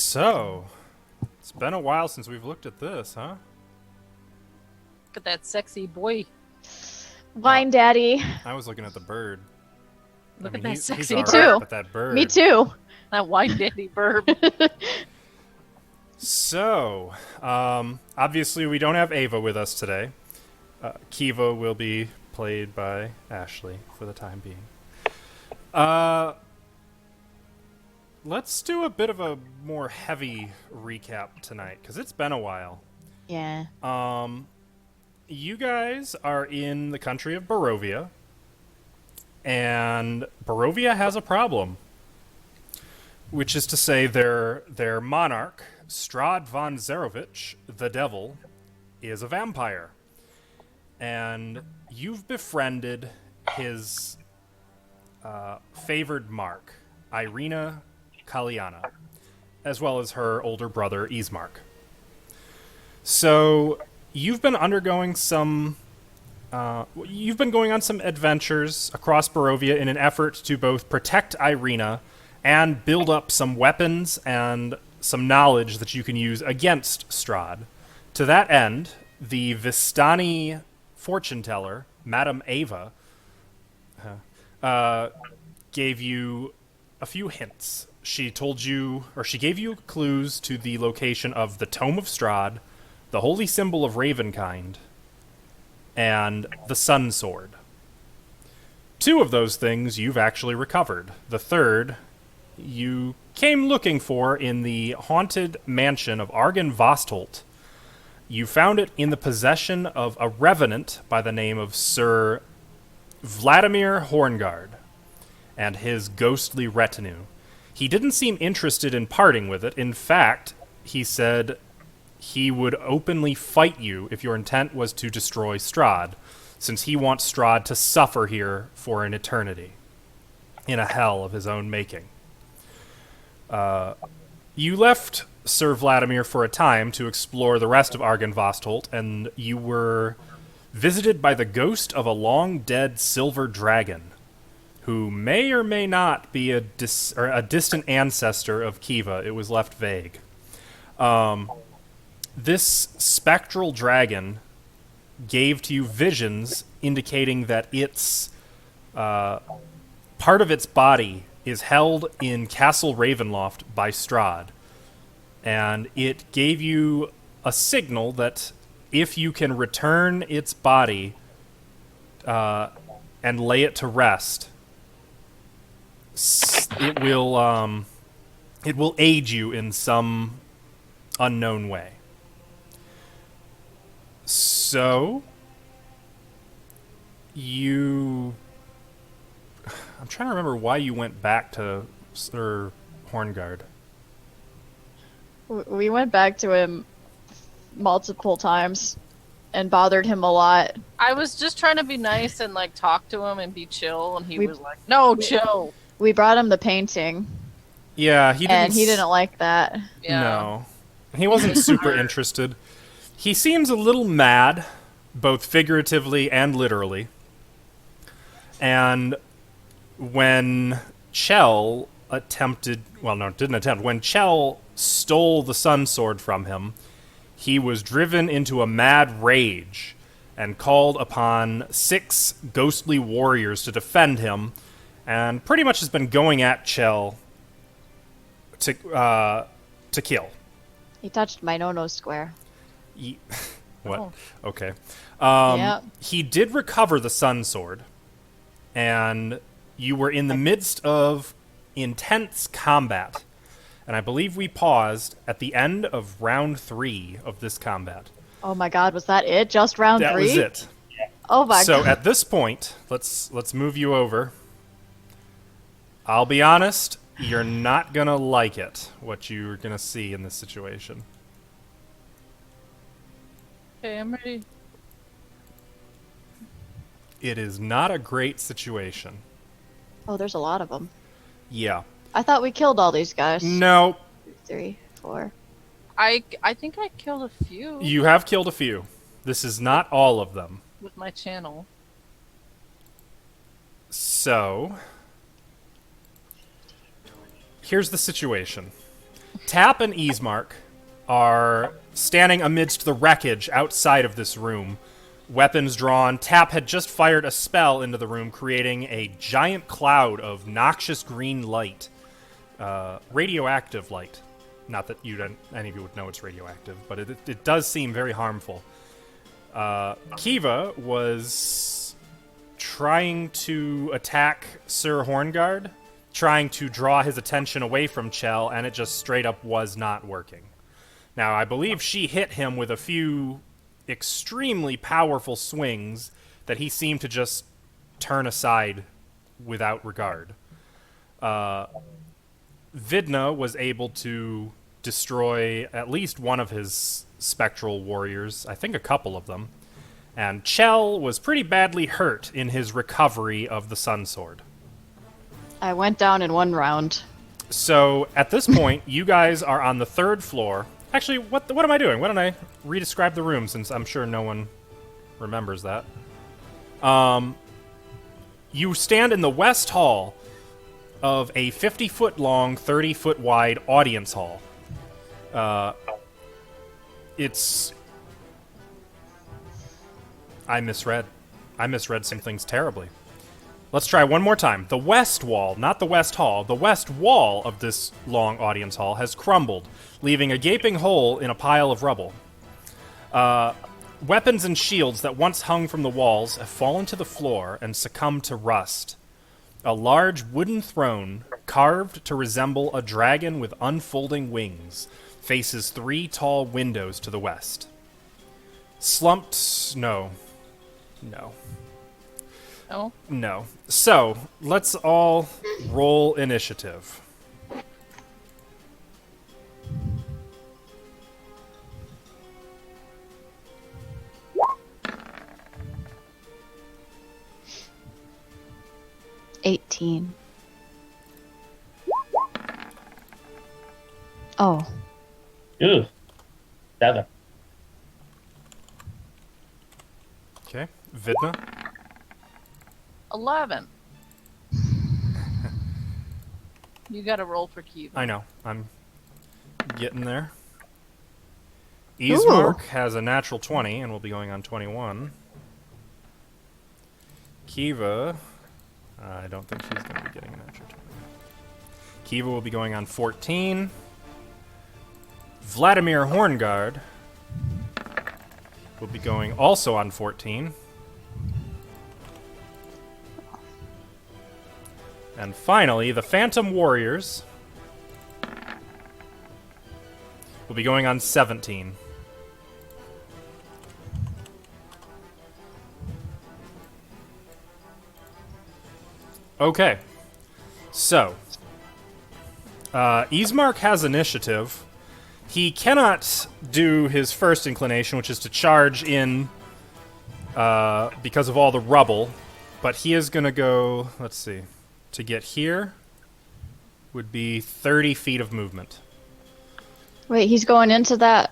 So, it's been a while since we've looked at this, huh? Look at that sexy boy. Wine Daddy. I was looking at the bird. Look I at mean, that he's sexy all Me right, too. but that bird. Me too. That white daddy burb. So, obviously we don't have Ava with us today. Kiva will be played by Ashley for the time being. Let's do a bit of a more heavy recap tonight, because it's been a while. Yeah. You guys are in the country of Barovia, and Barovia has a problem. Which is to say, their monarch, Strahd von Zarovich, the Devil, is a vampire. And you've befriended his favored mark, Irina Kaliana, as well as her older brother, Ismark. So, you've been undergoing some... you've been going on some adventures across Barovia in an effort to both protect Irina and build up some weapons and some knowledge that you can use against Strahd. To that end, the Vistani fortune teller, Madame Ava, gave you a few hints. She told you, or she gave you clues to the location of the Tome of Strahd, the holy symbol of Ravenkind, and the Sun Sword. Two of those things you've actually recovered. The third you came looking for in the haunted mansion of Argynvost. You found it in the possession of a revenant by the name of Sir Vladimir Horngard and his ghostly retinue. He didn't seem interested in parting with it. In fact, he said he would openly fight you if your intent was to destroy Strahd, since he wants Strahd to suffer here for an eternity, in a hell of his own making. You left Sir Vladimir for a time to explore the rest of Argynvost, and you were visited by the ghost of a long-dead silver dragon, who may or may not be a distant ancestor of Kiva. It was left vague. This spectral dragon gave to you visions indicating that its part of its body is held in Castle Ravenloft by Strahd, and it gave you a signal that if you can return its body and lay it to rest, it will aid you in some unknown way. So, I'm trying to remember why you went back to Sir Horngard. We went back to him multiple times and bothered him a lot. I was just trying to be nice and like talk to him and be chill, and he We- was like, "No, chill." We brought him the painting, Yeah, he didn't. and he didn't like that. Yeah. No, he wasn't super interested. He seems a little mad, both figuratively and literally. And when Chell when Chell stole the Sun Sword from him, he was driven into a mad rage and called upon 6 ghostly warriors to defend him, and pretty much has been going at Chell to kill. He touched my no-no square. What? Oh. Okay. Yep. He did recover the Sun Sword, and you were in the midst of intense combat. And I believe we paused at the end of round 3 of this combat. Oh my god, was that it? Just round That 3? was it. Oh my So god. at this point, let's move you over. I'll be honest, you're not gonna like it, what you're gonna see in this situation. Okay, I'm ready. It is not a great situation. Oh, there's a lot of them. Yeah. I thought we killed all these guys. No, 3, 4. I think I killed a few you have killed a few. This is not all of them. with my channel. So, here's the situation. Tap and Easemark are standing amidst the wreckage outside of this room, weapons drawn. Tap had just fired a spell into the room, creating a giant cloud of noxious green light, radioactive light. Not that any of you would know it's radioactive, but it does seem very harmful. Kiva was trying to attack Sir Hornguard, trying to draw his attention away from Chell, and it just straight up was not working. Now, I believe she hit him with a few extremely powerful swings that he seemed to just turn aside without regard. Vidna was able to destroy at least one of his spectral warriors, I think a couple of them, and Chell was pretty badly hurt in his recovery of the Sun Sword. I went down in one round. So, at this point, you guys are on the 3rd floor. Actually, what am I doing? Why don't I re-describe the room, since I'm sure no one remembers that. You stand in the west hall of a 50-foot-long, 30-foot-wide audience hall. It's... I misread some things terribly. Let's try one more time. The west wall, not the west hall, the west wall of this long audience hall has crumbled, leaving a gaping hole in a pile of rubble. Weapons and shields that once hung from the walls have fallen to the floor and succumbed to rust. A large wooden throne, carved to resemble a dragon with unfolding wings, faces 3 tall windows to the west. Slumped... No. No. So, let's all roll initiative. $18. Oh. Ooh. 7. Okay. Vidna? 11. You gotta roll for Kiva. I know. I'm getting there. Easemark has a natural 20 and will be going on 21. Kiva... I don't think she's going to be getting a natural 20. Kiva will be going on 14. Vladimir Hornguard will be going also on 14. And finally, the Phantom Warriors will be going on 17. Okay. So, Easemark has initiative. He cannot do his first inclination, which is to charge in because of all the rubble. But he is going to go, let's see, to get here would be 30 feet of movement. Wait, he's going into that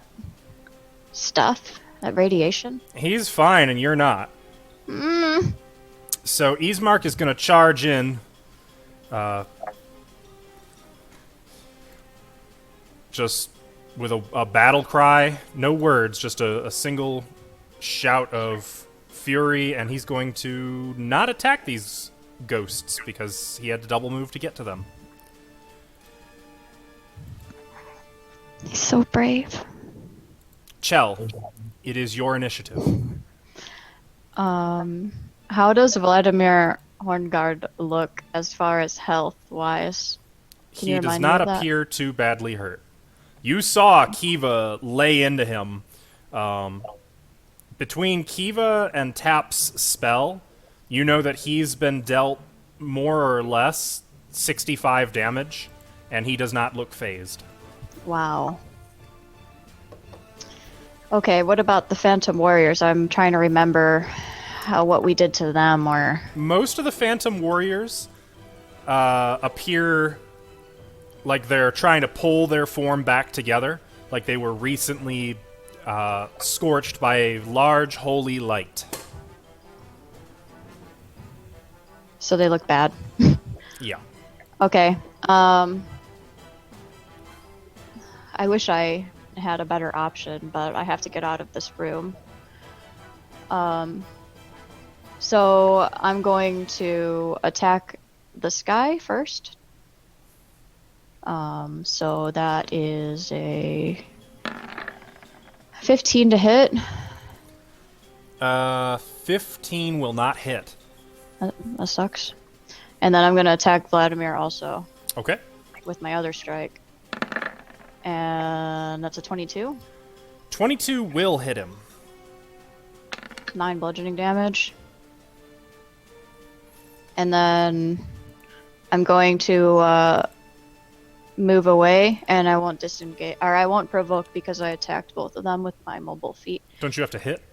stuff? That radiation? He's fine, and you're not. So Easemark is going to charge in just with a battle cry. No words, just a single shout of fury, and he's going to not attack these ghosts because he had to double move to get to them. He's so brave. Chell, it is your initiative. How does Vladimir Hornguard look as far as health-wise? He does not appear too badly hurt. You saw Kiva lay into him. Between Kiva and Tap's spell, you know that he's been dealt more or less 65 damage, and he does not look phased. Wow. Okay, what about the Phantom Warriors? I'm trying to remember what we did to them, or... Most of the Phantom Warriors appear like they're trying to pull their form back together, like they were recently scorched by a large holy light. So they look bad. Yeah. Okay. I wish I had a better option, but I have to get out of this room. So I'm going to attack this guy first. So that is a 15 to hit. 15 will not hit. That sucks. And then I'm going to attack Vladimir also Okay. with my other strike. And that's a 22. 22 will hit him. 9 bludgeoning damage. And then I'm going to move away, and I won't disengage, or I won't provoke because I attacked both of them with my mobile feat. Don't you have to hit?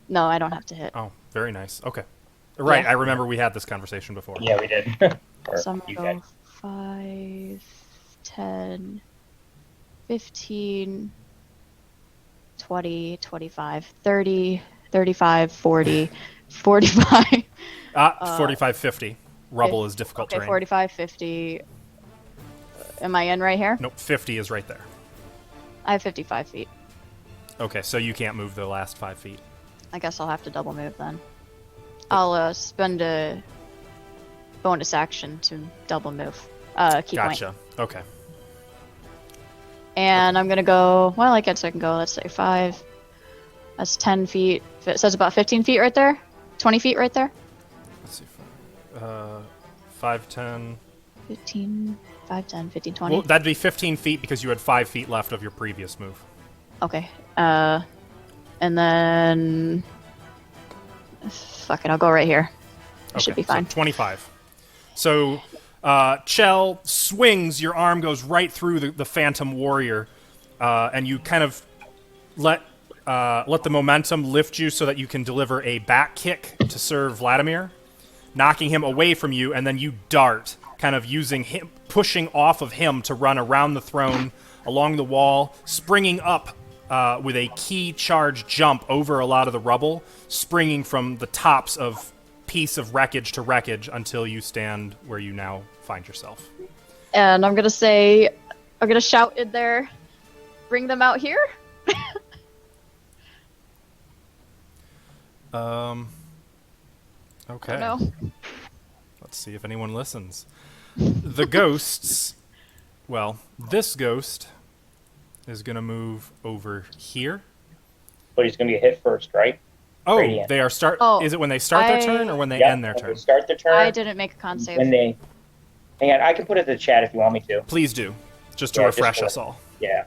No, I don't have to hit. Oh, very nice. Okay. Right, Yeah. I remember we had this conversation before. Yeah, we did. Or So I'm you going to guys. go 5, 10, 15, 20, 25, 30, 35, 40, 45. 45, 50. Rubble is difficult Okay, terrain. 45, 50. Am I in right here? Nope, 50 is right there. I have 55 feet. Okay, so you can't move the last 5 feet. I guess I'll have to double move then. I'll spend a bonus action to double move. Key point. Gotcha. Okay. And I'm gonna go. Well, I guess I can go. Let's say 5. That's 10 feet. It says about 15 feet right there. 20 feet right there. Let's see. 5, 10. 15, 5, 10, 15, 20. Well, that'd be 15 feet because you had 5 feet left of your previous move. Okay. And then. Fuck it, I'll go right here. It should be fine. So 25. So, Chell swings, your arm goes right through the Phantom Warrior, and you kind of let the momentum lift you so that you can deliver a back kick to serve Vladimir, knocking him away from you, and then you dart, kind of using him, pushing off of him to run around the throne, along the wall, springing up with a key charge jump over a lot of the rubble, springing from the tops of piece of wreckage to wreckage until you stand where you now find yourself. And I'm gonna shout in there, bring them out here. Okay. No. Let's see if anyone listens. The ghosts, well, this ghost is going to move over here. But he's going to get hit first, right? Oh, Radiant. they are start. Oh, Is it when they start their turn or when they Yep, end their when turn? they start the turn. I didn't make a con save. When they... Hang on, I can put it in the chat if you want me to. Please do, just to Yeah, refresh just us all. Yeah.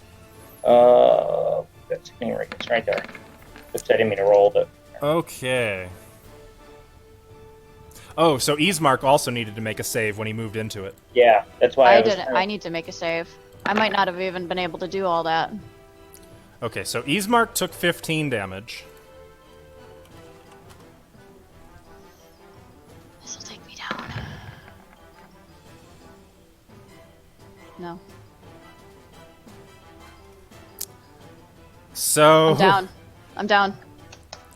That's it's right there. Just I didn't mean to roll, but... Okay. Oh, so Ismark also needed to make a save when he moved into it. Yeah, that's why I I was didn't. I need to make a save. I might not have even been able to do all that. Okay, so Ismark took 15 damage. This will take me down. No. So I'm down. I'm down.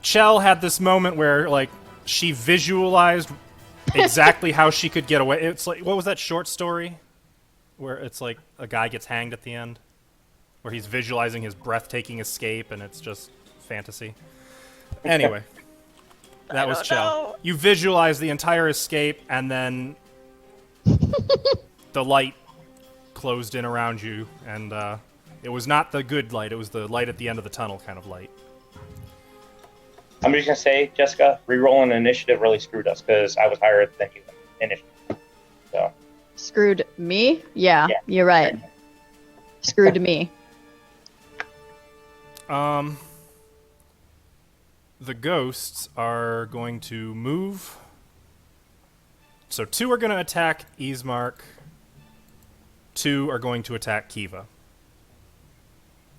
Chell had this moment where, like, she visualized exactly how she could get away. It's like, what was that short story where it's like a guy gets hanged at the end, where he's visualizing his breathtaking escape, and it's just fantasy. Anyway, that was Chell. You visualize the entire escape, and then the light closed in around you, and it was not the good light. It was the light at the end of the tunnel kind of light. I'm just going to say, Jessica, re-rolling initiative really screwed us because I was higher than you initially. So. Screwed me? Yeah, you're right. Screwed me. The ghosts are going to move. So 2 are going to attack Ismark. 2 are going to attack Kiva.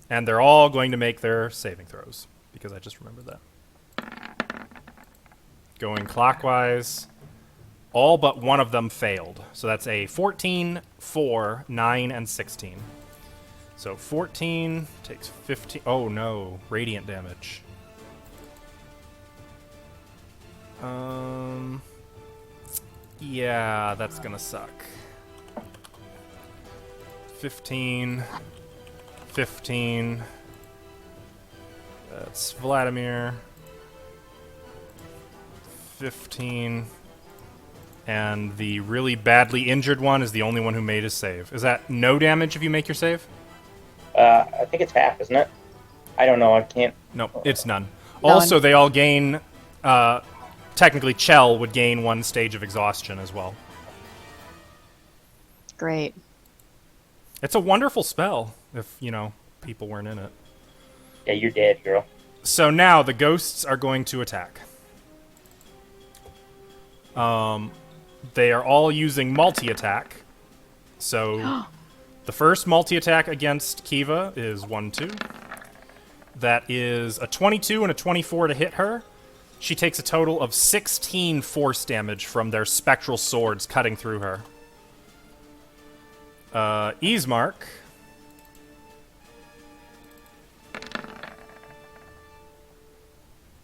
And they're all going to make their saving throws, because I just remembered that. Going clockwise, all but one of them failed. So that's a 14, 4, 9, and 16. So 14 takes 15. Oh no, radiant damage. Yeah, that's gonna suck. 15 15. That's Vladimir. 15. And the really badly injured one is the only one who made his save. Is that no damage if you make your save? I think it's half, isn't it? I don't know. I can't. No, it's none. None. Also, they all gain. Technically, Chell would gain 1 stage of exhaustion as well. Great. It's a wonderful spell if, people weren't in it. Yeah, you're dead, girl. So now the ghosts are going to attack. They are all using multi-attack. So the first multi-attack against Kiva is 1-2. That is a 22 and a 24 to hit her. She takes a total of 16 force damage from their spectral swords cutting through her. Ismark.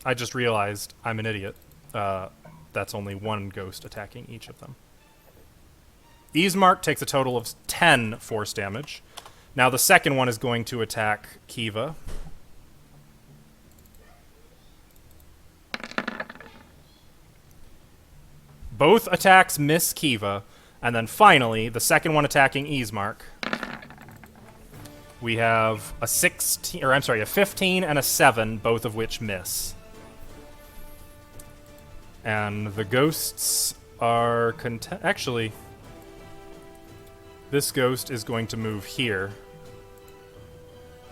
I just realized I'm an idiot. That's only 1 ghost attacking each of them. Ismark takes a total of 10 force damage. Now the second one is going to attack Kiva. Both attacks miss Kiva, and then finally, the second one attacking Ismark. We have a 15 and a 7, both of which miss. And the ghosts are actually, this ghost is going to move here,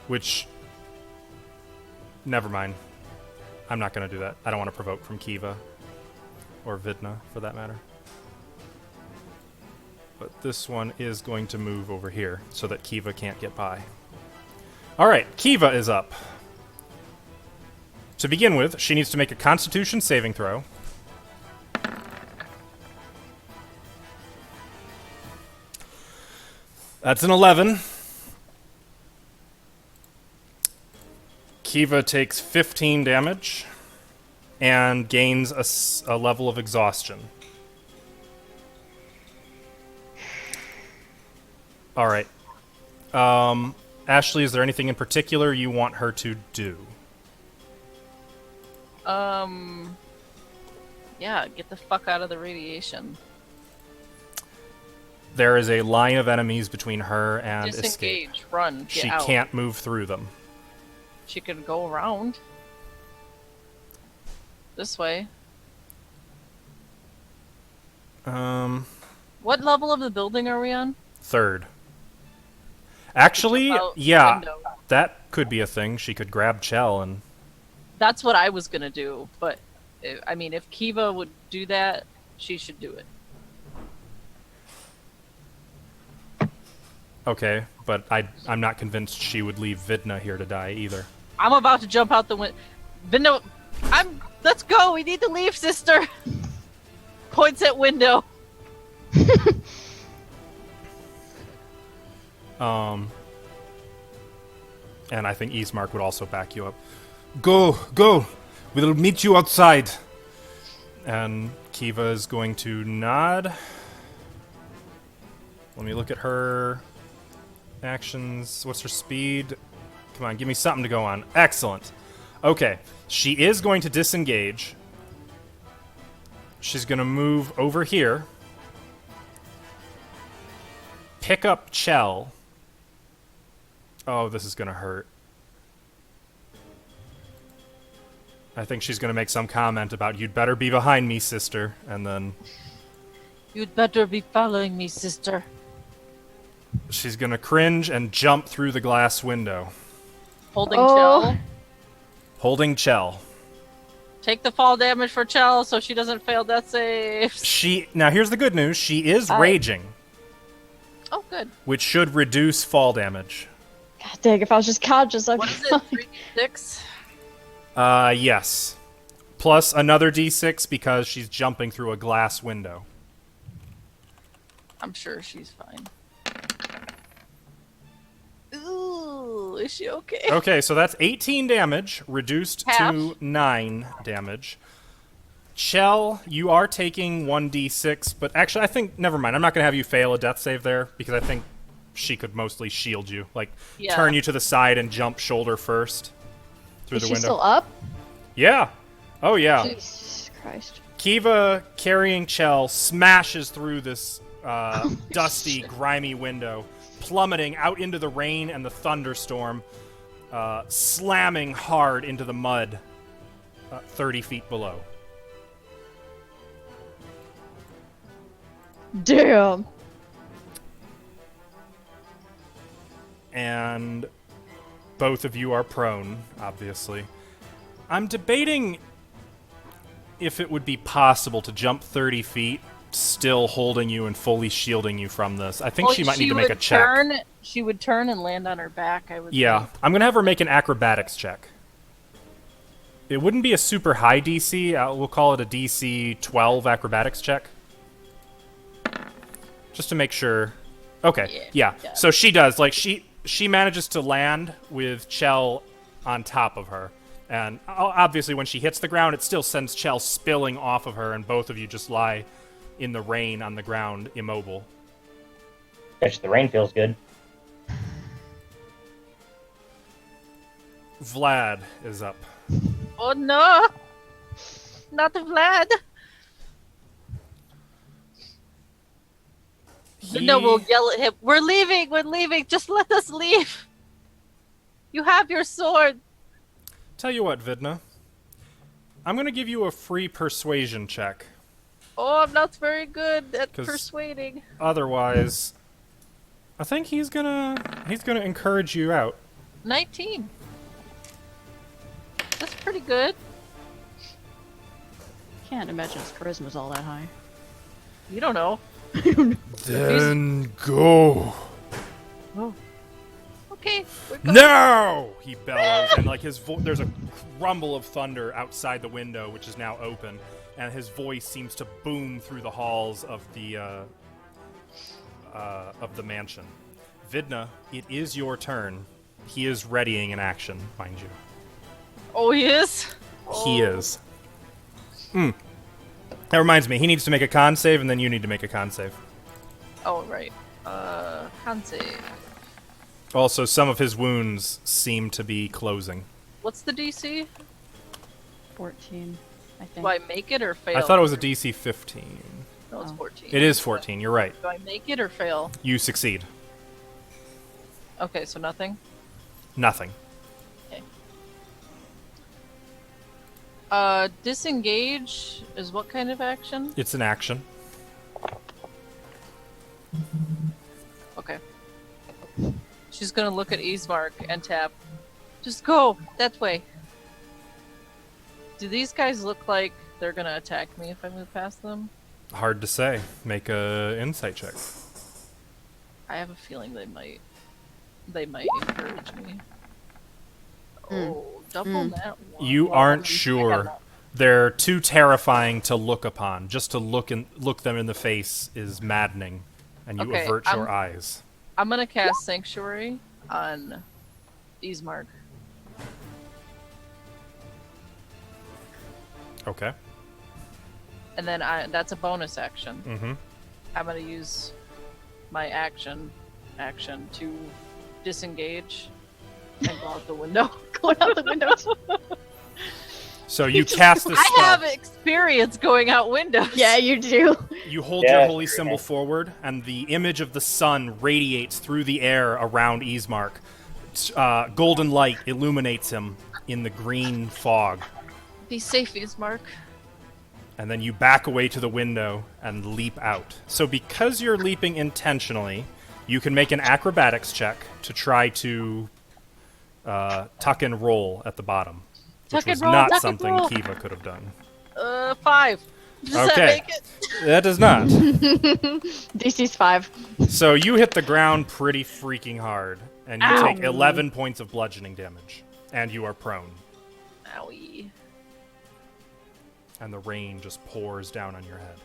which, never mind. I'm not going to do that. I don't want to provoke from Kiva. Or Vidna, for that matter. But this one is going to move over here, so that Kiva can't get by. Alright, Kiva is up. To begin with, she needs to make a Constitution saving throw. That's an 11. Kiva takes 15 damage. And gains a level of exhaustion. All right. Ashley, is there anything in particular you want her to do? Yeah, get the fuck out of the radiation. There is a line of enemies between her and Disengage, escape. run, get She out. can't move through them. She could go around. This way. What level of the building are we on? 3rd. Actually, Jump out yeah, window. that could be a thing. She could grab Chell and... That's what I was gonna do, but if Kiva would do that, she should do it. Okay, but I'm not convinced she would leave Vidna here to die either. I'm about to jump out the window. Vinno, let's go. We need to leave, sister. Points at window. And I think Ismark would also back you up. Go! We'll meet you outside. And Kiva is going to nod. Let me look at her actions. What's her speed? Come on, give me something to go on. Excellent. Okay, she is going to disengage. She's going to move over here. Pick up Chell. Oh, this is going to hurt. I think she's going to make some comment about, "You'd better be behind me, sister," and then... You'd better be following me, sister. She's going to cringe and jump through the glass window. Holding Oh. Chell. Holding Chell. Take the fall damage for Chell so she doesn't fail death saves. Now, here's the good news. She is raging, Oh, good. which should reduce fall damage. God dang, if I was just conscious, I'd What be is it? 3d6? Yes. Plus another d6 because she's jumping through a glass window. I'm sure she's fine. Ooh, is she okay? Okay, so that's 18 damage, reduced Half. to 9 damage. Chell, you are taking 1d6, but actually, I think, never mind. I'm not going to have you fail a death save there, because I think she could mostly shield you, like Yeah. turn you to the side and jump shoulder first through Is the she window. still up? Yeah. Oh yeah. Jesus Christ. Kiva, carrying Chell, smashes through this dusty, grimy window, plummeting out into the rain and the thunderstorm, slamming hard into the mud 30 feet below. Damn. And both of you are prone, obviously. I'm debating if it would be possible to jump 30 feet, still holding you and fully shielding you from this. I think Well, she might need to make a check. She would turn and land on her back, I would Yeah, think. I'm going to have her make an acrobatics check. It wouldn't be a super high DC. We'll call it a DC 12 acrobatics check. Just to make sure. Okay, yeah. Yeah. So she does. Like, she manages to land with Chell on top of her. And obviously when she hits the ground, it still sends Chell spilling off of her, and both of you just lie in the rain on the ground, immobile. Gosh, the rain feels good. Vlad is up. Oh no! Not the Vlad! No, we'll yell at him. We're leaving, just let us leave! You have your sword! Tell you what, Vidna. I'm going to give you a free persuasion check. Oh, I'm not very good at 'Cause- persuading. Otherwise, I think he's gonna encourage you out. 19. That's pretty good. Can't imagine his charisma's all that high. You don't know. Then go. Okay, we're going. Now! He bellows, and like there's a rumble of thunder outside the window, which is now open, and his voice seems to boom through the halls of the mansion. Vidna, it is your turn. He is readying an action, mind you. Oh, he is? He is. That reminds me, he needs to make a con save, and then you need to make a con save. Oh, right. Con save. Also, some of his wounds seem to be closing. What's the DC? 14, I think. Do I make it or fail? I thought it was a DC 15. No, it's Oh. 14. It is 14, you're right. Do I make it or fail? You succeed. Okay, so nothing? Nothing. Disengage is what kind of action? It's an action. Okay. She's gonna look at Ismark and tap. Just go! That way! Do these guys look like they're gonna attack me if I move past them? Hard to say. Make a insight check. I have a feeling they might. They might encourage me. Oh, double that one. You Well, aren't I got sure. that. They're too terrifying to look upon. Just to look them in the face is maddening, and you Okay, avert your eyes. I'm gonna cast Sanctuary on Ismark. Okay. And then that's a bonus action. Mm-hmm. I'm gonna use my action to disengage and go out the window. Going out the windows. So you cast this I spell. have experience going out windows. Yeah, you do. You hold Yeah, your holy sure, symbol yeah. forward, and the image of the sun radiates through the air around Ismark. Golden light illuminates him in the green fog. Be safe, Ismark. And then you back away to the window and leap out. So because you're leaping intentionally, you can make an acrobatics check to try to tuck and roll at the bottom. Tuck Which and was roll, not tuck and something roll. Kiva could have done. 5. Does that Okay. make it? That does not. DC's 5. So you hit the ground pretty freaking hard, and you Ow. take 11 points of bludgeoning damage. And you are prone. Owie. And the rain just pours down on your head.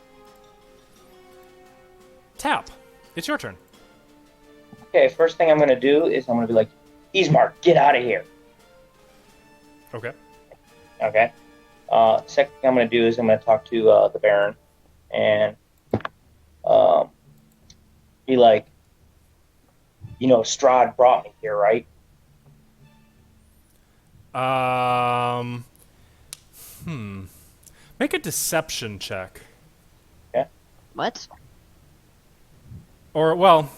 Tap. It's your turn. Okay, first thing I'm going to do is I'm going to be like, Ismark, get out of here. Okay. Okay. Second thing I'm going to do is I'm going to talk to the Baron and be like, You know, Strahd brought me here, right? Make a deception check. Yeah. What? Or, well,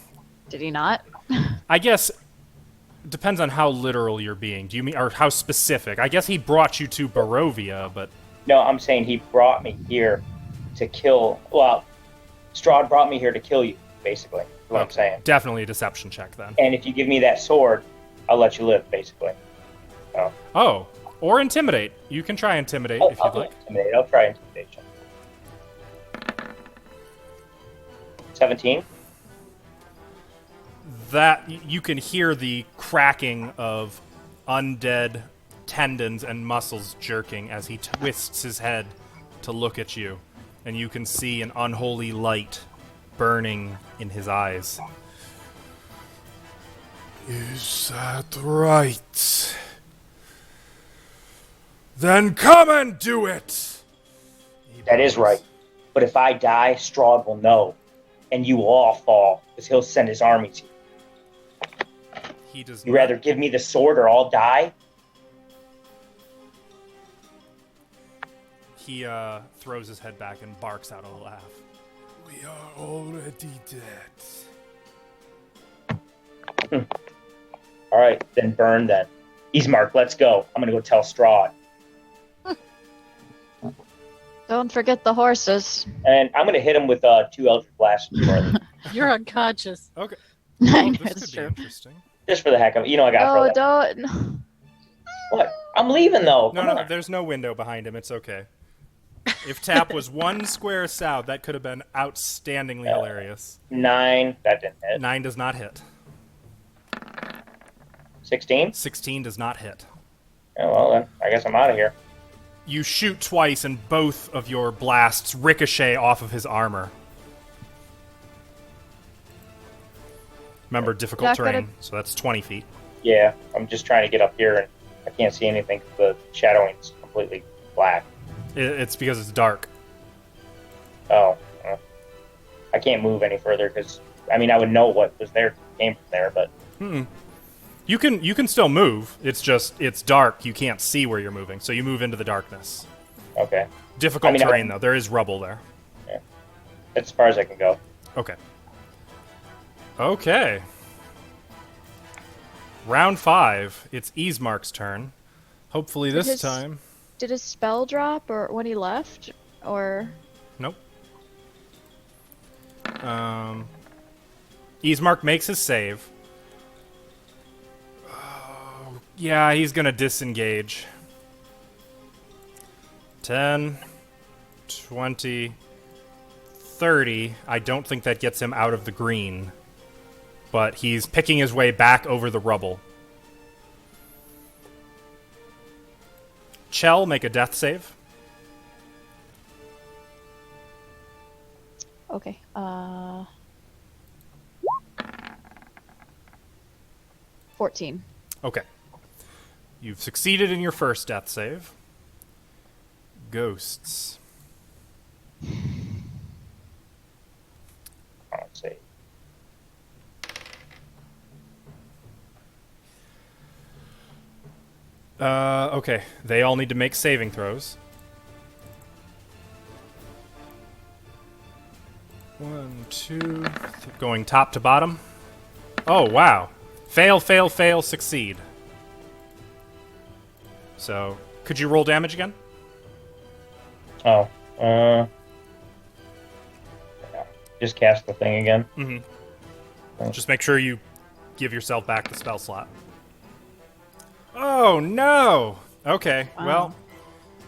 Did he not? I guess depends on how literal you're being. Do you mean, or how specific? I guess he brought you to Barovia, but No, I'm saying he brought me here to kill. Well, Strahd brought me here to kill you, basically. Is what I'm saying. definitely a deception check then. And if you give me that sword, I'll let you live, basically. Oh. Oh, or intimidate. You can try intimidate if you'd like. Intimidate. I'll try intimidation. 17. That you can hear the cracking of undead tendons and muscles jerking as he twists his head to look at you, and you can see an unholy light burning in his eyes. Is that right? Then come and do it! That is right. But if I die, Strahd will know, and you will all fall, because he'll send his armies here. He does You not. rather give me the sword or I'll die? He throws his head back and barks out a laugh. We are already dead. All right, then burn then. Ismark, let's go. I'm going to go tell Strahd. Don't forget the horses. And I'm going to hit him with 2 Eldritch Blasts. You're unconscious. Okay. I Oh, know, this it's could true. be interesting. Just for the heck of it. You know I got No, for that. don't. What? I'm leaving, though. No, Come no, on. there's no window behind him. It's okay. If Tap was 1 square south, that could have been outstandingly hilarious. 9. That didn't hit. 9 does not hit. 16? 16 does not hit. Oh, well, then. I guess I'm out of here. You shoot twice, and both of your blasts ricochet off of his armor. Remember, difficult Not gonna- terrain, so that's 20 feet. Yeah, I'm just trying to get up here, and I can't see anything. The shadowing's completely black. It's because it's dark. Oh. I can't move any further, because, I mean, I would know what was there, came from there, but... You can still move. It's just it's dark. You can't see where you're moving, so you move into the darkness. Okay. Difficult I mean, terrain though. There is rubble there. That's as far as I can go. Okay. Okay. Round 5. It's Ismark's turn. Hopefully this his- time. Did his spell drop or when he left? Or. Nope. Ismark makes his save. Yeah, he's gonna disengage. 10, 20, 30. I don't think that gets him out of the green. But he's picking his way back over the rubble. Chell, make a death save. Okay. 14. Okay. You've succeeded in your first death save. Ghosts. Let's see. Okay. They all need to make saving throws. 1, 2, going top to bottom. Oh, wow. Fail, fail, fail, succeed. So, could you roll damage again? Oh. Yeah. Just cast the thing again. Just make sure you give yourself back the spell slot. Oh, no! Okay, well,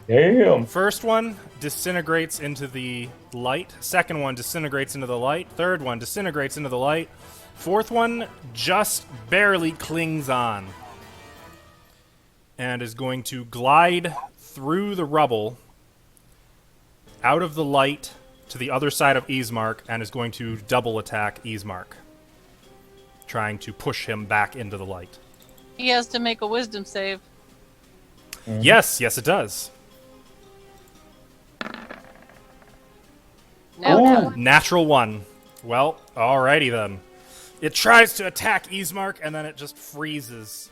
Damn. first one disintegrates into the light. Second one disintegrates into the light. Third one disintegrates into the light. Fourth one just barely clings on. And is going to glide through the rubble, out of the light, to the other side of Ismark, and is going to double attack Ismark, trying to push him back into the light. He has to make a wisdom save. Yes, it does. Now, Ooh. Natural 1. Well, alrighty then. It tries to attack Ismark, and then it just freezes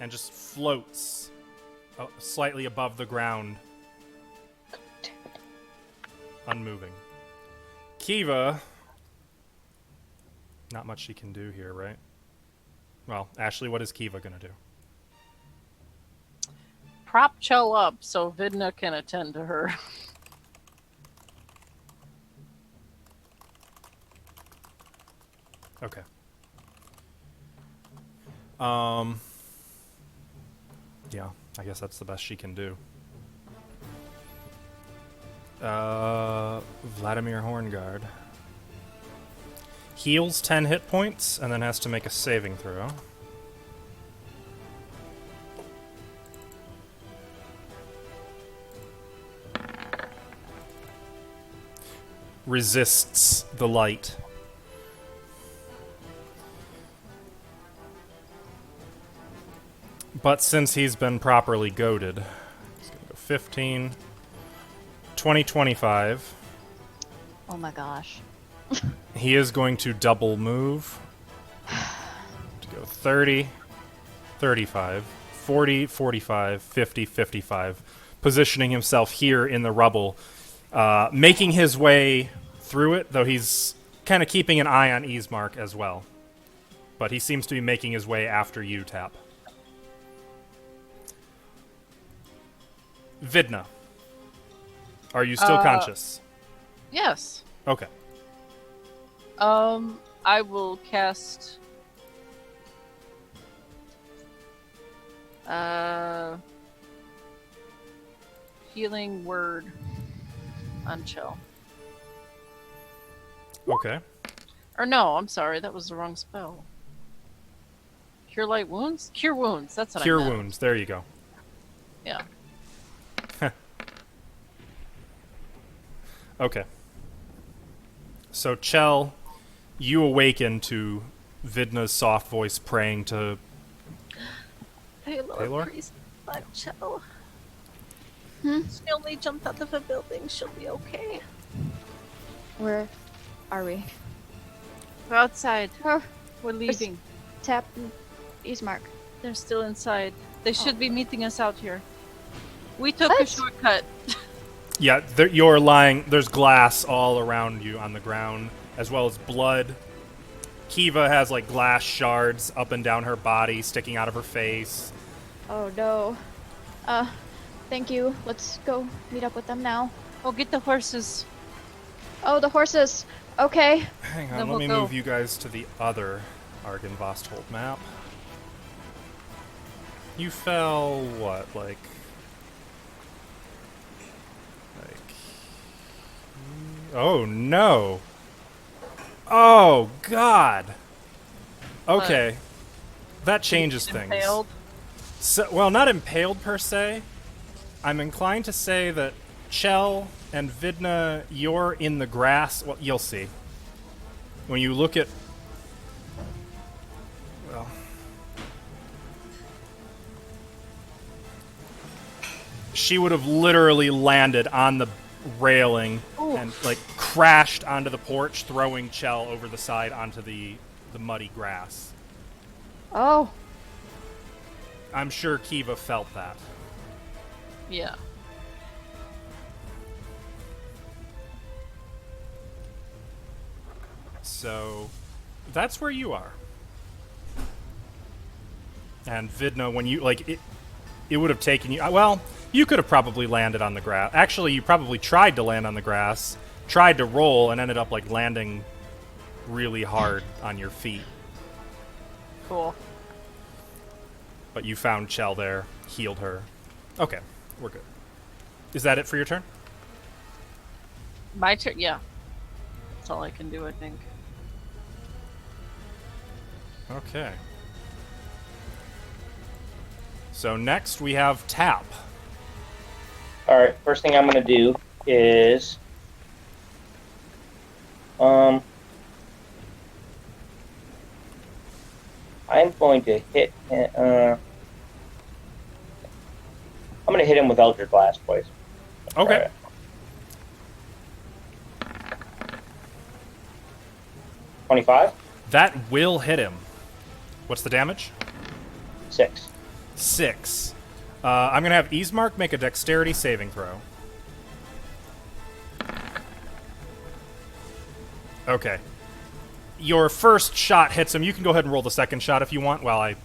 and just floats slightly above the ground, unmoving. Kiva, not much she can do here, right? Well, Ashley, what is Kiva gonna do? Prop Chell up so Vidna can attend to her. Okay. Yeah, I guess that's the best she can do. Vladimir Hornguard heals 10 hit points and then has to make a saving throw. Resists the light. But since he's been properly goaded, he's going to go 15, 20, 25. Oh my gosh. He is going to double move to go 30, 35, 40, 45, 50, 55, positioning himself here in the rubble, making his way through it, though he's kind of keeping an eye on Ismark as well. But he seems to be making his way after you, Tap. Vidna, are you still conscious? Yes. Okay. I will cast Healing Word on Chell. Okay. Or no, I'm sorry, that was the wrong spell. Cure Light Wounds? Cure Wounds, that's what I Cure meant. wounds. There you go. Yeah. Okay. So, Chell, you awaken to Vidna's soft voice praying to Hey, Lord Taylor? Priest, but Chell. Hmm? She only jumped out of a building. She'll be okay. Where are we? We're outside. Oh, We're leaving. Tap and Ismark. They're still inside. They should be meeting us out here. We took a What? shortcut. Yeah, you're lying. There's glass all around you on the ground, as well as blood. Kiva has like glass shards up and down her body, sticking out of her face. Oh no. Thank you. Let's go meet up with them now. Oh, get the horses. Oh, the horses. Okay. Hang on, Then let we'll me go. move you guys to the other Argynvost hold map. You fell, what, like... Oh, no. Oh, God. Okay. That changes things. Impaled. So, well, not impaled per se. I'm inclined to say that Chell and Vidna, you're in the grass. Well, you'll see. When you look at... Well... She would have literally landed on the railing and, like, crashed onto the porch, throwing Chell over the side onto the muddy grass. Oh. I'm sure Kiva felt that. Yeah. So, that's where you are. And Vidna, when you, like, it would have taken you, well, you could have probably landed on the grass. Actually, you probably tried to land on the grass, tried to roll, and ended up, like, landing really hard on your feet. Cool. But you found Chell there, healed her. Okay, we're good. Is that it for your turn? My turn? Yeah. That's all I can do, I think. Okay. So next we have Tap. Alright, first thing I'm going to do is... I'm going to hit... I'm going to hit him with Eldritch Blast, boys. Okay. 25? That will hit him. What's the damage? 6. 6. I'm going to have Ismark make a dexterity saving throw. Okay. Your first shot hits him. You can go ahead and roll the second shot if you want while I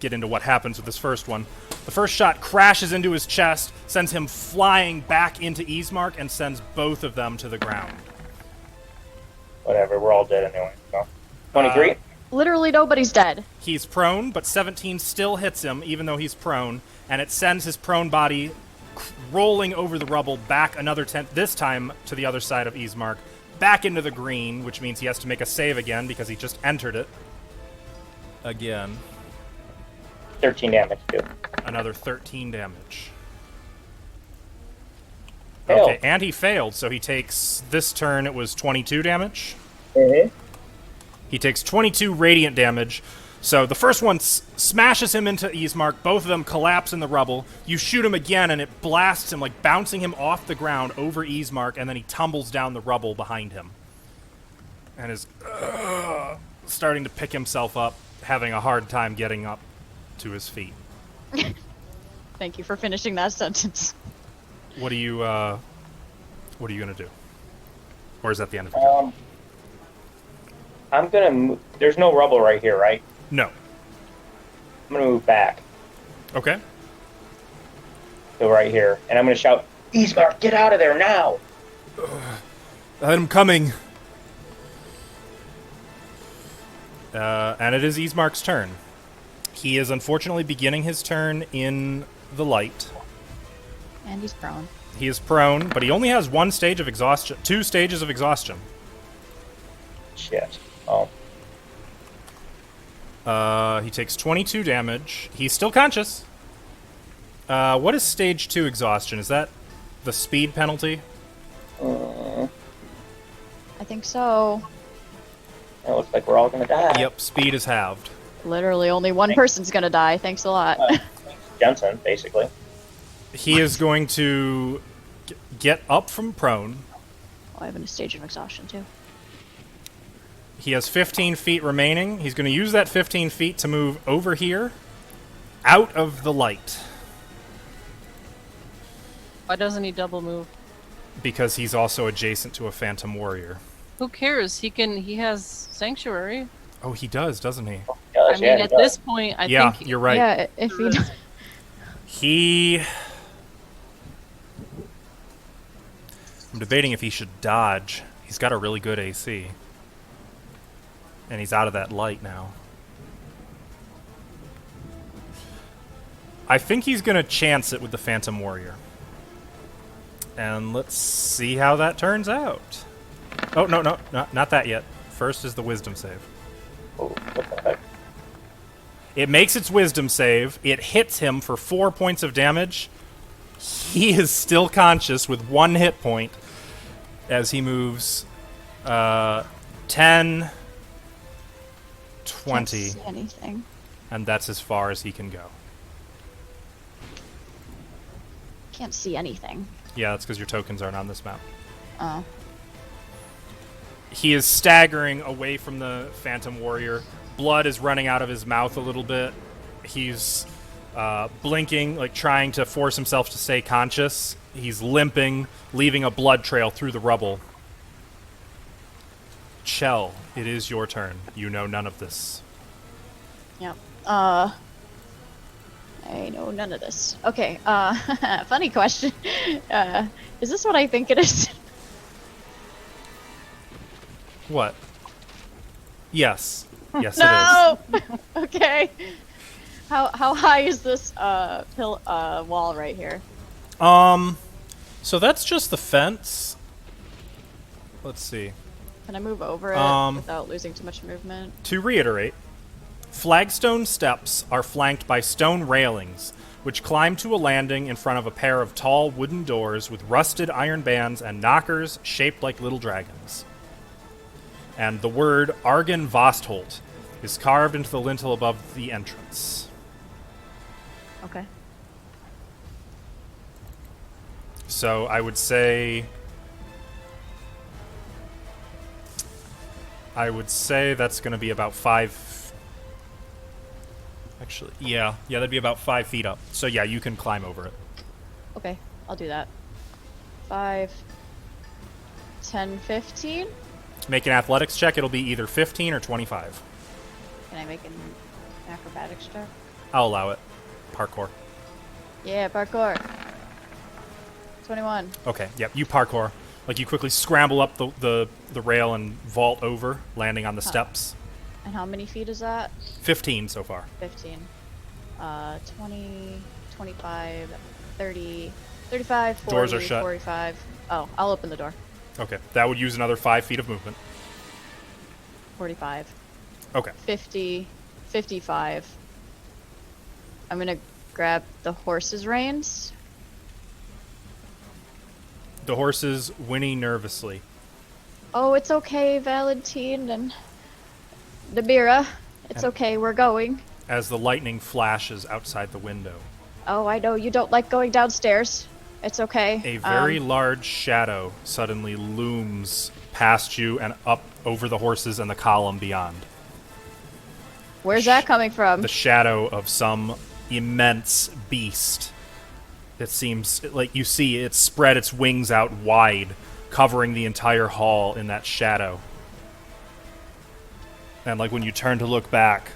get into what happens with this first one. The first shot crashes into his chest, sends him flying back into Ismark, and sends both of them to the ground. Whatever, we're all dead anyway. So. 23? Literally nobody's dead. He's prone, but 17 still hits him, even though he's prone, and it sends his prone body rolling over the rubble back another 10, this time to the other side of Ismark, back into the green, which means he has to make a save again because he just entered it. Again. 13 damage, too. Another 13 damage. Failed. Okay, and he failed, so he takes, this turn it was 22 damage. Mm-hmm. He takes 22 radiant damage. So the first one smashes him into Ismark. Both of them collapse in the rubble. You shoot him again, and it blasts him, like bouncing him off the ground over Ismark, and then he tumbles down the rubble behind him. And is starting to pick himself up, having a hard time getting up to his feet. Thank you for finishing that sentence. What are you gonna do? Or is that the end of your turn? I'm gonna move. There's no rubble right here, right? No. I'm gonna move back Okay. to right here, and I'm gonna shout, Ismark, get out of there now! I'm coming. And it is Ismark's turn. He is unfortunately beginning his turn in the light. And he's prone. He is prone, but he only has one stage of exhaustion, 2 stages of exhaustion. Shit. Oh. He takes 22 damage. He's still conscious. What is stage 2 exhaustion? Is that the speed penalty? I think so. It looks like we're all gonna die. Yep, speed is halved. Literally only one person's gonna die. Thanks a lot. Jensen, basically. He is going to get up from prone. Oh, I have a stage of exhaustion too. He has 15 feet remaining. He's going to use that 15 feet to move over here, out of the light. Why doesn't he double move? Because he's also adjacent to a Phantom Warrior. Who cares? He has Sanctuary. Oh, he does, doesn't he? I mean, at this point, I Yeah, think... you're right. Yeah, if he He... I'm debating if he should dodge. He's got a really good AC. And he's out of that light now. I think he's going to chance it with the Phantom Warrior. And let's see how that turns out. Oh, no, not that yet. First is the Wisdom save. Oh, what the heck? It makes its Wisdom save. It hits him for 4 points of damage. He is still conscious with 1 hit point as he moves 10, 20, can't see anything. and that's as far as he can go. Can't see anything. Yeah, that's because your tokens aren't on this map. Oh. He is staggering away from the Phantom Warrior. Blood is running out of his mouth a little bit. He's blinking, like trying to force himself to stay conscious. He's limping, leaving a blood trail through the rubble. Chell, it is your turn. You know none of this. Yep. I know none of this. Okay, funny question. Is this what I think it is? What? Yes. Yes, No! Okay. How high is this wall right here? it is. So that's just the fence. Let's see. Can I move over it without losing too much movement? To reiterate, flagstone steps are flanked by stone railings, which climb to a landing in front of a pair of tall wooden doors with rusted iron bands and knockers shaped like little dragons. And the word Argynvost is carved into the lintel above the entrance. Okay. So I would say I would say that's going to be about 5. Actually, yeah, that'd be about 5 feet up. So yeah, you can climb over it. Okay, I'll do that. 5, 10, 15. Make an athletics check. It'll be either 15 or 25. Can I make an acrobatics check? I'll allow it. Parkour. Yeah, parkour. 21. Okay, yep, you parkour. Like, you quickly scramble up the rail and vault over, landing on the steps. And how many feet is that? 15 so far. 15. 20, 25, 30, 35, 40, Doors are shut. 45. Oh, I'll open the door. Okay, that would use another 5 feet of movement. 45. Okay. 50, 55. I'm gonna grab the horse's reins. The horses whinny nervously. Oh, it's okay, Valentine and Dabira. It's okay, we're going. As the lightning flashes outside the window. Oh, I know you don't like going downstairs. It's okay. A very large shadow suddenly looms past you and up over the horses and the column beyond. Where's that coming from? The shadow of some immense beast. It seems like you see it spread its wings out wide, covering the entire hall in that shadow. And like when you turn to look back,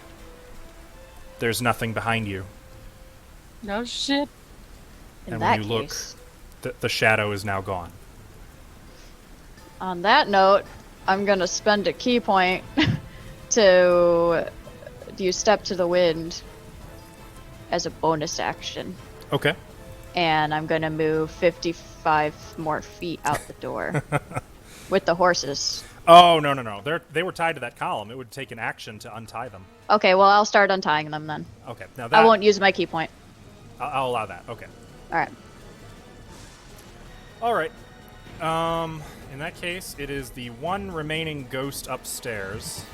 there's nothing behind you. No shit. In And that when you look, case, the shadow is now gone. on that note, I'm gonna spend a key point to use Step to the Wind as a bonus action. Okay. And I'm gonna move 55 more feet out the door with the horses. Oh, no. They were tied to that column. It would take an action to untie them. Okay, well, I'll start untying them then. Okay. Now I won't use my key point. I'll allow that. Okay. Alright. All right. In that case, it is the one remaining ghost upstairs.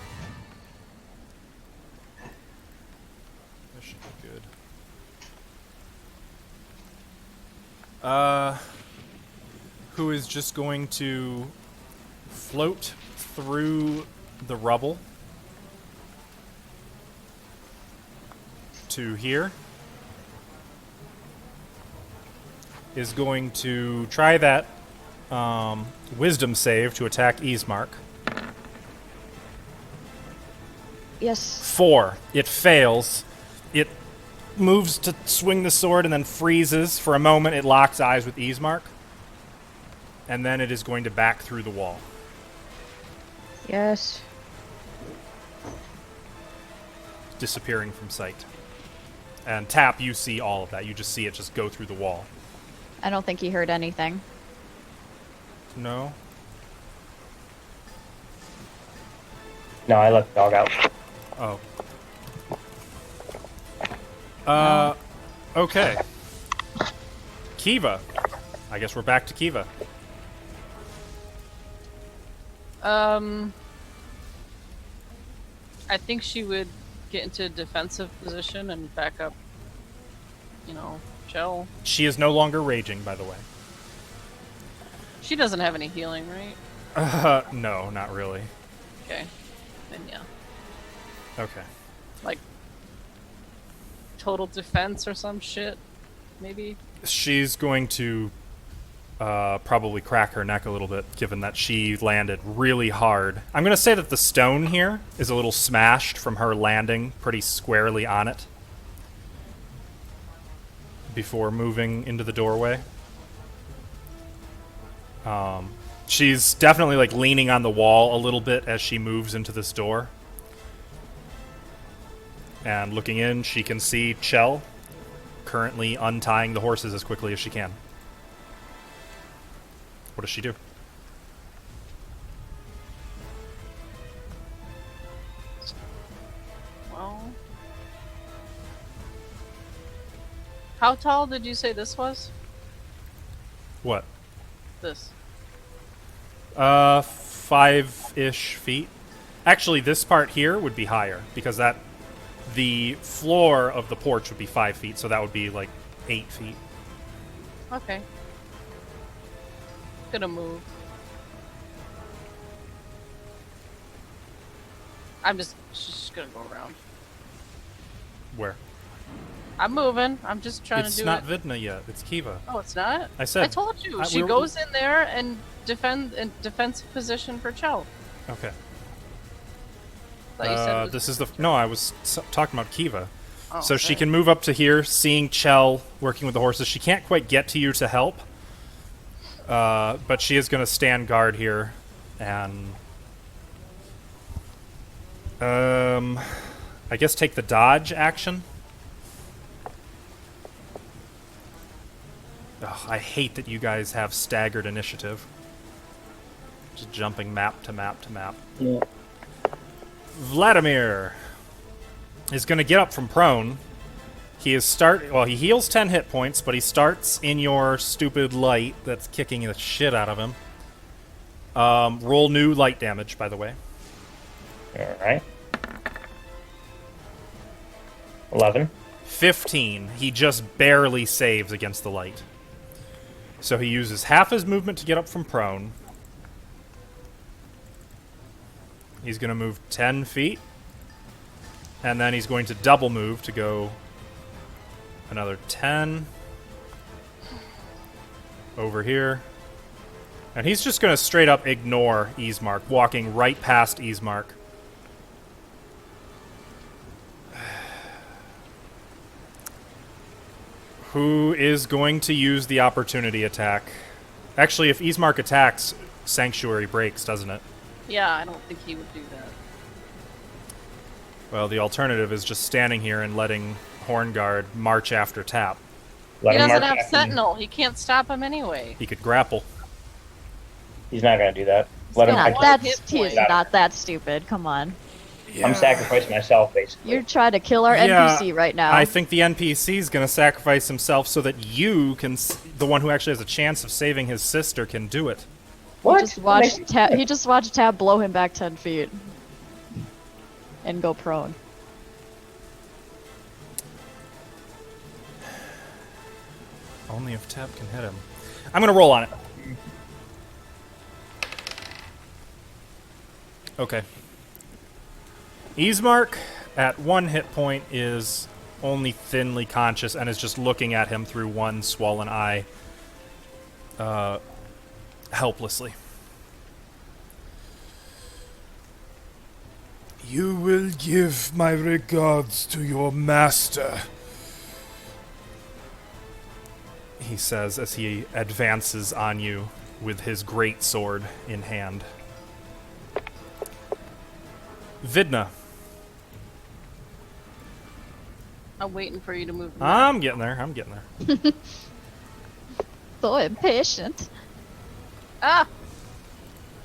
This should be good. Who is just going to float through the rubble to here. Is going to try that wisdom save to attack Ismark. Yes. 4. It fails. It moves to swing the sword and then freezes. For a moment, it locks eyes with Ismark. And then it is going to back through the wall. Yes. Disappearing from sight. And Tap, you see all of that. You just see it just go through the wall. I don't think he heard anything. No? No, I let the dog out. Oh. Okay. Kiva. I guess we're back to Kiva. I think she would get into a defensive position and back up, Chell. She is no longer raging, by the way. She doesn't have any healing, right? No, not really. Okay. Then yeah. Okay. Like, total defense or some shit, maybe? She's going to probably crack her neck a little bit, given that she landed really hard. I'm going to say that the stone here is a little smashed from her landing pretty squarely on it before moving into the doorway. She's definitely like leaning on the wall a little bit as she moves into this door. And looking in, she can see Chell currently untying the horses as quickly as she can. What does she do? Well, how tall did you say this was? What? This. 5-ish feet. Actually, this part here would be higher because the floor of the porch would be 5 feet, so that would be like 8 feet. Okay. Gonna move. She's just gonna go around. Where? I'm moving. I'm just trying It's to do not it. Vidna yet. It's Kiva. Oh, it's not? I said. I told you. I- She we're- goes in there and defend in defensive position for Chell. Okay. Thought you said it was This is the... No, I was talking about Kiva. Oh, So she okay. can move up to here, seeing Chell working with the horses. She can't quite get to you to help. But she is going to stand guard here. And... I guess take the dodge action. Ugh, I hate that you guys have staggered initiative. Just jumping map to map to map. Yeah. Vladimir is going to get up from prone. He he heals 10 hit points, but he starts in your stupid light that's kicking the shit out of him. Roll new light damage, by the way. Alright. 11. 15. He just barely saves against the light. So he uses half his movement to get up from prone. He's going to move 10 feet. And then he's going to double move to go another 10. Over here. And he's just going to straight up ignore Ismark, walking right past Ismark. Who is going to use the opportunity attack? Actually, if Ismark attacks, Sanctuary breaks, doesn't it? Yeah, I don't think he would do that. Well, the alternative is just standing here and letting Hornguard march after Tap. Let He him doesn't march have back in. Sentinel. He can't stop him anyway. He could grapple. He's not going to do that. Let him. got Not one that hit he is point. not that stupid. Come on. I'm sacrificing myself, basically. You're trying to kill our Yeah, NPC right now. I think the NPC is going to sacrifice himself so that you can, the one who actually has a chance of saving his sister, can do it. What? He just watched Tab blow him back 10 feet. And go prone. Only if Tap can hit him. I'm going to roll on it. Okay. Ismark, at 1 hit point, is only thinly conscious and is just looking at him through one swollen eye. Helplessly. You will give my regards to your master. He says as he advances on you with his great sword in hand. Vidna. I'm waiting for you to move. I'm getting there. I'm getting there. So impatient. Ah!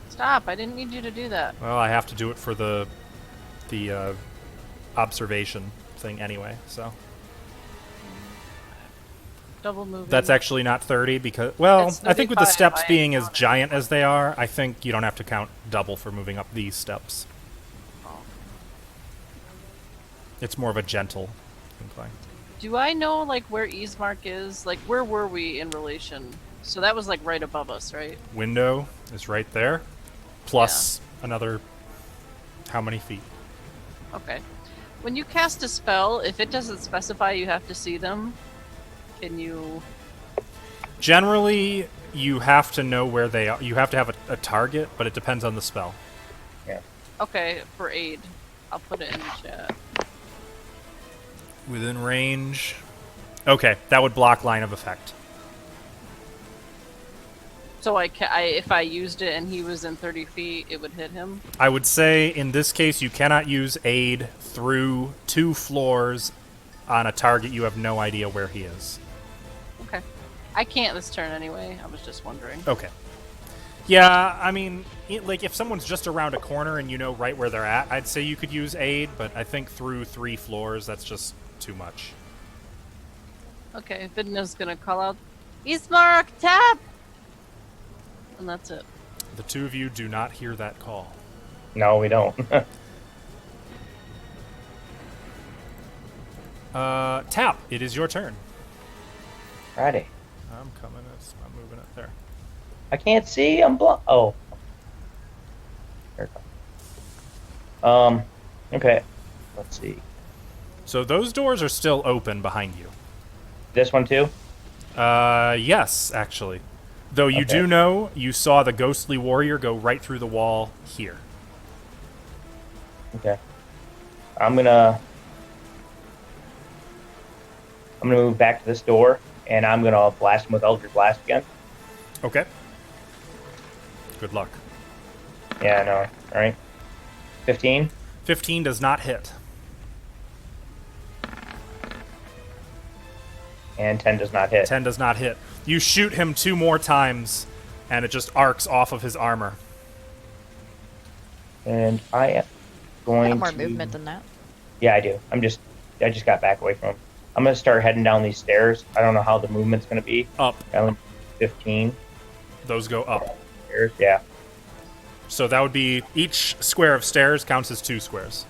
Stop! I didn't need you to do that. Well, I have to do it for the observation thing anyway, so. Double moving. That's actually not 30 because, well, It's I think with the 35, steps I being as counted. giant as they are, I think you don't have to count double for moving up these steps. It's more of a gentle incline. Do I know like where Ismark is? Like where were we in relation? So that was like right above us, right? Window is right there, plus another how many feet? Okay. When you cast a spell, if it doesn't specify you have to see them, can you... Generally, you have to know where they are. You have to have a target, but it depends on the spell. Okay, for aid. I'll put it in the chat. Within range. Okay, that would block line of effect. So if I used it and he was in 30 feet, it would hit him? I would say in this case you cannot use aid through 2 floors on a target you have no idea where he is. Okay. I can't this turn anyway. I was just wondering. Okay. Yeah, I mean, like if someone's just around a corner and you know right where they're at, I'd say you could use aid, but I think through 3 floors that's just too much. Okay, Vidna's gonna call out, Ismark, tap! And that's it. The 2 of you do not hear that call. No, we don't. Tap, it is your turn. Friday. I'm coming. I'm moving it there. I can't see. I'm blind. Oh. There it comes. Okay. Let's see. So those doors are still open behind you. This one too? Yes, actually. Though you Okay. do know you saw the ghostly warrior go right through the wall here. Okay. I'm gonna move back to this door, and I'm gonna blast him with Eldritch Blast again. Okay. Good luck. Yeah, I know. All right. 15. 15 does not hit. And 10 does not hit. 10 does not hit. You shoot him 2 more times, and it just arcs off of his armor. And I am I going got more to... movement than that. Yeah, I do. I just got back away from him. I'm gonna start heading down these stairs. I don't know how the movement's gonna be. Up. I only 15 Those go up. stairs. Yeah. So that would be each square of stairs counts as 2 squares.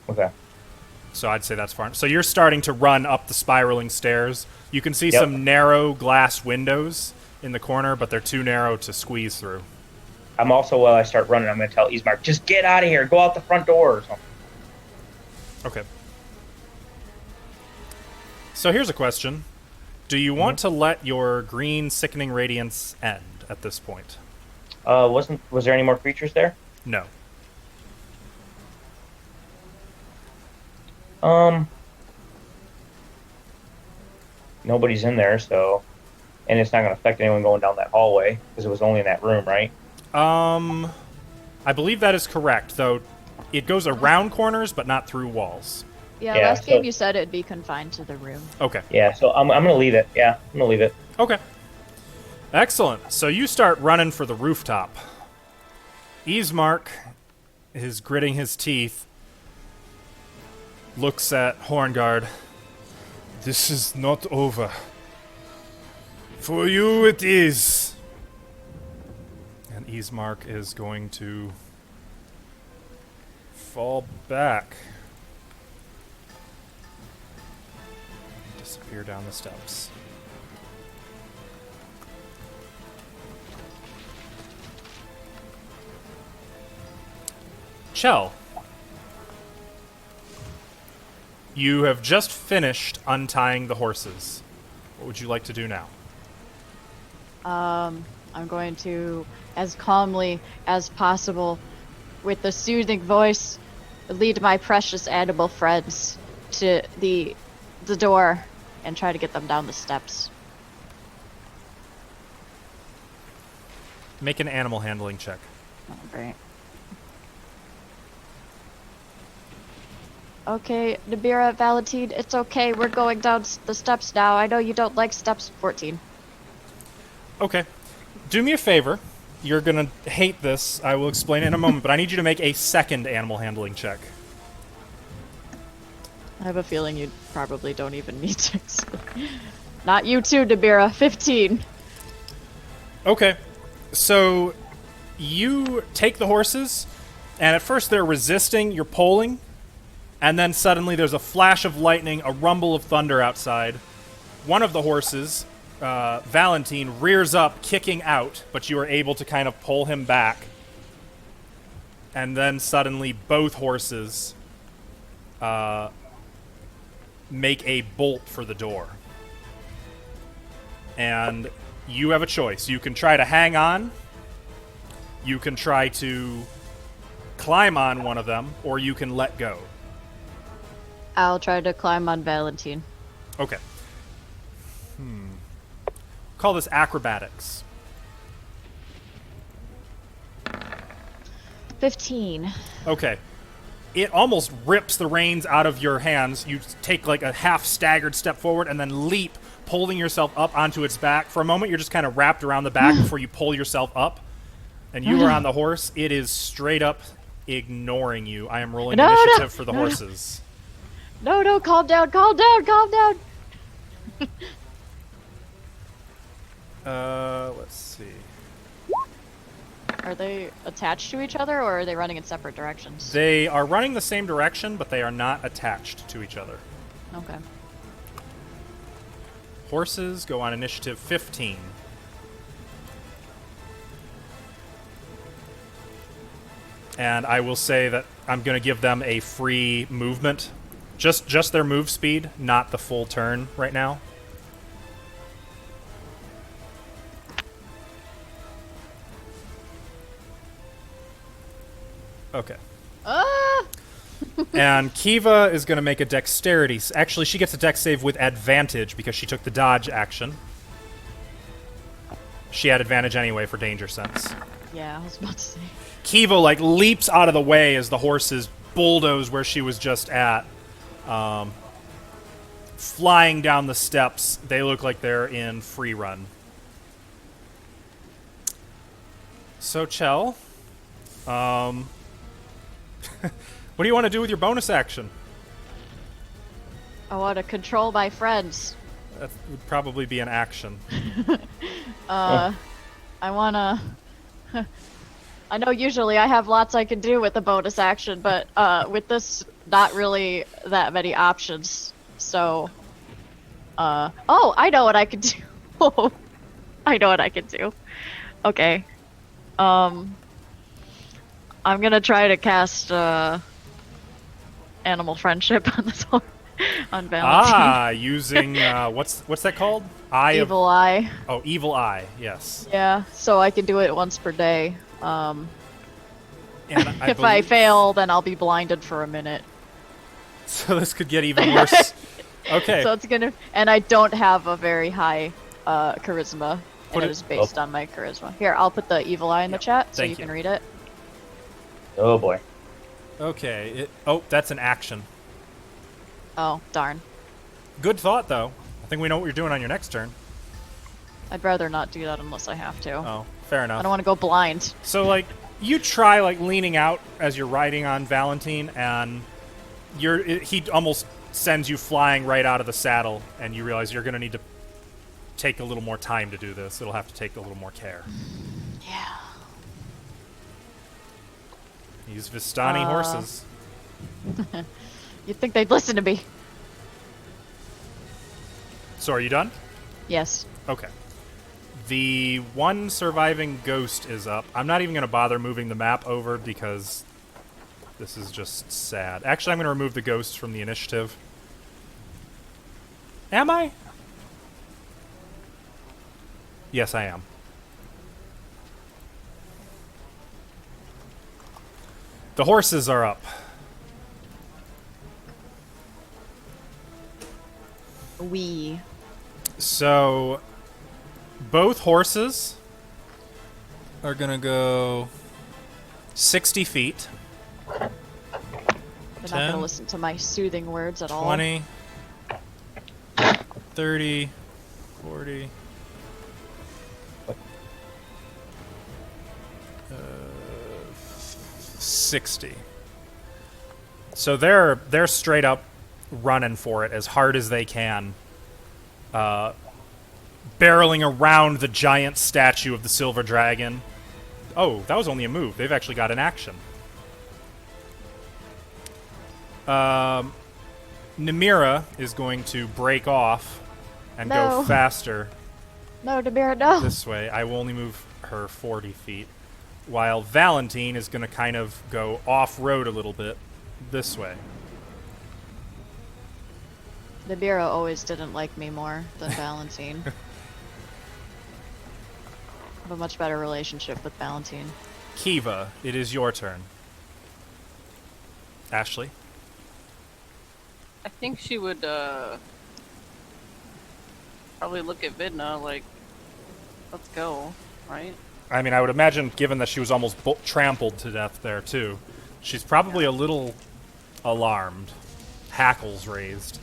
Okay. So I'd say that's far. So you're starting to run up the spiraling stairs. You can see Yep. some narrow glass windows in the corner, but they're too narrow to squeeze through. I'm also, while I start running, I'm gonna tell Ismark, just get out of here. Go out the front door or something. Okay. So here's a question. Do you want to let your green sickening radiance end at this point? Was there any more creatures there? No. Nobody's in there, so, and it's not gonna affect anyone going down that hallway because it was only in that room, right? I believe that is correct, though it goes around corners but not through walls. Yeah, Yeah, last so- game you said it'd be confined to the room. Okay. Yeah. So I'm gonna leave it. Yeah, I'm gonna leave it. Okay. Excellent. So you start running for the rooftop. Ismark is gritting his teeth, looks at Hornguard. This is not over. For you it is. And Ismark is going to fall back. Disappear down the steps. Chell, you have just finished untying the horses. What would you like to do now? I'm going to, as calmly as possible, with a soothing voice, lead my precious animal friends to the door and try to get them down the steps. Make an animal handling check. Oh, great. Okay, Nabira, Valentine, it's okay. We're going down the steps now. I know you don't like steps. 14. Okay. Do me a favor. You're going to hate this. I will explain it in a moment, but I need you to make a second animal handling check. I have a feeling you probably don't even need to. Not you too, Nabira. 15. Okay. So you take the horses, and at first they're resisting your pulling, and then suddenly there's a flash of lightning, a rumble of thunder outside. One of the horses, Valentine, rears up, kicking out, but you are able to kind of pull him back. And then suddenly both horses make a bolt for the door. And you have a choice. You can try to hang on, you can try to climb on one of them, or you can let go. I'll try to climb on Valentine. Okay. Call this acrobatics. 15. Okay. It almost rips the reins out of your hands. You take like a half staggered step forward and then leap, pulling yourself up onto its back. For a moment, you're just kind of wrapped around the back before you pull yourself up. And you are on the horse. It is straight up ignoring you. I am rolling initiative for the horses. No, calm down, calm down. Let's see. Are they attached to each other, or are they running in separate directions? They are running the same direction, but they are not attached to each other. Okay. Horses go on initiative 15. And I will say that I'm going to give them a free movement. Just their move speed, not the full turn right now. Okay. And Kiva is going to make a dexterity. Actually, she gets a dex save with advantage because she took the dodge action. She had advantage anyway for danger sense. Yeah, I was about to say. Kiva, like, leaps out of the way as the horses bulldoze where she was just at. Flying down the steps. They look like they're in free run. So, Chell, what do you want to do with your bonus action? I want to control my friends. That would probably be an action. I wanna... I know usually I have lots I can do with the bonus action, but with this, not really that many options. So, oh, I know what I can do. I know what I can do. Okay. I'm gonna try to cast animal friendship on this one, on Valentine. Using what's that called? Evil Eye. Oh, Evil Eye. Yes. Yeah, so I can do it once per day. And If I fail, then I'll be blinded for a minute. So this could get even worse. Okay. So it's gonna, and I don't have a very high charisma. And it is based on my charisma. Here, I'll put the evil eye in the chat so you can read it. Oh boy. Okay. That's an action. Oh, darn. Good thought, though. I think we know what you're doing on your next turn. I'd rather not do that unless I have to. Oh, fair enough. I don't want to go blind. So, like, you try, like, leaning out as you're riding on Valentine, and he almost sends you flying right out of the saddle, and you realize you're going to need to take a little more time to do this. It'll have to take a little more care. Yeah. These Vistani horses. You'd think they'd listen to me. So are you done? Yes. Okay. The one surviving ghost is up. I'm not even going to bother moving the map over because this is just sad. Actually, I'm going to remove the ghosts from the initiative. Am I? Yes, I am. The horses are up. So, both horses are going to go 60 feet. They're not going to listen to my soothing words at all. 20, 30, 40... 60. So they're straight up running for it as hard as they can, barreling around the giant statue of the silver dragon. Oh, that was only a move. They've actually got an action. Namira is going to break off and go faster. No, Namira, no. This way. I will only move her 40 feet. While Valentine is going to kind of go off-road a little bit this way. Namira always didn't like me more than Valentine. I have a much better relationship with Valentine. Kiva, it is your turn. Ashley? I think she would probably look at Vidna like, let's go, right? I mean, I would imagine, given that she was almost trampled to death there, too, she's probably a little alarmed. Hackles raised.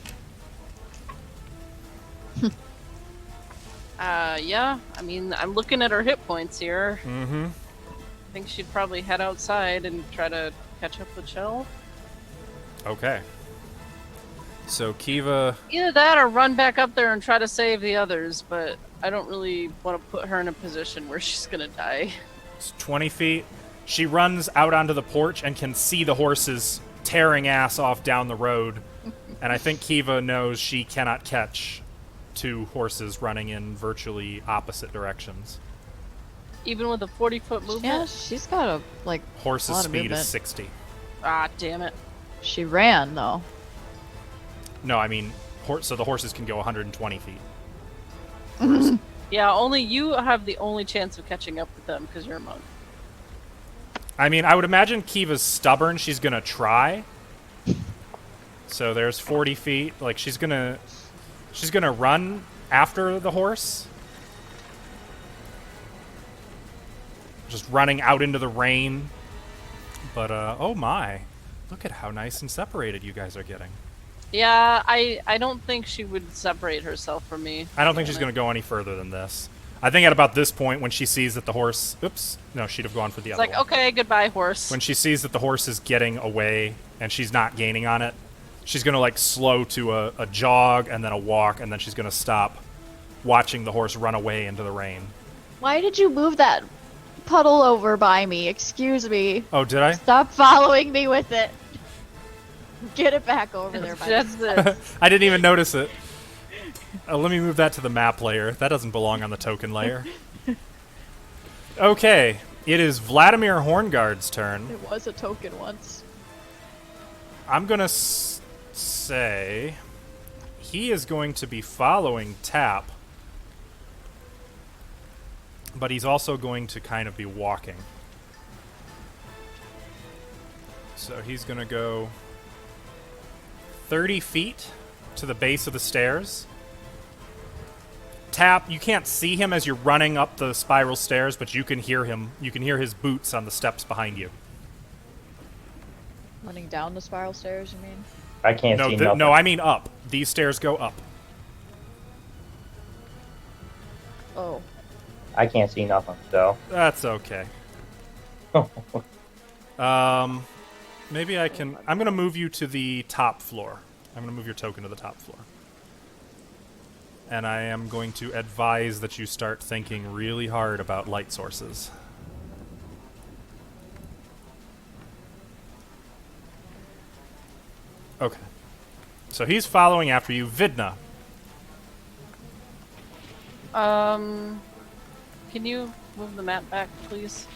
Yeah. I mean, I'm looking at her hit points here. Mm-hmm. I think she'd probably head outside and try to catch up with Chell. Okay. So, Kiva... Either that or run back up there and try to save the others, but I don't really want to put her in a position where she's gonna die. It's 20 feet. She runs out onto the porch and can see the horses tearing ass off down the road. And I think Kiva knows she cannot catch two horses running in virtually opposite directions. Even with a 40-foot movement? Yeah, she's got a like. Horse's lot of speed movement. is 60. Ah, damn it. She ran though. No, I mean, so the horses can go 120 feet. Yeah, only you have the only chance of catching up with them because you're a monk. I mean, I would imagine Kiva's stubborn. She's gonna try. So there's 40 feet. Like she's gonna run after the horse. Just running out into the rain. But oh my, look at how nice and separated you guys are getting. Yeah, I don't think she would separate herself from me. I don't think she's gonna go any further than this. I think at about this point, when she sees that the horse, oops, no, she'd have gone for the It's other like, one. okay, goodbye, horse. When she sees that the horse is getting away and she's not gaining on it, she's gonna like slow to a jog and then a walk, and then she's gonna stop, watching the horse run away into the rain. Why did you move that puddle over by me? Excuse me. Oh, did I? Stop following me with it. Get it back over there. By That's it. I didn't even notice it. Let me move that to the map layer. That doesn't belong on the token layer. Okay, it is Vladimir Hornguard's turn. It was a token once. I'm gonna say he is going to be following Tap, but he's also going to kind of be walking. So he's gonna go 30 feet to the base of the stairs. Tap, you can't see him as you're running up the spiral stairs, but you can hear him. You can hear his boots on the steps behind you. Running down the spiral stairs, you mean? I can't see nothing. No, I mean up. These stairs go up. Oh. I can't see nothing, so. That's okay. Maybe I can... I'm going to move you to the top floor. I'm going to move your token to the top floor. And I am going to advise that you start thinking really hard about light sources. Okay. So he's following after you. Vidna. Can you move the map back, please?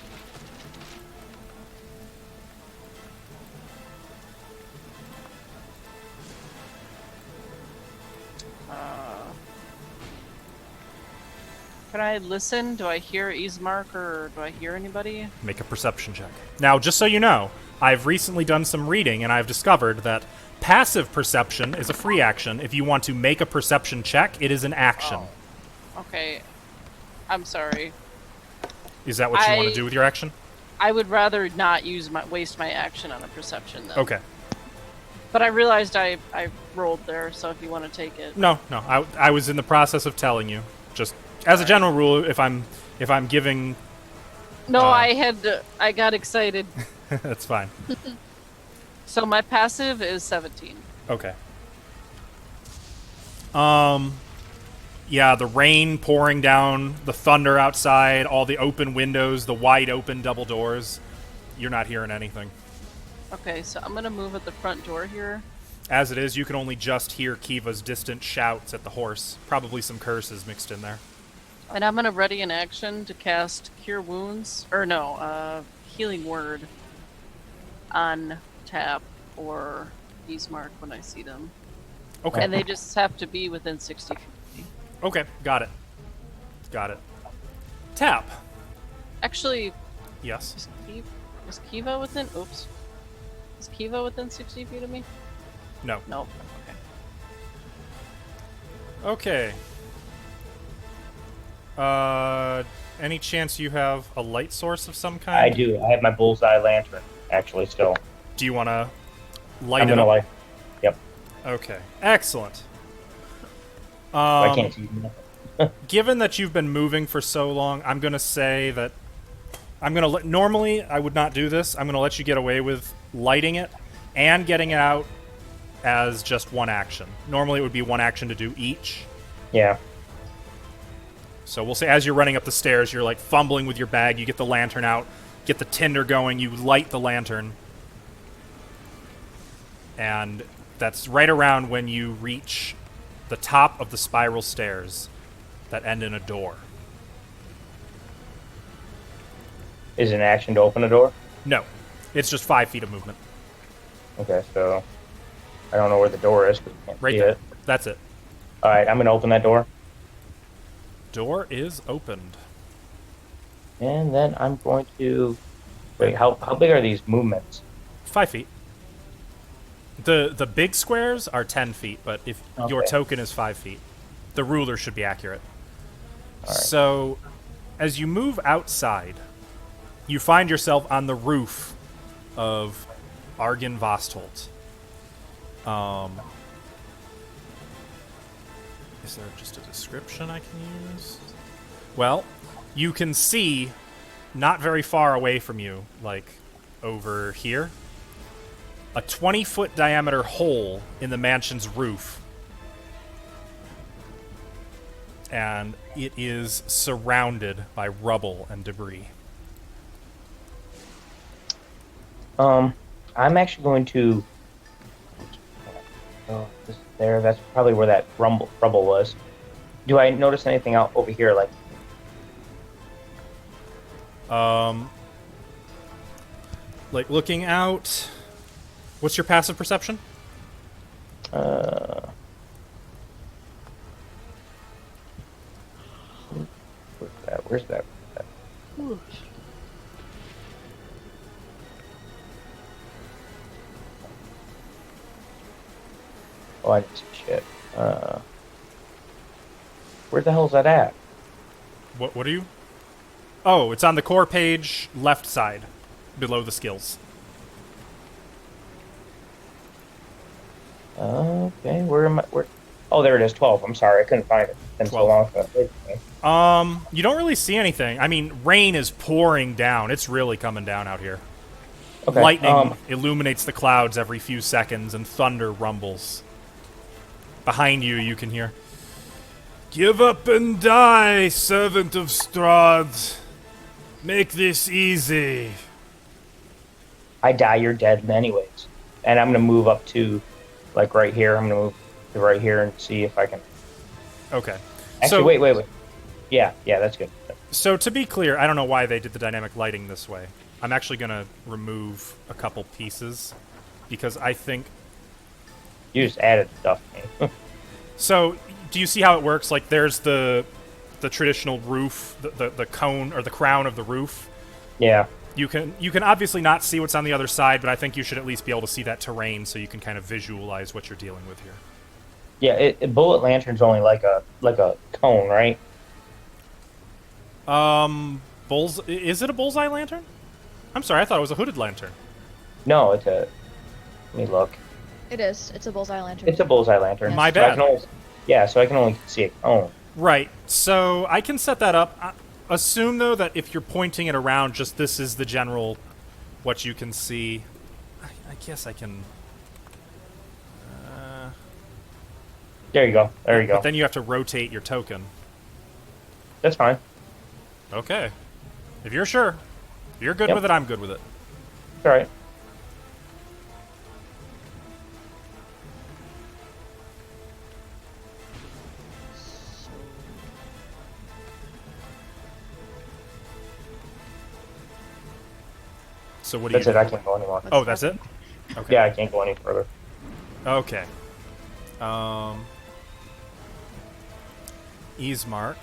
Can I listen? Do I hear Ismark or do I hear anybody? Make a perception check. Now, just so you know, I've recently done some reading, and I've discovered that passive perception is a free action. If you want to make a perception check, it is an action. Oh. Okay. I'm sorry. Is that what you want to do with your action? I would rather not waste my action on a perception, though. Okay. But I realized I rolled there, so if you want to take it. No. I was in the process of telling you. Just as a general rule, if I'm giving... No, I got excited. That's fine. So my passive is 17. Okay. Yeah, the rain pouring down, the thunder outside, all the open windows, the wide open double doors. You're not hearing anything. Okay, so I'm gonna move at the front door here. As it is, you can only just hear Kiva's distant shouts at the horse. Probably some curses mixed in there. And I'm gonna ready an action to cast Cure Wounds, or no, Healing Word on Tap or Ismark when I see them. Okay. And they just have to be within 60 feet. Okay, got it. Tap. Actually, Yes. is Kiva within? Oops. Is Kiva within 60 feet of me? No. No. Okay. Any chance you have a light source of some kind? I do. I have my bullseye lantern, actually, still. Do you want to light I'm it gonna up? light. Yep. Okay. Excellent. I can't see nothing. Given that you've been moving for so long, I'm going to say that normally I would not do this. I'm going to let you get away with lighting it and getting it out as just one action. Normally it would be one action to do each. Yeah. So we'll say as you're running up the stairs, you're like fumbling with your bag, you get the lantern out, get the tinder going, you light the lantern. And that's right around when you reach the top of the spiral stairs that end in a door. Is it an action to open the door? No, it's just 5 feet of movement. Okay, so I don't know where the door is because I can't Right see there. it. That's it. All right, I'm gonna open that door, Door is opened. and then I'm going to wait. How big are these movements? 5 feet. The big squares are 10 feet, but if your Okay. token is 5 feet, the ruler should be accurate. All right. So, as you move outside, you find yourself on the roof of Argynvost. Is there just a description I can use? Well, you can see not very far away from you, like over here, a 20-foot diameter hole in the mansion's roof. And it is surrounded by rubble and debris. I'm actually going to. Oh, this there. That's probably where that rubble was. Do I notice anything out over here? Like, Like looking out. What's your passive perception? where's that? Where's that? Oh, I didn't see shit. Where the hell is that at? What are you? Oh, it's on the core page, left side, below the skills. Okay, where am I? Where? Oh, there it is. 12. I'm sorry, I couldn't find it. It's been so 12. long. Okay. You don't really see anything. I mean, rain is pouring down. It's really coming down out here. Okay. Lightning illuminates the clouds every few seconds, and thunder rumbles. Behind you, you can hear. Give up and die, servant of Strahd. Make this easy. I die, you're dead anyways. And I'm gonna move up to, like, right here. I'm gonna move to right here and see if I can. Okay. Actually, So, wait. Yeah, that's good. So to be clear, I don't know why they did the dynamic lighting this way. I'm actually going to remove a couple pieces because I think... You just added stuff to me. So, do you see how it works? Like, there's the traditional roof, the cone or the crown of the roof. Yeah. You can obviously not see what's on the other side, but I think you should at least be able to see that terrain so you can kind of visualize what you're dealing with here. Yeah, bullet lantern's only like a cone, right? Is it a bullseye lantern? I'm sorry, I thought it was a hooded lantern. No, it's a. Let me look. It is. It's a bullseye lantern. It's a bullseye lantern. My So I bad. can only, so I can only see a cone. Right. So I can set that up. Assume though that if you're pointing it around, just this is the general, what you can see. I guess I can. There you go. There you go. But then you have to rotate your token. That's fine. Okay. If you're sure, if you're good Yep. with it, I'm good with it. It's all right. So what do That's you it. do? I can't go anymore. Oh, that's it? Okay. Yeah, I can't go any further. Okay. Ismark.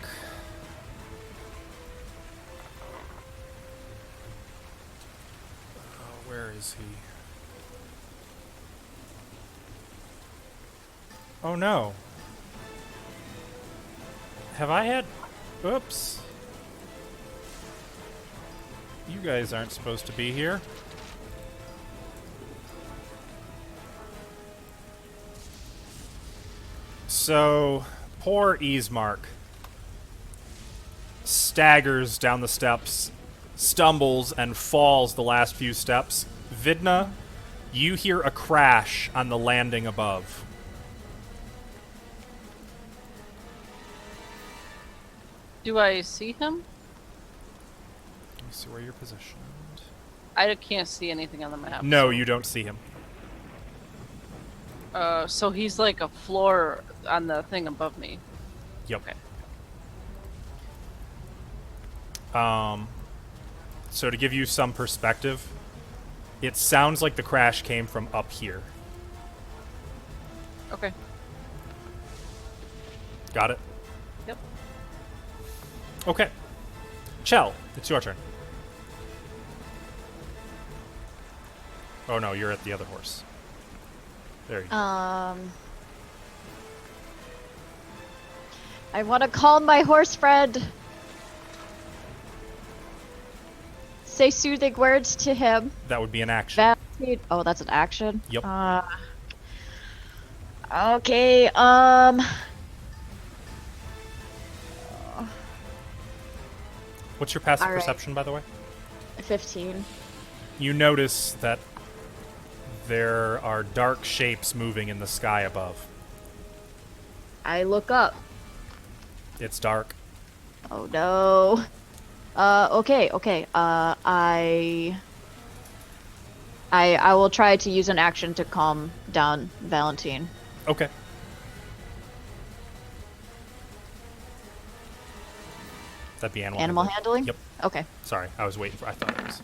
Where is he? Oh no. Have I had... Oops. You guys aren't supposed to be here. So, poor Ismark staggers down the steps, stumbles, and falls the last few steps. Vidna, you hear a crash on the landing above. Do I see him? Let me see where you're positioned. I can't see anything on the map. No, you don't see him. So he's like a floor on the thing above me. Yep. Okay. So to give you some perspective, it sounds like the crash came from up here. Okay. Got it? Yep. Okay. Chell, it's your turn. Oh no, you're at the other horse. There you go. I want to calm my horse friend. Say soothing words to him. That would be an action. Oh, that's an action? Yep. Okay, What's your passive all right. perception, by the way? 15. You notice that there are dark shapes moving in the sky above. I look up. It's dark. Oh no. Okay. I will try to use an action to calm down Valentine. Okay. That'd be Animal handling? Yep. Okay. Sorry, I was waiting for. I thought it was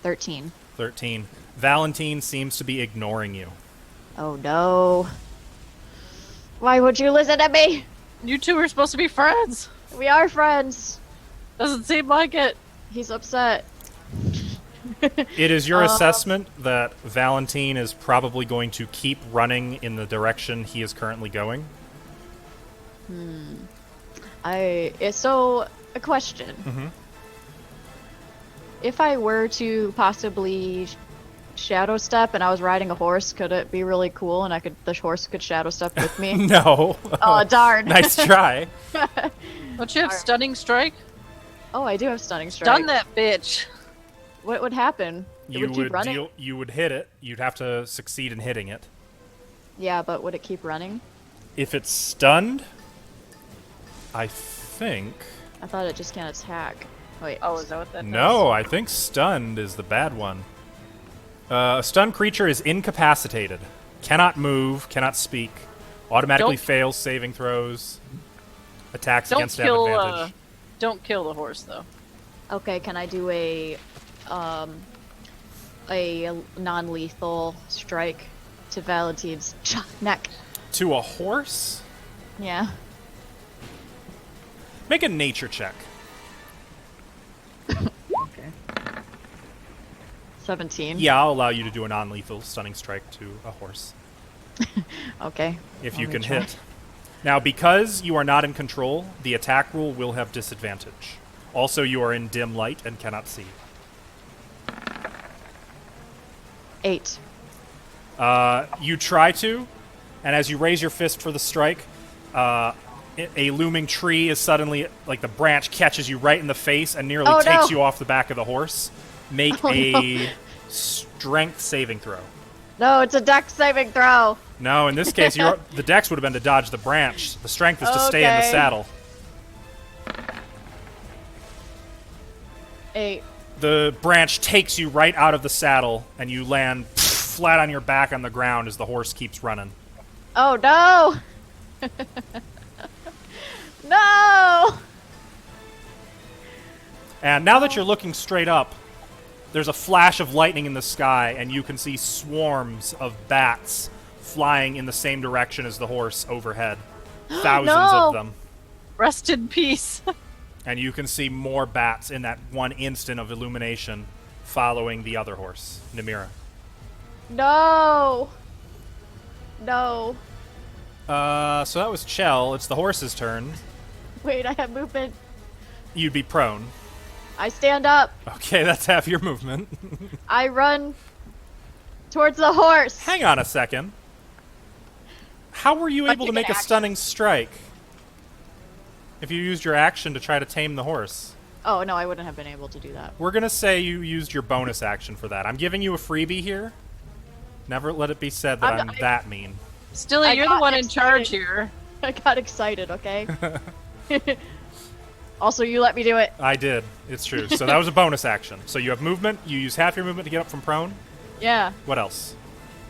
13. 13. Valentine seems to be ignoring you. Oh no. Why would you listen to me? You two are supposed to be friends. We are friends. Doesn't seem like it. He's upset. It is your assessment that Valentine is probably going to keep running in the direction he is currently going. So a question. Mm-hmm. If I were to possibly shadow step and I was riding a horse, could it be really cool and the horse could shadow step with me? No. Oh, darn. Nice try. Don't you have stunning strike? Oh, I do have stunning strike. Stun that bitch. What would happen? It would keep running? You would hit it. You'd have to succeed in hitting it. Yeah, but would it keep running? If it's stunned, I think. I thought it just can't attack. Wait. Oh, is that what that does? No, I think stunned is the bad one. A stunned creature is incapacitated, cannot move, cannot speak, automatically fails saving throws, attacks against have advantage. Don't kill the horse, though. Okay, can I do a non-lethal strike to Valentine's neck? To a horse? Yeah. Make a nature check. Okay. 17. Yeah, I'll allow you to do a non-lethal stunning strike to a horse. Okay. If you Let can me try. hit. Now, because you are not in control, the attack rule will have disadvantage. Also, you are in dim light and cannot see. 8. You try to, and as you raise your fist for the strike, a looming tree is suddenly, like the branch catches you right in the face and nearly takes you off the back of the horse. Make a strength saving throw. No, it's a dex saving throw. No, in this case, the dex would have been to dodge the branch. The strength is to stay in the saddle. 8. The branch takes you right out of the saddle, and you land flat on your back on the ground as the horse keeps running. Oh no! No! And now that you're looking straight up, there's a flash of lightning in the sky, and you can see swarms of bats flying in the same direction as the horse overhead. Thousands of them. Rest in peace. And you can see more bats in that one instant of illumination following the other horse, Namira. No! No. So that was Chell. It's the horse's turn. Wait, I have movement. You'd be prone. I stand up. Okay, that's half your movement. I run towards the horse. Hang on a second. How were you able to make a stunning strike? If you used your action to try to tame the horse. Oh, no, I wouldn't have been able to do that. We're going to say you used your bonus action for that. I'm giving you a freebie here. Never let it be said that I'm that mean. Stilly, you're the one in charge here. I got excited, okay? Also, you let me do it. I did. It's true. So that was a bonus action. So you have movement. You use half your movement to get up from prone. Yeah. What else?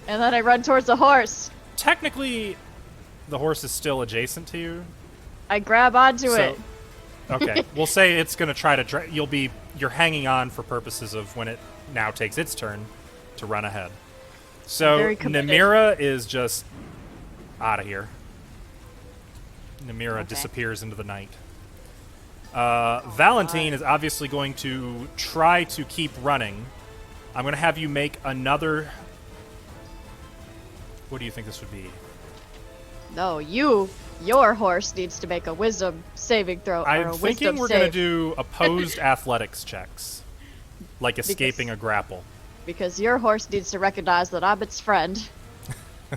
And then I run towards the horse. Technically, the horse is still adjacent to you. I grab onto it. Okay, we'll say it's going to try to. You're hanging on for purposes of when it now takes its turn to run ahead. So Very committed. Namira is just out of here. Namira Okay. disappears into the night. Valentine is obviously going to try to keep running. I'm going to have you make another. What do you think this would be? No, your horse needs to make a wisdom saving throw. Or I'm a thinking wisdom we're going to save, do opposed athletics checks, like escaping a grapple. because your horse needs to recognize that I'm its friend.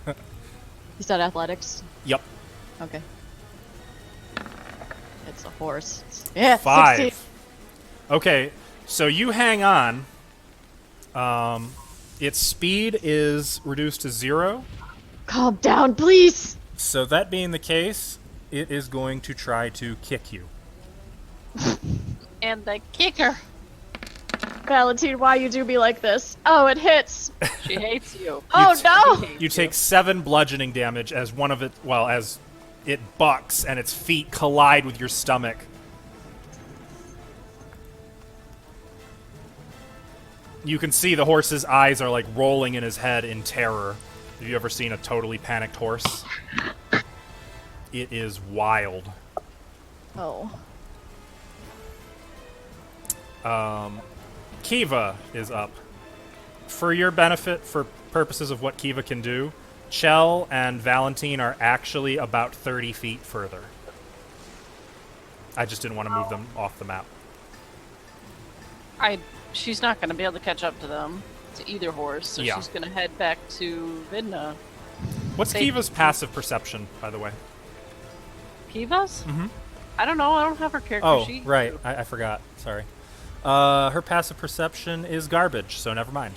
You said athletics. Yep. Okay. It's a horse. Yeah, 5. 16. Okay, so you hang on. Its speed is reduced to 0. Calm down, please. So that being the case, it is going to try to kick you. And the kicker. Valentine, why you do me like this? Oh, it hits. She hates you. Oh no! You take 7 bludgeoning damage as as it bucks and its feet collide with your stomach. You can see the horse's eyes are like rolling in his head in terror. Have you ever seen a totally panicked horse? It is wild. Oh. Kiva is up. For your benefit, for purposes of what Kiva can do, Chell and Valentine are actually about 30 feet further. I just didn't want to move them off the map. She's not going to be able to catch up to them, to either horse, so Yeah. she's going to head back to Vidna. What's Kiva's passive perception, by the way? Kiva's? Mhm. I don't know. I don't have her character Oh, sheet. right. I forgot. Sorry. Her passive perception is garbage, so never mind.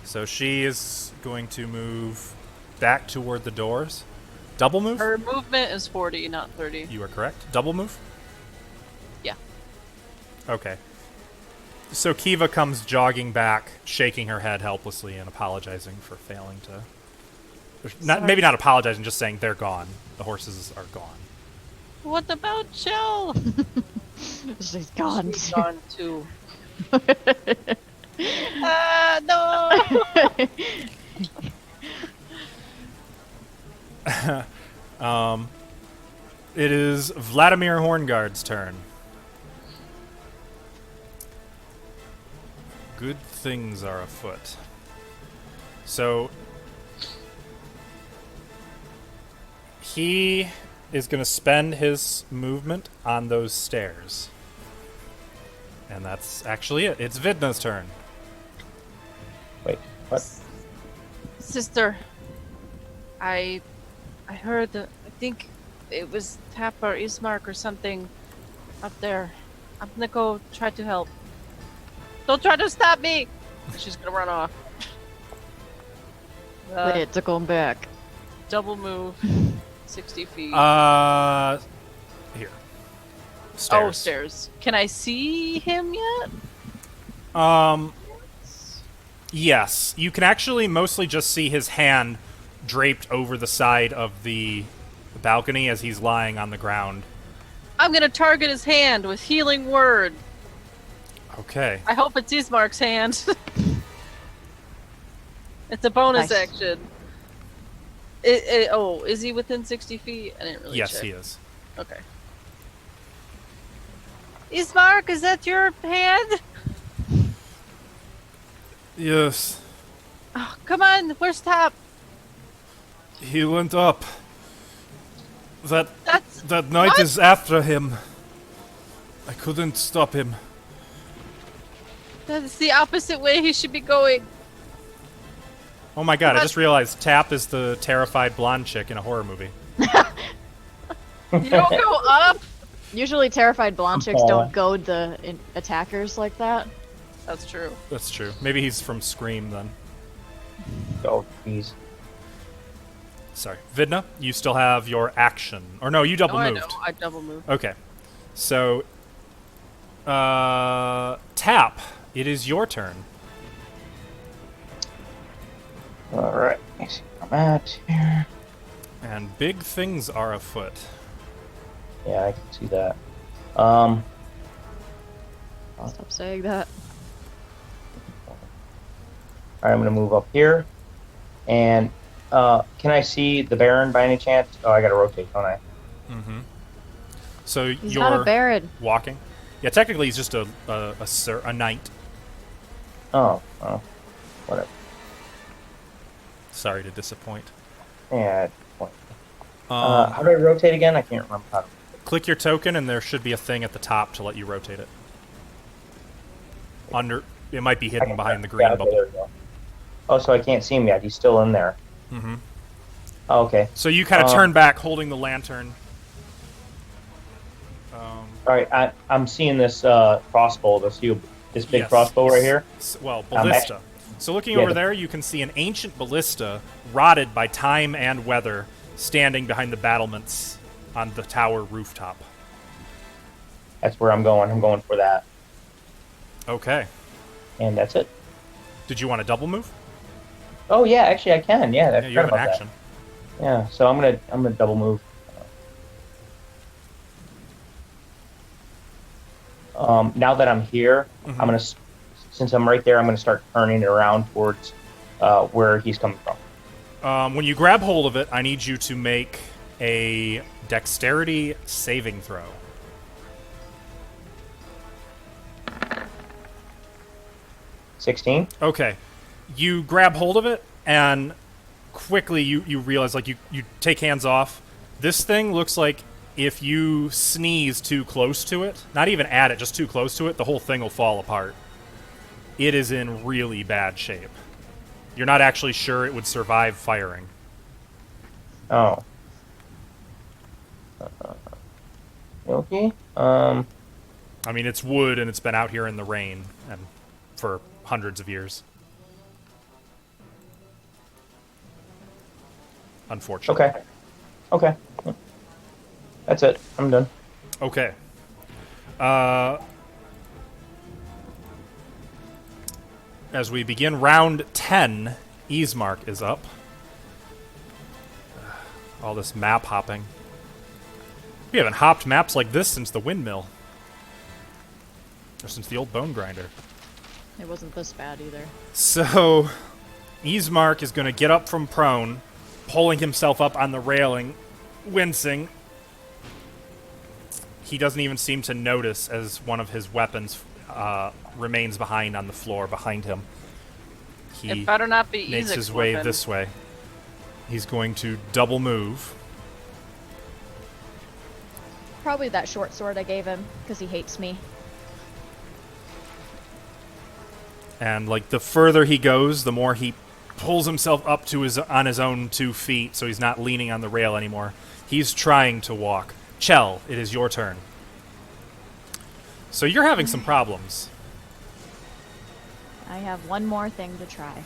So she is going to move back toward the doors. Double move? Her movement is 40, not 30. You are correct. Double move? Yeah. Okay. So Kiva comes jogging back, shaking her head helplessly and apologizing for failing to... maybe not apologizing, just saying they're gone. The horses are gone. What about Chell? She's gone. She's gone too. No! It is Vladimir Hornguard's turn. Good things are afoot. So he is going to spend his movement on those stairs. And that's actually it. It's Vidna's turn. Wait, what? Sister, I heard, I think it was Tap or Ismark or something up there. I'm gonna go try to help. Don't try to stop me! She's gonna run off. Wait, to come back. Double move, 60 feet. Here. Stairs. Oh, stairs. Can I see him yet? Yes. You can actually mostly just see his hand draped over the side of the balcony as he's lying on the ground. I'm gonna target his hand with Healing Word. Okay. I hope it's Ismark's hand. It's a bonus Nice. action. Oh, is he within 60 feet? I didn't really Yes, check. he is. Okay. Ismark, is that your hand? Yes, Oh, come on, where's Tap? he went up. That That's knight What? is after him. I couldn't stop him. that's the opposite way he should be going. Oh my god, I What? just realized Tap is the terrified blonde chick in a horror movie. You don't go up. Usually terrified blonde chicks Aw. don't goad the attackers like that. That's true. That's true. Maybe he's from Scream then. Oh, jeez. Sorry. Vidna, you still have your action. Or no, you double Oh, I moved. know. I double moved. Okay. So, Tap, it is your turn. Alright, let me see where I'm at here. And big things are afoot. Yeah, I can see that. Um, Stop saying that. all right, I'm gonna move up here, and can I see the Baron by any chance? Oh, I gotta rotate, don't I? So He's you're not a Baron. walking. Yeah, technically he's just a knight. Oh, whatever. Sorry to disappoint. Yeah. How do I rotate again? I can't remember how to. Click your token, and there should be a thing at the top to let you rotate it. It might be hidden behind the green Yeah, okay, bubble. there we go. Oh, so I can't see him yet. He's still in there. Mm-hmm. Oh, okay. So you kind of turn back, holding the lantern. All right, I'm seeing this crossbow. This big Yes. crossbow right here. Well, ballista. So looking over there, you can see an ancient ballista, rotted by time and weather, standing behind the battlements on the tower rooftop. That's where I'm going. I'm going for that, Okay. and that's it. Did you want to double move? Oh yeah, actually I can. Yeah, I Yeah, you have an forgot about action. that. Yeah, so I'm gonna double move. Now that I'm here, I'm gonna, since I'm right there, I'm gonna start turning it around towards where he's coming from. When you grab hold of it, I need you to make a dexterity saving throw. $16. Okay. You grab hold of it, and quickly you realize, like, you take hands off. This thing looks like if you sneeze too close to it, not even at it, just too close to it, the whole thing will fall apart. It is in really bad shape. You're not actually sure it would survive firing. Oh. Okay. I mean, it's wood, and it's been out here in the rain and for hundreds of years. Unfortunately. Okay. That's it. I'm done. Okay. As we begin round 10, Ismark is up. All this map hopping. We haven't hopped maps like this since the windmill. Or since the old bone grinder. It wasn't this bad either. So, Ismark is going to get up from prone, pulling himself up on the railing, wincing. He doesn't even seem to notice as one of his weapons remains behind on the floor behind him. He It better not be makes Ezek's his way weapon. this way. He's going to double move. Probably that short sword I gave him, because he hates me. And like the further he goes, the more he pulls himself up to on his own 2 feet, so he's not leaning on the rail anymore. He's trying to walk. Chell, it is your turn. So you're having some problems. I have one more thing to try.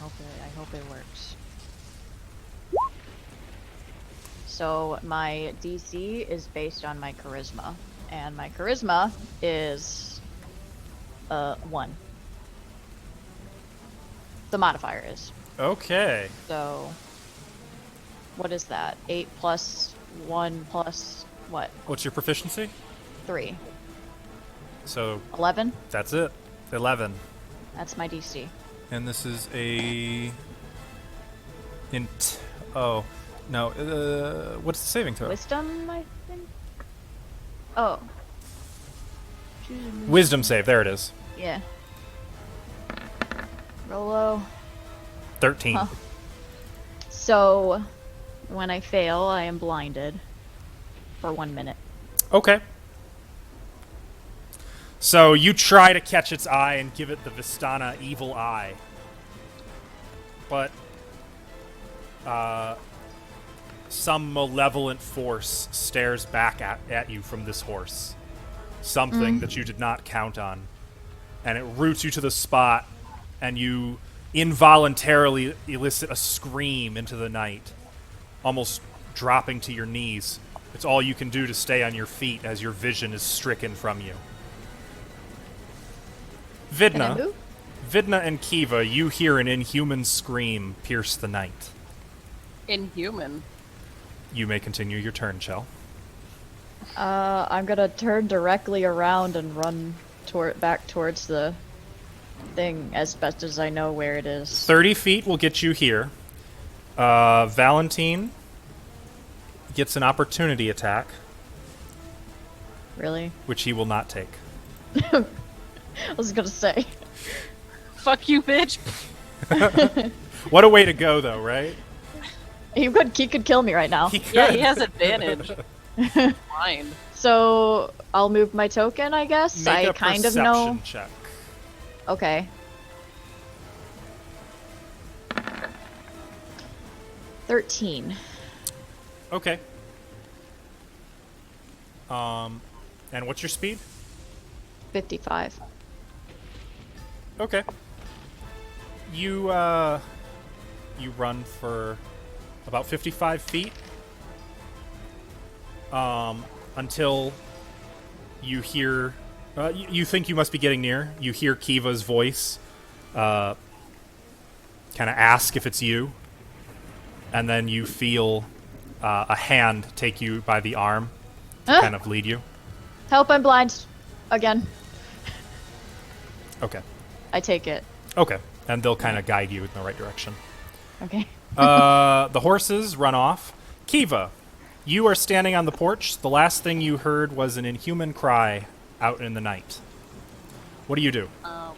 I hope it works. So my DC is based on my charisma, and my charisma is 1. The modifier is. Okay. So what is that? 8 plus 1 plus what? What's your proficiency? 3. So 11? that's it. 11. That's my DC. And this is a int. Oh, no. What's the saving throw? Wisdom, I think? Oh. Wisdom save. There it is. Yeah. Rolo. 13. Huh. So, when I fail, I am blinded for 1 minute. Okay. So you try to catch its eye and give it the Vistana evil eye. But some malevolent force stares back at you from this horse. Something that you did not count on. And it roots you to the spot, and you involuntarily elicit a scream into the night, almost dropping to your knees. It's all you can do to stay on your feet as your vision is stricken from you. Can I move? Vidna and Kiva, you hear an inhuman scream pierce the night. Inhuman. You may continue your turn, Chell. I'm gonna turn directly around and run back towards the thing as best as I know where it is. 30 feet will get you here. Valentine gets an opportunity attack, Really? which he will not take. I was gonna say. Fuck you, bitch. What a way to go, though, right? He could kill me right now. He could. Yeah, he has advantage. Fine. So I'll move my token, I guess. Make I a kind of perception know. check. Okay. 13. Okay. And what's your speed? 55. Okay. You run for about 55 feet. Until you hear, you think you must be getting near. You hear Kiva's voice, kind of ask if it's you, and then you feel a hand take you by the arm to Huh? kind of lead you. Help, I'm blind. Again. Okay. I take it. Okay. And they'll kind of guide you in the right direction. Okay. The horses run off. Kiva, you are standing on the porch. The last thing you heard was an inhuman cry out in the night. What do you do?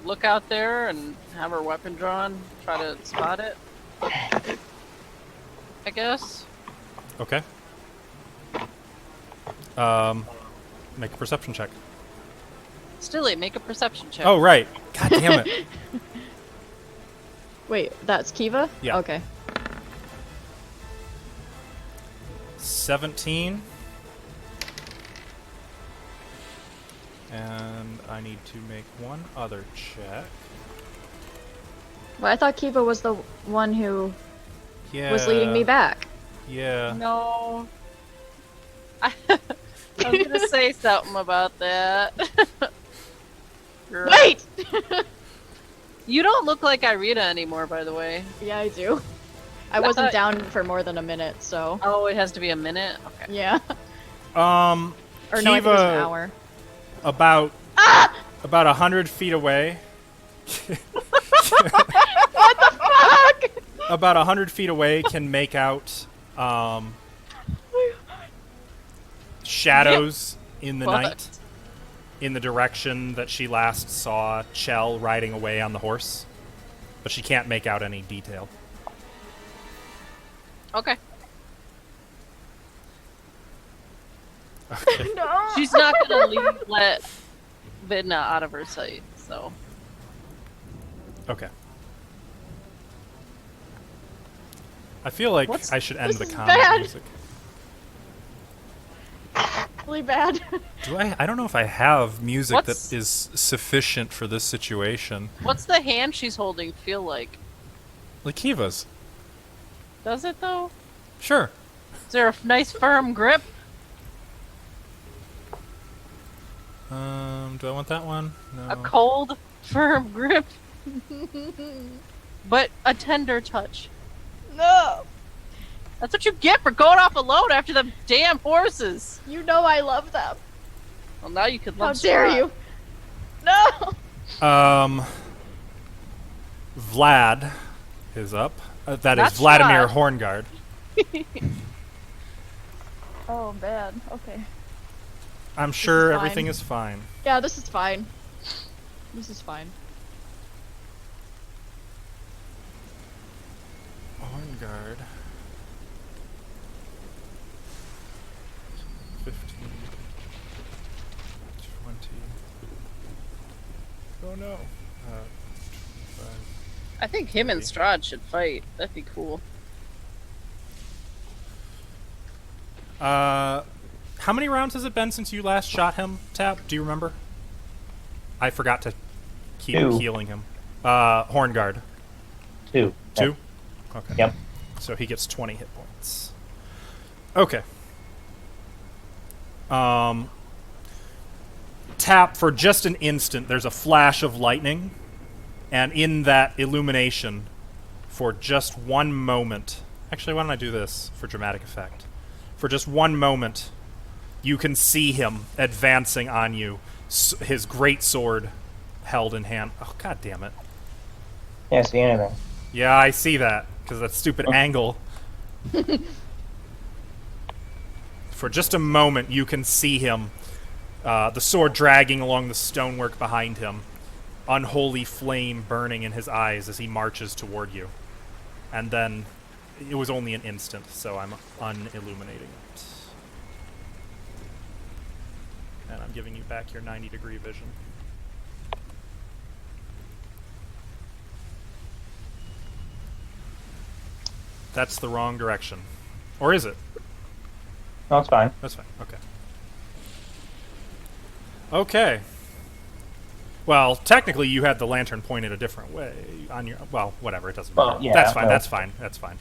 Look out there and have her weapon drawn. Try to spot it. I guess. Okay. Make a perception check. Stilly, make a perception check. Oh, right. God damn it. Wait, that's Kiva? Yeah. Okay. 17. And I need to make one other check. Well, I thought Kiva was the one who Yeah. was leading me back. Yeah. No. I was gonna say something about that. Girl. Wait! You don't look like Irina anymore, by the way. Yeah, I do. I wasn't thought- down for more than a minute, so. Oh, it has to be a minute? Okay. Yeah. Um, Or no, I think it was an Kiva, hour. about 100 feet away. Fuck! About 100 feet away can make out shadows in the What? night in the direction that she last saw Chell riding away on the horse, but she can't make out any detail. Okay. Okay. No! She's not gonna let Vidna out of her sight, so. Okay. I feel like What's- I should end this the is combat bad. music. Really bad. Do I don't know if I have music What's- that is sufficient for this situation. What's the hand she's holding feel like? Like Kiva's. Does it though? Sure. Is there a nice firm grip? Do I want that one? No. A cold, firm grip? But a tender touch. No! That's what you get for going off alone after them damn horses. You know I love them. Well, now you could love How dare Strahd. you? No! Vlad is up. That Not is Vladimir Strahd. Horngard. Oh, man. Okay. I'm sure fine. everything is fine. Yeah, this is fine. This is fine. Horngard. 15. 20. Oh no. 25. I think him and Strahd should fight. That'd be cool. How many rounds has it been since you last shot him, Tap? Do you remember? I forgot to keep 2. healing him. Horngard. 2. 2? Okay. Yep. So he gets 20 hit points. Okay. Tap, for just an instant, there's a flash of lightning, and in that illumination, for just one moment, Actually, why don't I do this for dramatic effect? For just one moment, you can see him advancing on you, his great sword held in hand. Oh, god damn it. Can't see anything. Yeah, I see that, because that stupid angle. For just a moment, you can see him, the sword dragging along the stonework behind him, unholy flame burning in his eyes as he marches toward you. And then, it was only an instant, so I'm unilluminating it. And I'm giving you back your 90-degree vision. That's the wrong direction. Or is it? No, it's fine. That's fine. Okay. Okay. Well, technically, you had the lantern pointed a different way on your. Well, whatever. It doesn't matter. Well, yeah, that's fine. no. That's fine. That's fine.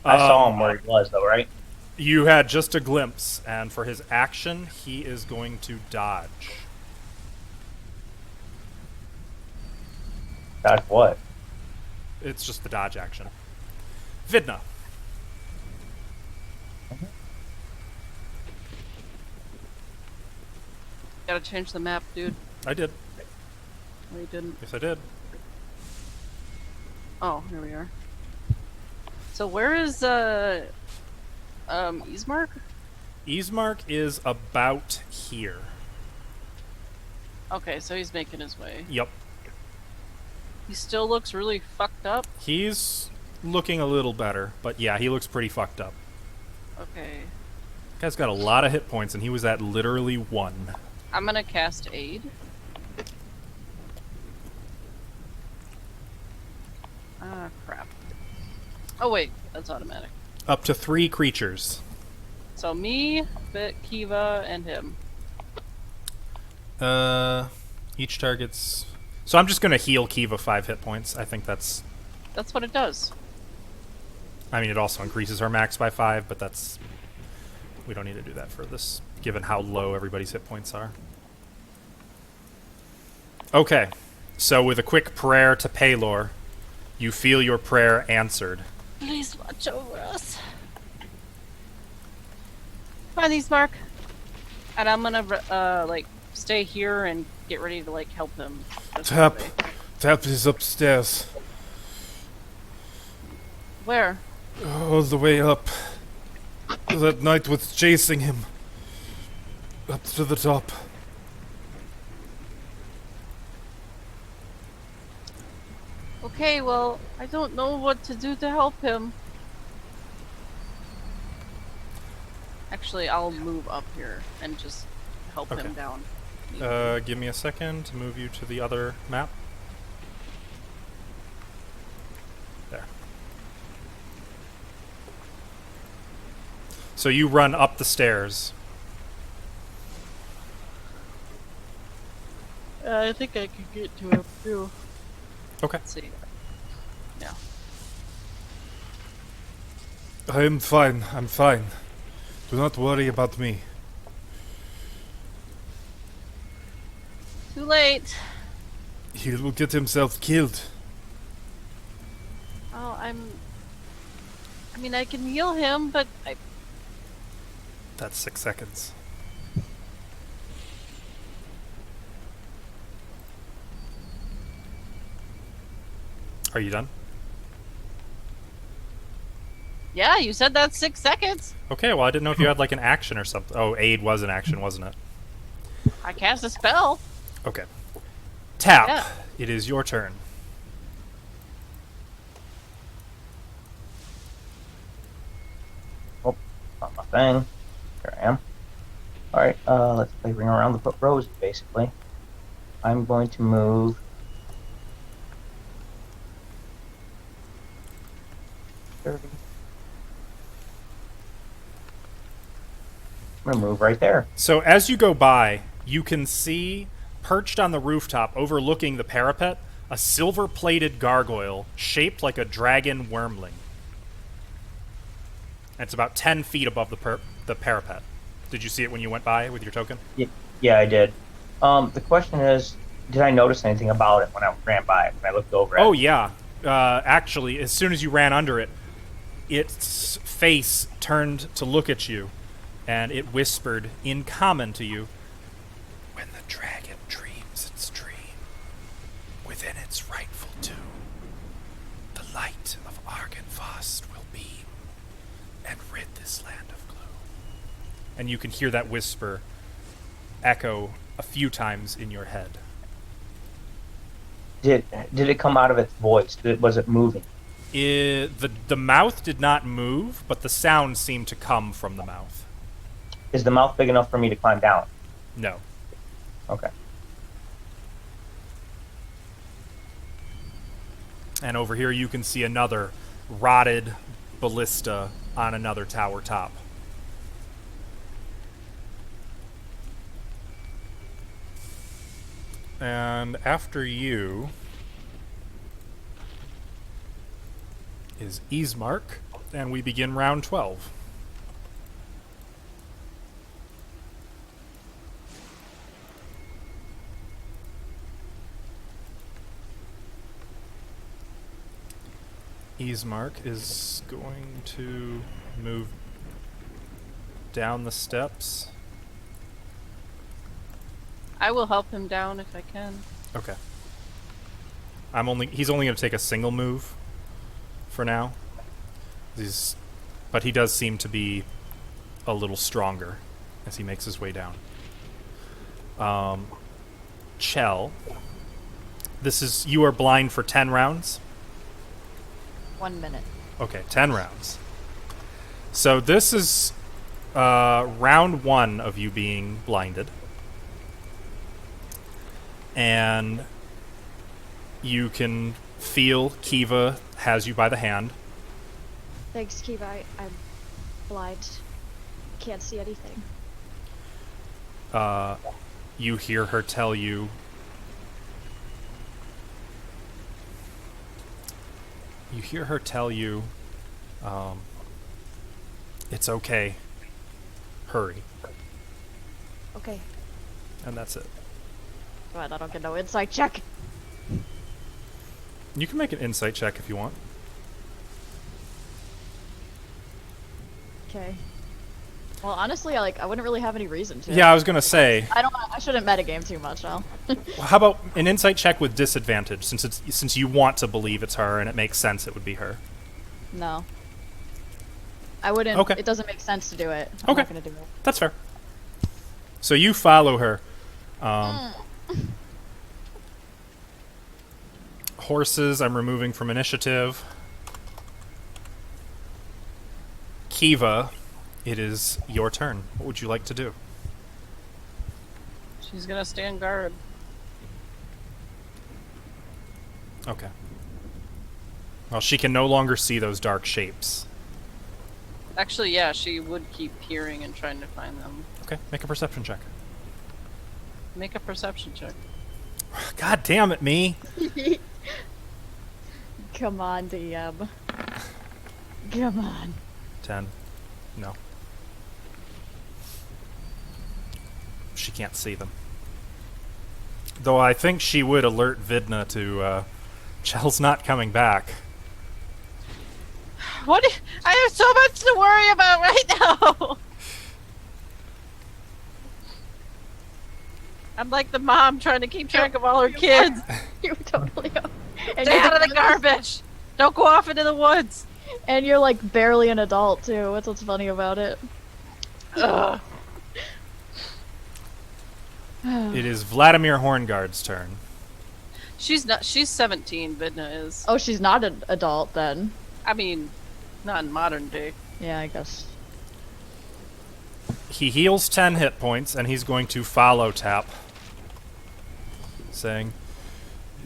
I saw him where he was, though, right? You had just a glimpse, and for his action, he is going to dodge. Dodge what? It's just the dodge action. Vidna. Gotta change the map, dude. I did. No, you didn't. Yes, I did. Oh, here we are. So where is Ismark? Ismark is about here. Okay, so he's making his way. Yep. He still looks really fucked up. He's looking a little better, but yeah, he looks pretty fucked up. Okay. Guy's got a lot of hit points, and he was at literally 1. I'm gonna cast Aid. Ah, crap. Oh wait, that's automatic. Up to 3 creatures. So me, Kiva, and him. Each target's... So I'm just gonna heal Kiva 5 hit points. I think that's... That's what it does. I mean, it also increases her max by 5, but that's... We don't need to do that for this, given how low everybody's hit points are. Okay, so with a quick prayer to Paylor, you feel your prayer answered. Please watch over us. Come on, Ismark. And I'm gonna like stay here and get ready to like help him. Tap is upstairs. Where? All the way up. That knight was chasing him. Up to the top. Okay, well, I don't know what to do to help him. Actually, I'll move up here and just help Okay. him down. Give me a second to move you to the other map. There. So you run up the stairs. I think I could get to him too. Okay. Let's see. Yeah. I'm fine. I'm fine. Do not worry about me. Too late. He will get himself killed. Oh, I mean, I can heal him, but I. That's 6 seconds. Are you done? Yeah, you said that's 6 seconds. Okay, well, I didn't know if you had like an action or something. Oh, aid was an action, wasn't it? I cast a spell. Okay. Tap. Yeah. It is your turn. Oh, not my thing. Here I am. Alright, let's play Ring Around the Foot Rose, basically. I'm going to move... I'm going to move right there. So as you go by, you can see, perched on the rooftop overlooking the parapet, a silver-plated gargoyle shaped like a dragon wormling. And it's about 10 feet above the parapet. Did you see it when you went by with your token? Yeah, I did. The question is, did I notice anything about it when I ran by it, when I looked over at Oh, it? yeah. Actually, as soon as you ran under it, its face turned to look at you, and it whispered in common to you, "When the dragon dreams its dream, within its rightful tomb, the light of Argynvost will beam and rid this land of gloom." And you can hear that whisper echo a few times in your head. Did it come out of its voice? Was it moving? The mouth did not move, but the sound seemed to come from the mouth. Is the mouth big enough for me to climb down? No. Okay. And over here you can see another rotted ballista on another tower top. And after you is Ismark, and we begin round 12. Ismark is going to move down the steps. I will help him down if I can. Okay. He's only going to take a single move for now. But he does seem to be a little stronger as he makes his way down. Chell, you are blind for 10 rounds. 1 minute. Okay, 10 rounds. So this is round 1 of you being blinded. And you can feel Kiva has you by the hand. Thanks, Kiva. I'm blind. Can't see anything. You hear her tell you, it's okay. Hurry. Okay. And that's it. But I don't get no insight check. You can make an insight check if you want. Okay. Well, honestly, I wouldn't really have any reason to. Yeah, I was gonna say. I shouldn't metagame too much, Al. How about an insight check with disadvantage, since you want to believe it's her and it makes sense it would be her. No. I wouldn't. Okay. It doesn't make sense to do it. I'm Okay. not gonna do it. That's fair. So you follow her. Horses, I'm removing from initiative. Kiva, it is your turn. What would you like to do? She's gonna stand guard. Okay. Well, she can no longer see those dark shapes. Actually, yeah, she would keep peering and trying to find them. Okay, make a perception check. Make a perception check. God damn it, me. Come on, DM. Come on. 10. No. She can't see them. Though I think she would alert Vidna to, Chell's not coming back. I have so much to worry about right now! I'm like the mom trying to keep track of all her kids. You totally are. And Stay you're out of the garbage! Don't go off into the woods! And you're like barely an adult too. That's what's funny about it. Ugh. It is Vladimir Horngard's turn. She's 17, Vidna is. Oh, she's not an adult then. I mean, not in modern day. Yeah, I guess. He heals 10 hit points, and he's going to follow Tap, saying,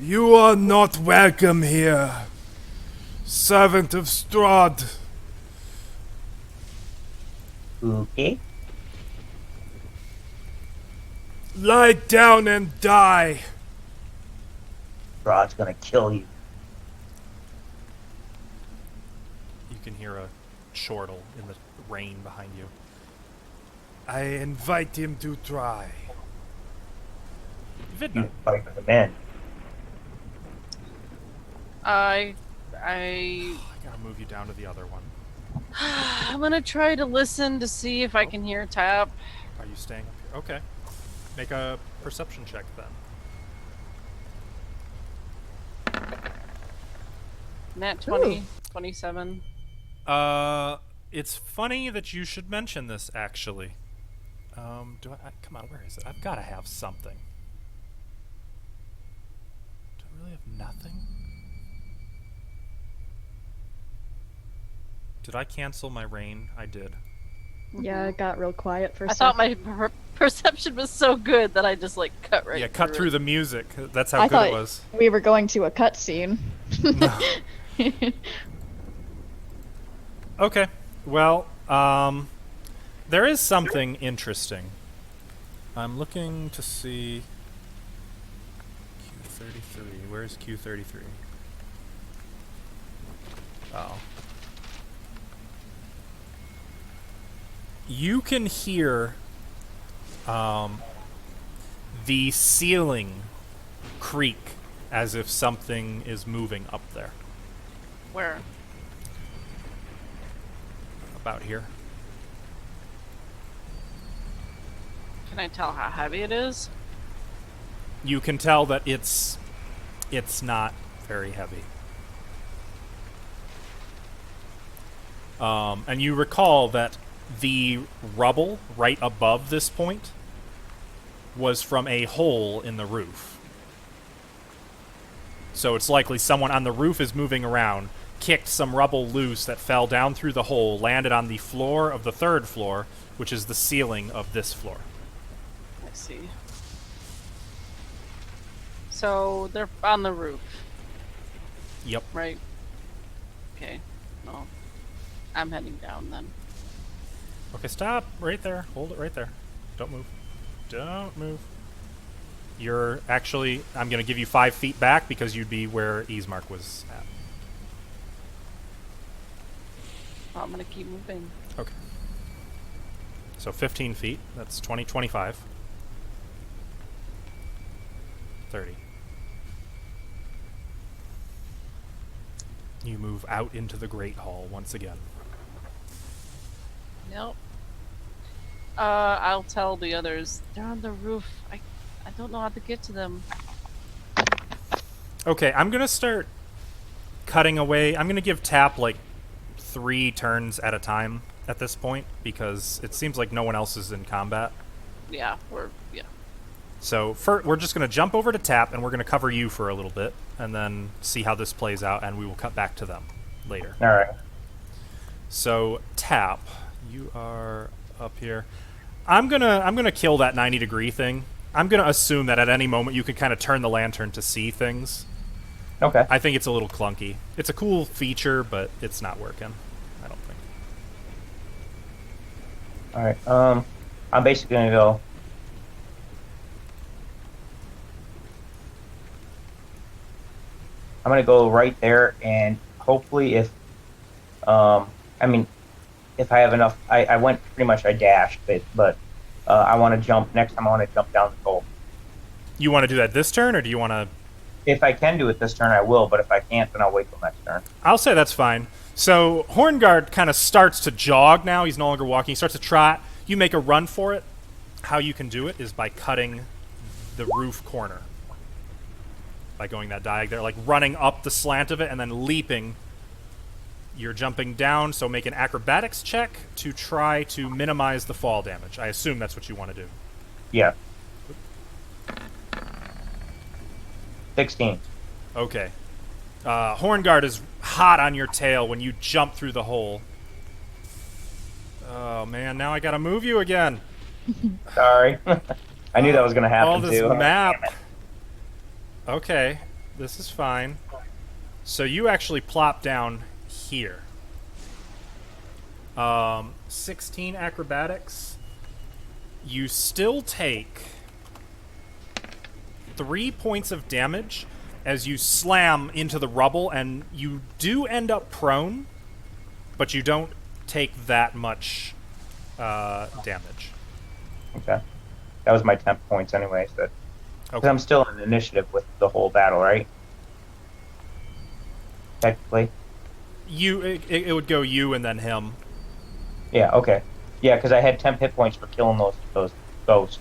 You are not welcome here, servant of Strahd. Okay. Lie down and die. Strahd's gonna kill you. You can hear a chortle in the rain behind you. I invite him to try. You Vidna. fight with the men. I I gotta move you down to the other one. I'm gonna try to listen to see if I can hear Tap. Are you staying up here? Okay. Make a perception check then. Nat 20, 27. It's funny that you should mention this, actually. Come on, where is it? I've got to have something. Do I really have nothing? Did I cancel my rain? I did. Yeah, it got real quiet for a I second. thought my perception was so good that I just like cut right. Yeah, cut through it. the music. That's how I good thought it was. we were going to a cutscene. Okay. Well, there is something interesting. I'm looking to see Q33. Where's Q33? Oh. You can hear the ceiling creak as if something is moving up there. Where? About here. Can I tell how heavy it is? You can tell that it's not very heavy. And you recall that the rubble right above this point was from a hole in the roof. So it's likely someone on the roof is moving around, kicked some rubble loose that fell down through the hole, landed on the floor of the third floor, which is the ceiling of this floor. I see. So they're on the roof, Yep. right? Okay. Well, I'm heading down then. Okay, stop right there. Hold it right there. Don't move. Don't move. You're actually... I'm going to give you 5 feet back because you'd be where Ismark was at. Well, I'm gonna keep moving. Okay. So 15 feet. That's 20, 25. 30. You move out into the Great Hall once again. Nope. I'll tell the others. They're on the roof. I don't know how to get to them. Okay, I'm going to start cutting away. I'm going to give Tap like 3 turns at a time at this point because it seems like no one else is in combat. Yeah, So we're just going to jump over to Tap and we're going to cover you for a little bit and then see how this plays out and we will cut back to them later. All right. So Tap, you are up here. I'm gonna kill that 90-degree thing. I'm gonna assume that at any moment you can kind of turn the lantern to see things. Okay. I think it's a little clunky. It's a cool feature, but it's not working. I don't think. All right. I'm basically gonna go. I'm gonna go right there, and hopefully, if if I have enough, I went pretty much. I dashed, but I want to jump. Next time, I want to jump down the hole. You want to do that this turn, or do you want to? If I can do it this turn, I will. But if I can't, then I'll wait till next turn. I'll say that's fine. So Hornguard kind of starts to jog now. He's no longer walking. He starts to trot. You make a run for it. How you can do it is by cutting the roof corner. By going that diag there, like running up the slant of it and then leaping. You're jumping down, so make an acrobatics check to try to minimize the fall damage. I assume that's what you want to do. Yeah. 16. Okay. Hornguard is hot on your tail when you jump through the hole. Oh, man, now I gotta move you again. Sorry. I knew that was gonna happen All this too. map. Okay, this is fine. So you actually plop down here. 16 acrobatics. You still take 3 points of damage as you slam into the rubble, and you do end up prone, but you don't take that much damage. Okay. That was my 10 points anyways. Because Okay. I'm still in initiative with the whole battle, right? Technically. it would go you and then him. Yeah, okay. Yeah, because I had 10 hit points for killing those ghosts.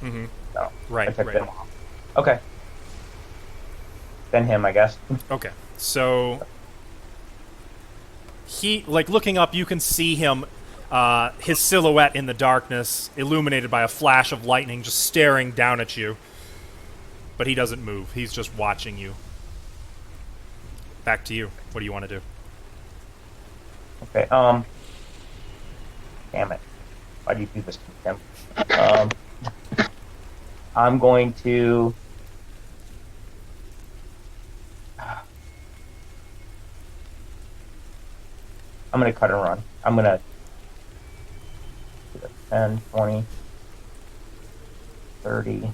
Mm-hmm. So I Right, took right. them off. Okay. Then him, I guess. Okay, so he, like, looking up, you can see him, his silhouette in the darkness, illuminated by a flash of lightning, just staring down at you. But he doesn't move. He's just watching you. Back to you. What do you want to do? Okay. Damn it. Why do you do this to him? I'm going to. I'm going to cut and run. I'm going to 10, 20, 30.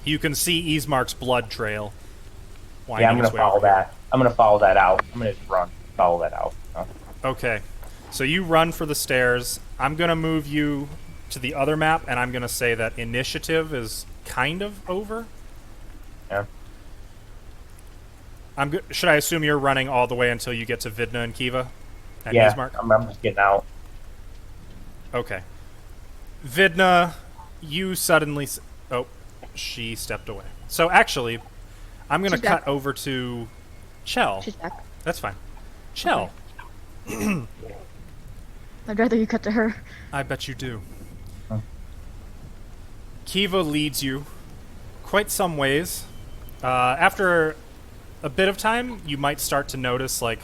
You can see Ismark's blood trail. Yeah, I'm going to follow that. I'm going to follow that out. I'm going to just run. Follow that out. Okay. So you run for the stairs. I'm going to move you to the other map, and I'm going to say that initiative is kind of over. Yeah. Should I assume you're running all the way until you get to Vidna and Kiva? And Yeah, Ismark? I'm just getting out. Okay. Vidna, you suddenly... Oh, she stepped away. So actually, I'm going to She's cut back. over to Chell. She's back. That's fine. Chell, I'd rather you cut to her. I bet you do. Huh. Kiva leads you quite some ways. After a bit of time, you might start to notice, like,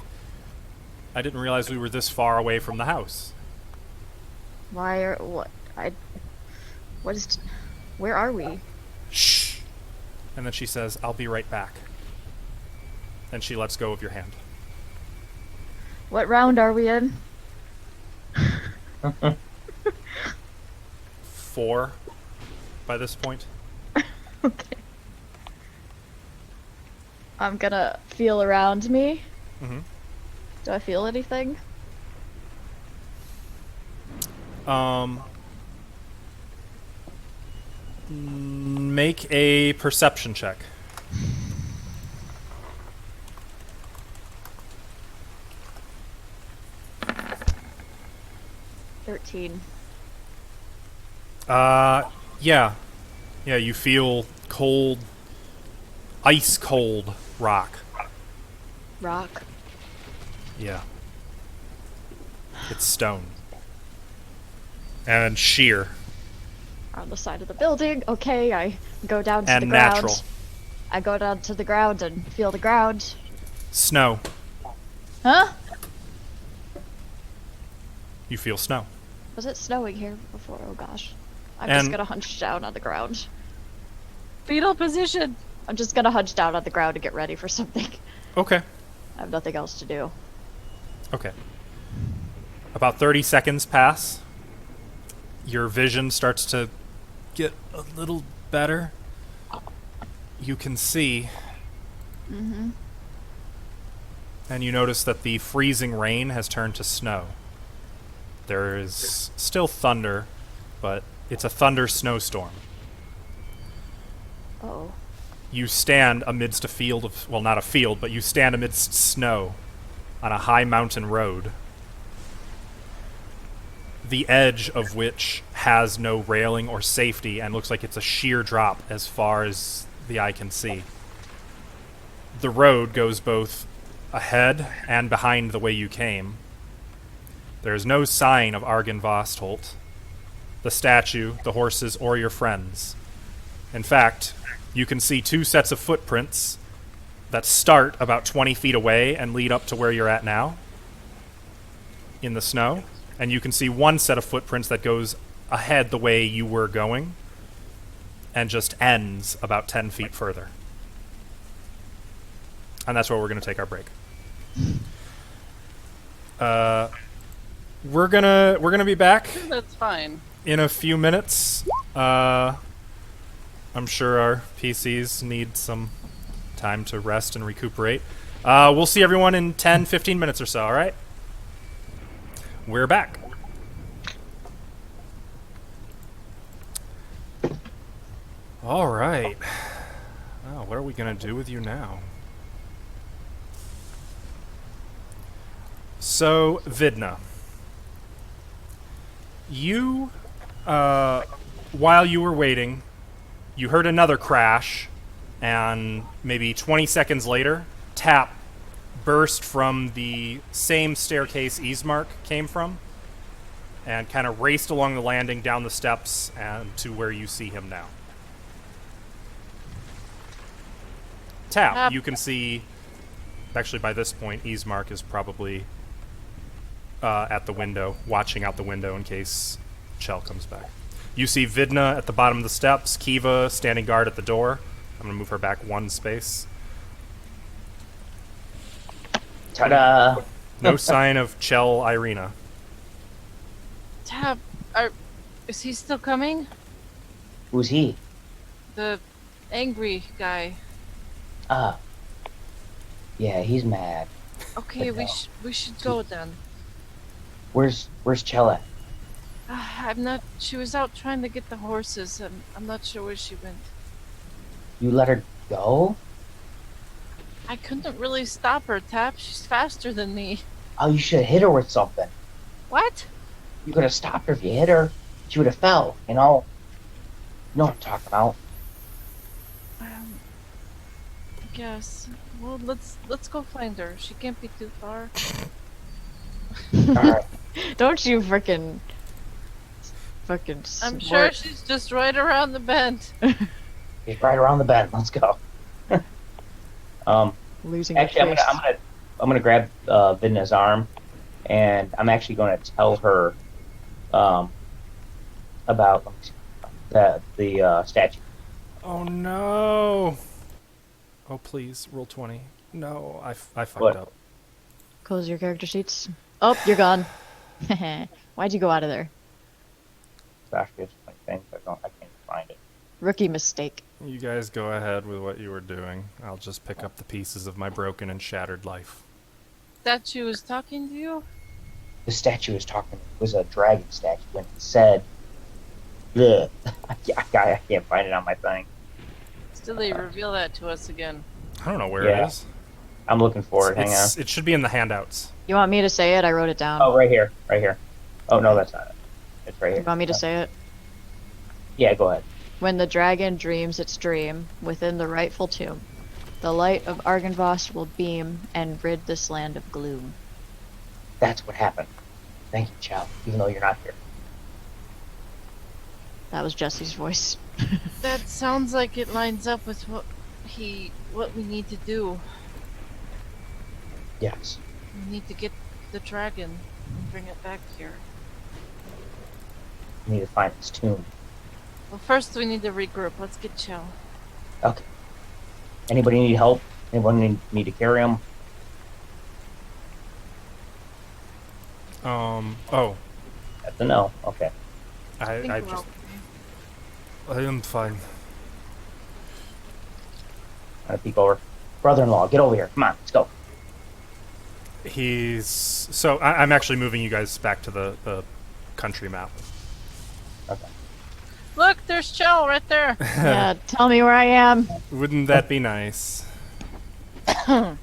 I didn't realize we were this far away from the house. Where are we? Shh! And then she says, I'll be right back. And she lets go of your hand. What round are we in? 4 by this point. Okay. I'm gonna feel around me. Mm-hmm. Do I feel anything? Make a perception check. Yeah. Yeah, you feel cold, ice cold rock. Rock. Yeah. It's stone. And sheer. On the side of the building. Okay, I go down to And the ground. natural. I go down to the ground and feel the ground. Snow. Huh? You feel snow. Was it snowing here before? Oh gosh. I'm And- just gonna hunch down on the ground. Fetal position. I'm just gonna hunch down on the ground to get ready for something. Okay. I have nothing else to do. Okay. About 30 seconds pass. Your vision starts to get a little better. You can see. Mm-hmm. And you notice that the freezing rain has turned to snow. There is still thunder, but it's a thunder snowstorm. Uh-oh. You stand amidst a field of, well, not a field, but you stand amidst snow on a high mountain road, the edge of which has no railing or safety and looks like it's a sheer drop as far as the eye can see. The road goes both ahead and behind the way you came. There is no sign of Argynvost, the statue, the horses, or your friends. In fact, you can see 2 sets of footprints that start about 20 feet away and lead up to where you're at now in the snow. And you can see 1 set of footprints that goes ahead the way you were going and just ends about 10 feet further. And that's where we're going to take our break. We're gonna be back That's fine. in a few minutes. I'm sure our PCs need some time to rest and recuperate. We'll see everyone in 10, 15 minutes or so, alright? We're back. Alright. Oh, what are we gonna do with you now? So, Vidna, you, while you were waiting, you heard another crash, and maybe 20 seconds later, Tap burst from the same staircase Ismark came from, and kind of raced along the landing, down the steps, and to where you see him now. Tap, you can see... Actually, by this point, Ismark is probably at the window, watching out the window in case Chell comes back. You see Vidna at the bottom of the steps, Kiva standing guard at the door. I'm going to move her back one space. Ta-da! No sign of Chell Irina. Tab, is he still coming? Who's he? The angry guy. Yeah, he's mad. Okay, But we should go then. Where's Chella? I'm not. She was out trying to get the horses. I'm not sure where she went. You let her go? I couldn't really stop her, Tap. She's faster than me. Oh, you should have hit her with something. What? You could have stopped her if you hit her. She would have fell, you know? You know what I'm talking about. I guess. Well, let's go find her. She can't be too far. Alright. Don't you frickin'. I'm sure she's just right around the bend. She's right around the bend. Let's go. Losing Actually, your I'm gonna grab Vidna's arm, and I'm actually going to tell her about the statue. Oh, no. Oh, please, roll 20. No, I fucked What? up. Close your character sheets. Oh, you're gone. Why'd you go out of there? Gosh, there's so many things I can't find it. Rookie mistake. You guys go ahead with what you were doing. I'll just pick up the pieces of my broken and shattered life. Statue was talking to you? The statue was a dragon statue, and it said, "Ugh." I can't find it on my thing. Still, they reveal that to us again. I don't know where it Yeah. is. I'm looking for it. Hang on. It should be in the handouts. You want me to say it? I wrote it down. Oh, right here. Oh, no, that's not it. It's right here. You want me to say it? Yeah, go ahead. When the dragon dreams its dream within the rightful tomb, the light of Argynvost will beam and rid this land of gloom. That's what happened. Thank you, Chow, even though you're not here. That was Jesse's voice. That sounds like it lines up with what we need to do. Yes. We need to get the dragon and bring it back here. We need to find this tomb. Well, first we need to regroup. Let's get Chell. Okay. Anybody need help? Anyone need to carry him? Oh, That's a no. Okay. I think I we're just... okay. I am fine. I'm gonna peek over. Brother-in-law, get over here. Come on, let's go. I'm actually moving you guys back to the country map. Okay. Look, there's Chell right there. Yeah, tell me where I am. Wouldn't that be nice?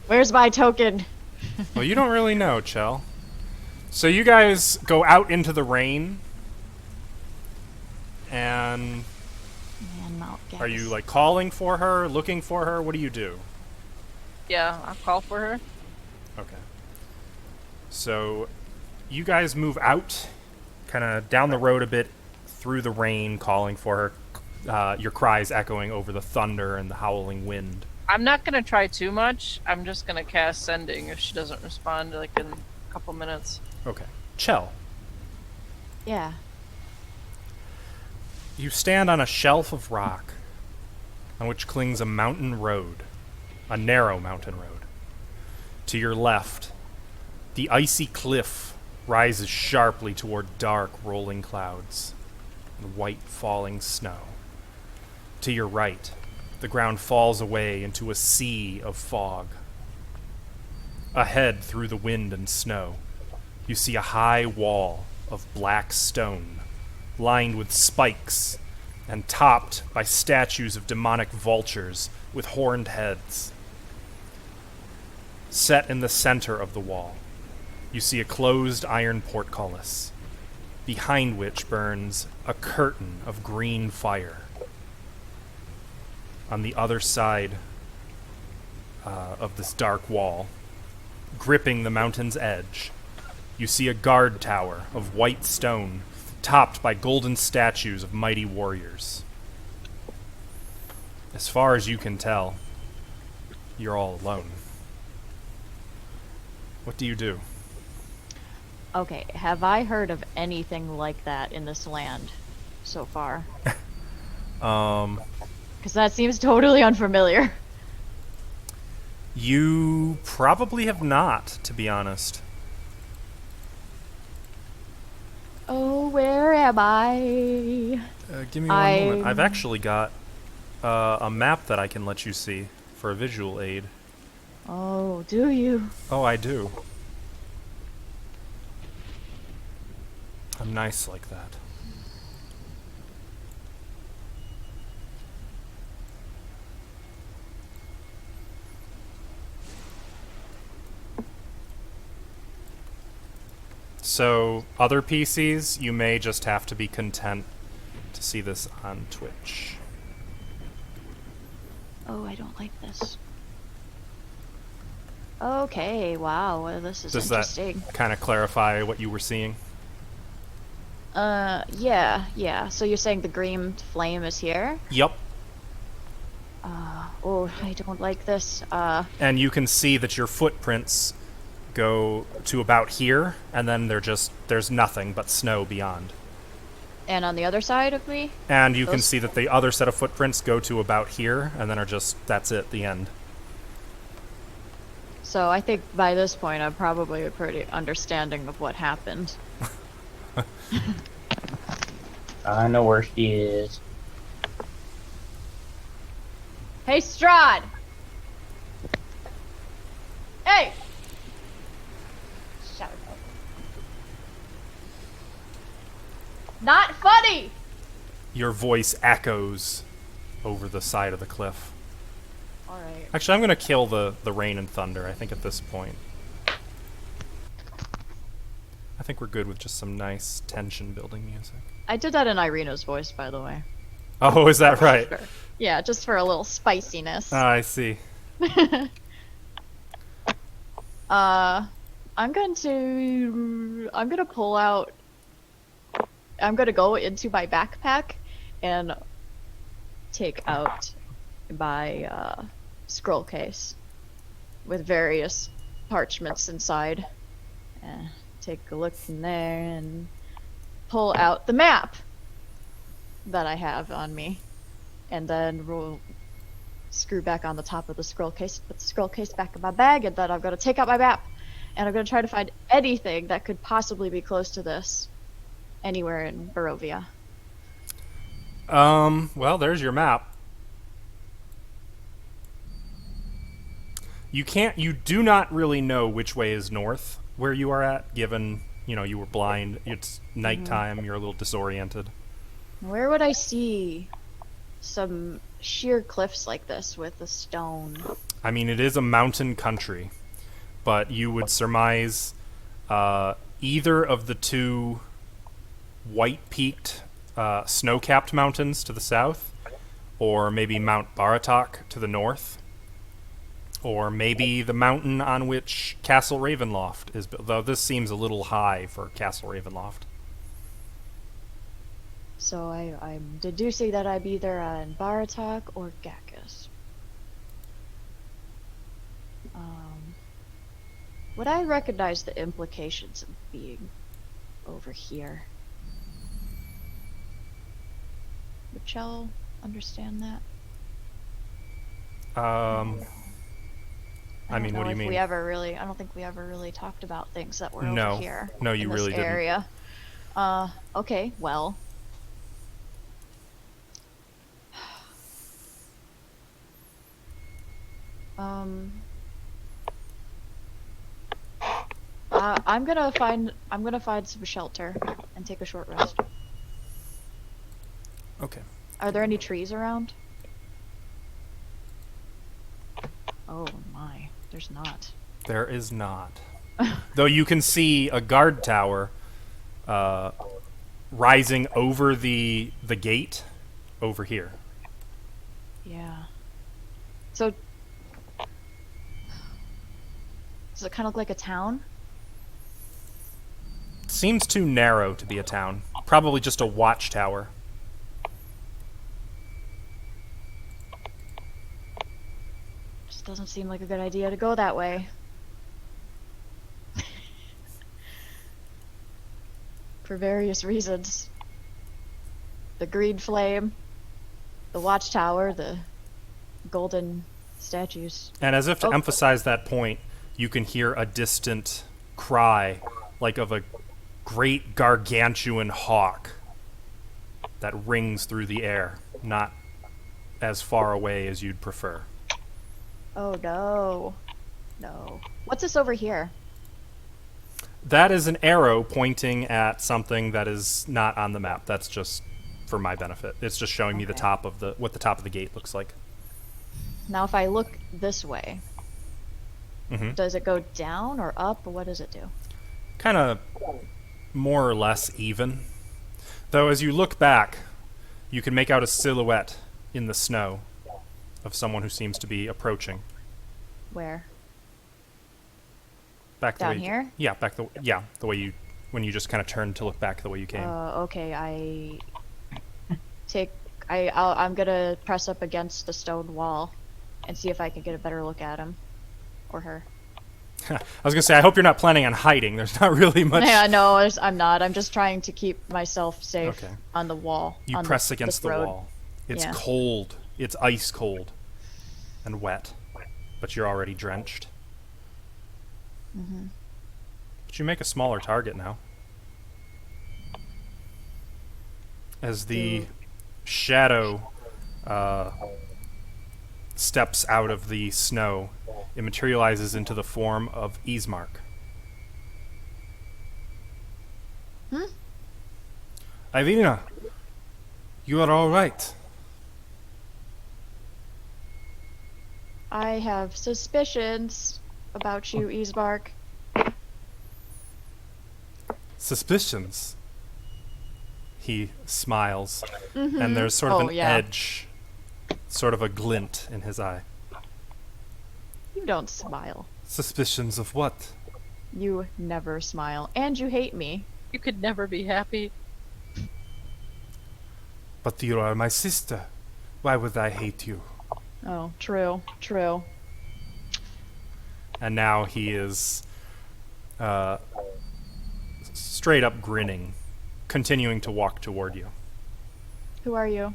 Where's my token? Well, you don't really know, Chell. So you guys go out into the rain, and Man, Mount are you Gas. like calling for her, looking for her? What do you do? Yeah, I'll call for her. Okay. So you guys move out, kind of down the road a bit, through the rain, calling for her. Your cries echoing over the thunder and the howling wind. I'm not gonna try too much. I'm just gonna cast sending if she doesn't respond like in a couple minutes. Okay. Chell, Yeah. you stand on a shelf of rock on which clings a mountain road, a narrow mountain road. To your left, the icy cliff rises sharply toward dark rolling clouds and white falling snow. To your right, the ground falls away into a sea of fog. Ahead, through the wind and snow, you see a high wall of black stone, lined with spikes and topped by statues of demonic vultures with horned heads. Set in the center of the wall, you see a closed iron portcullis, behind which burns a curtain of green fire. On the other side of this dark wall, gripping the mountain's edge, you see a guard tower of white stone, topped by golden statues of mighty warriors. As far as you can tell, you're all alone. What do you do? Okay, have I heard of anything like that in this land so far? Because that seems totally unfamiliar. You probably have not, to be honest. Oh, where am I? Give me one moment. I've actually got a map that I can let you see for a visual aid. Oh, do you? Oh, I do. I'm nice like that. So, other PCs, you may just have to be content to see this on Twitch. Oh, I don't like this. Okay, wow, well, this is Does interesting. that kind of clarify what you were seeing? Yeah. So you're saying the green flame is here? Yep. Oh, I don't like this. And you can see that your footprints go to about here, and then there's nothing but snow beyond. And on the other side of me? And you can Those- see that the other set of footprints go to about here, and then that's it, the end. So I think by this point I'm probably pretty understanding of what happened. I know where she is. Hey, Strahd! Hey! Shut up. Not funny! Your voice echoes over the side of the cliff. Alright. Actually, I'm going to kill the rain and thunder, I think, at this point. I think we're good with just some nice tension-building music. I did that in Irina's voice, by the way. Oh, is that right? Yeah, just for a little spiciness. I see. I'm gonna pull out. I'm gonna go into my backpack and take out my scroll case with various parchments inside. Take a look in there and pull out the map that I have on me, and then we'll screw back on the top of the scroll case, put the scroll case back in my bag, and then I'm going to take out my map, and I'm going to try to find anything that could possibly be close to this anywhere in Barovia. Well, there's your map. You do not really know which way is north where you are at, given, you were blind, it's nighttime, you're a little disoriented. Where would I see some sheer cliffs like this with the stone? I mean, it is a mountain country, but you would surmise either of the two white-peaked, snow-capped mountains to the south, or maybe Mount Baratok to the north, or maybe the mountain on which Castle Ravenloft is built, though this seems a little high for Castle Ravenloft. So I'm deducing that I'm either in Baratok or Gakkus. Would I recognize the implications of being over here? Would Chell understand that? I mean, what do you mean? I don't think we ever really talked about things that were No. over here. No, you in really this didn't. area. Okay, well. I'm gonna find some shelter and take a short rest. Okay. Are there any trees around? Oh my, there's not. There is not. Though you can see a guard tower rising over the gate over here. Yeah. So, does it kind of look like a town? Seems too narrow to be a town. Probably just a watchtower. Just doesn't seem like a good idea to go that way. For various reasons. The green flame, the watchtower, the golden statues. And as if to Oh. emphasize that point, you can hear a distant cry, like of a great gargantuan hawk, that rings through the air, not as far away as you'd prefer. Oh no. No. What's this over here? That is an arrow pointing at something that is not on the map. That's just for my benefit. It's just showing me the Okay. top of what the top of the gate looks like. Now if I look this way, Mm-hmm. does it go down or up, or what does it do? Kind of more or less even. Though as you look back, you can make out a silhouette in the snow of someone who seems to be approaching. Where? Back the Down way here? Yeah, the way you when you just kind of turned to look back the way you came. Okay, I'm gonna press up against the stone wall and see if I can get a better look at him. Or her. I was gonna say, I hope you're not planning on hiding. There's not really much. Yeah, no, I'm not. I'm just trying to keep myself safe Okay. on the wall. You on press against this the road. wall. It's Yeah. cold. It's ice cold and wet, but you're already drenched. Mm-hmm. But you make a smaller target now. As the Ooh. shadow steps out of the snow, it materializes into the form of Ismark. Hmm? Irina, you are all right. I have suspicions about you, Ismark. Suspicions. He smiles, Mhm. and there's sort of Oh, an yeah. edge, sort of a glint in his eye. You don't smile. Suspicions of what? You never smile. And you hate me. You could never be happy. But you are my sister. Why would I hate you? Oh, true, true. And now he is straight up grinning, continuing to walk toward you. Who are you?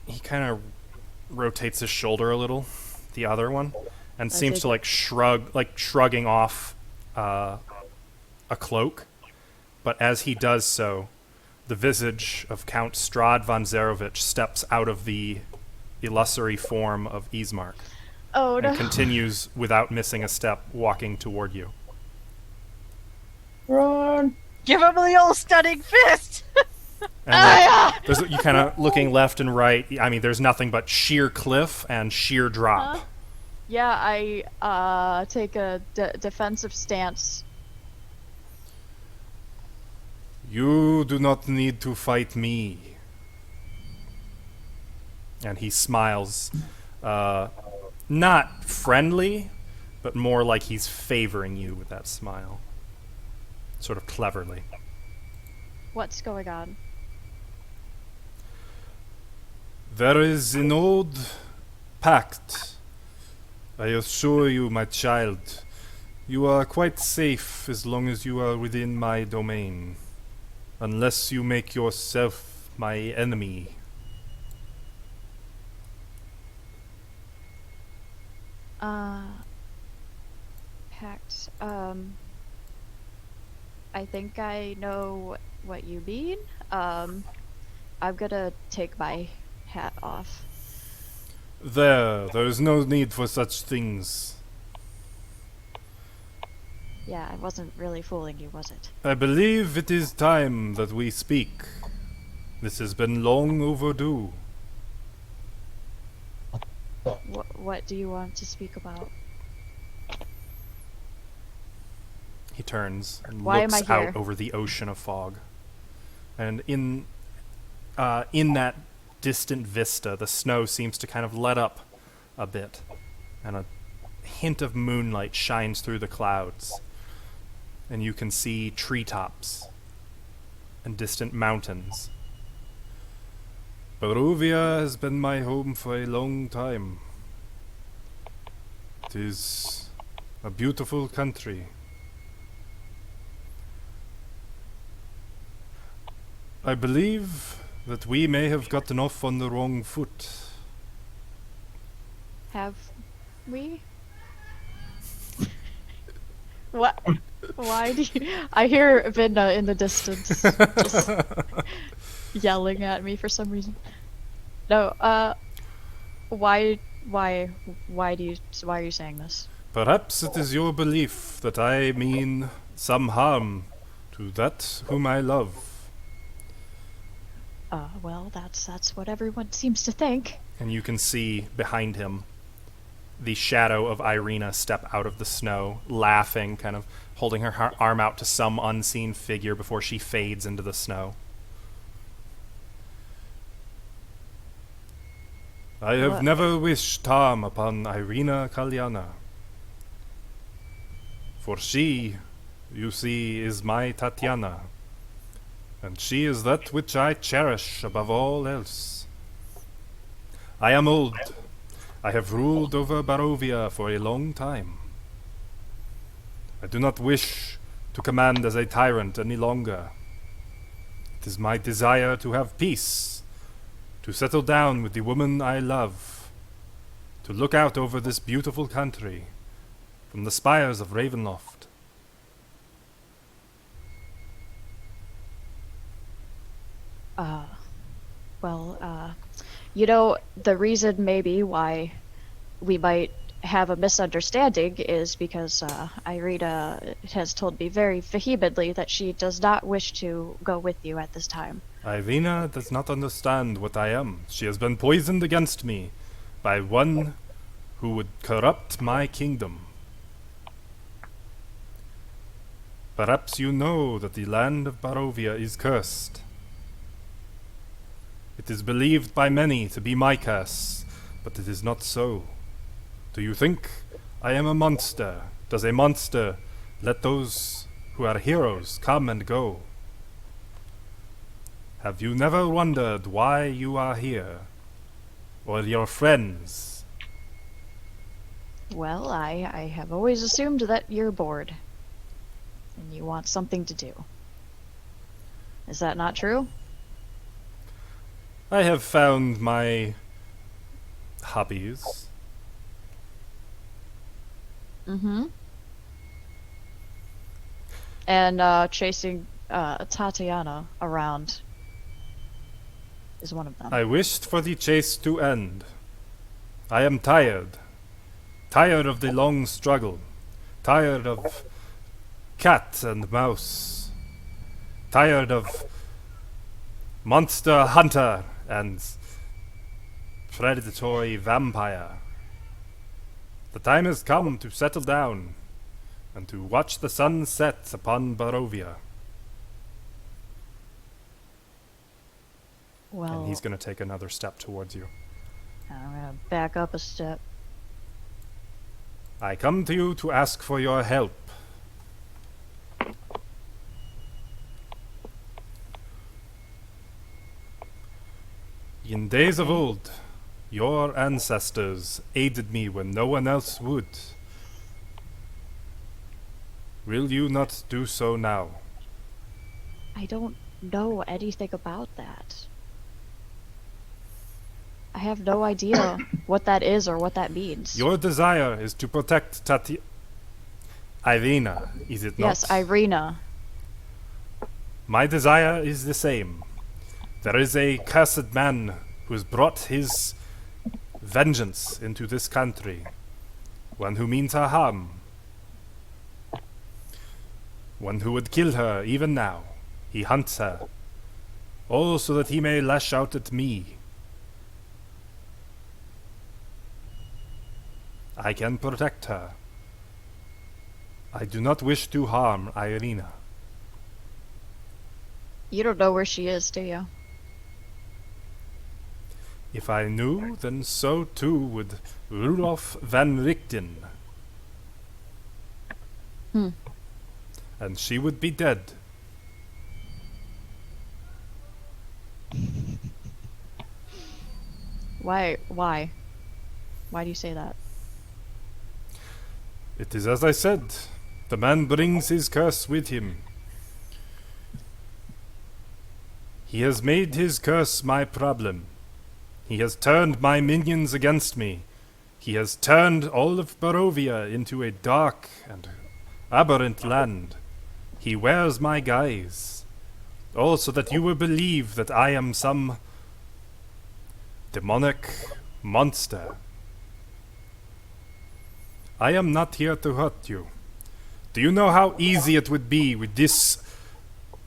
He kind of rotates his shoulder a little, the other one, and I seems see. to shrugging off a cloak. But as he does so, the visage of Count Strahd von Zarovich steps out of the illusory form of Ismark Oh, no. and continues without missing a step, walking toward you. Run! Give him the old stunning fist! And you kind of looking left and right. I mean, there's nothing but sheer cliff and sheer drop. Yeah, I take a defensive stance. You do not need to fight me. And he smiles, not friendly, but more like he's favoring you with that smile, sort of cleverly. What's going on? There is an old pact. I assure you, my child, you are quite safe as long as you are within my domain. Unless you make yourself my enemy. Pact. I think I know what you mean. I'm gonna take my hat off. There is no need for such things. Yeah, I wasn't really fooling you, was it? I believe it is time that we speak. This has been long overdue. What do you want to speak about? He turns and Why am looks I here? out over the ocean of fog. And in that distant vista, the snow seems to kind of let up a bit, and a hint of moonlight shines through the clouds. And you can see treetops and distant mountains. Barovia has been my home for a long time. It is a beautiful country. I believe that we may have gotten off on the wrong foot. Have we? What? Why do you... I hear Vinna in the distance, just yelling at me for some reason. No, why are you saying this? Perhaps it is your belief that I mean some harm to that whom I love. Well, that's what everyone seems to think. And you can see behind him the shadow of Irina step out of the snow, laughing, kind of holding her arm out to some unseen figure before she fades into the snow. I have What? never wished harm upon Irina Kalyana. For she, you see, is my Tatiana, and she is that which I cherish above all else. I am old. I have ruled over Barovia for a long time. I do not wish to command as a tyrant any longer. It is my desire to have peace, to settle down with the woman I love, to look out over this beautiful country from the spires of Ravenloft. You know, the reason maybe why we might have a misunderstanding is because Irina has told me very vehemently that she does not wish to go with you at this time. Irina does not understand what I am. She has been poisoned against me by one who would corrupt my kingdom. Perhaps you know that the land of Barovia is cursed. It is believed by many to be my curse, but it is not so. Do you think I am a monster? Does a monster let those who are heroes come and go? Have you never wondered why you are here? Or your friends? Well, I have always assumed that you're bored. And you want something to do. Is that not true? I have found my hobbies. Mm-hmm. And chasing Tatiana around is one of them. I wished for the chase to end. I am tired. Tired of the long struggle. Tired of cat and mouse. Tired of monster hunter and predatory vampire. The time has come to settle down and to watch the sun set upon Barovia. Well, And he's going to take another step towards you. I'm gonna back up a step. I come to you to ask for your help. In days of old, your ancestors aided me when no one else would. Will you not do so now? I don't know anything about that. I have no idea what that is or what that means. Your desire is to protect Irina, is it not? Yes, Irina. My desire is the same. There is a cursed man who has brought his vengeance into this country. One who means her harm. One who would kill her even now. He hunts her. All so that he may lash out at me. I can protect her. I do not wish to harm Irina. You don't know where she is, do you? If I knew, then so too would Rudolf van Richten. Hmm. And she would be dead. Why? Why? Why do you say that? It is as I said. The man brings his curse with him. He has made his curse my problem. He has turned my minions against me. He has turned all of Barovia into a dark and aberrant land. He wears my guise. All so that you will believe that I am some demonic monster. I am not here to hurt you. Do you know how easy it would be with this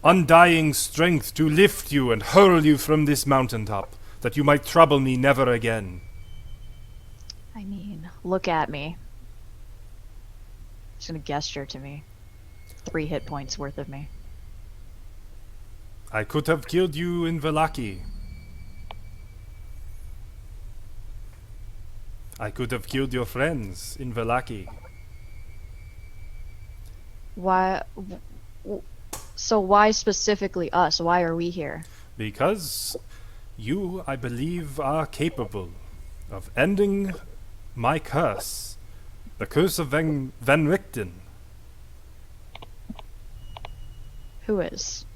undying strength to lift you and hurl you from this mountaintop, that you might trouble me never again? I mean, look at me. Just gonna gesture to me. 3 hit points worth of me. I could have killed you in Velaki. I could have killed your friends in Velaki. Why? So why specifically us? Why are we here? Because you, I believe, are capable of ending my curse. The curse of Van Richten. Who is?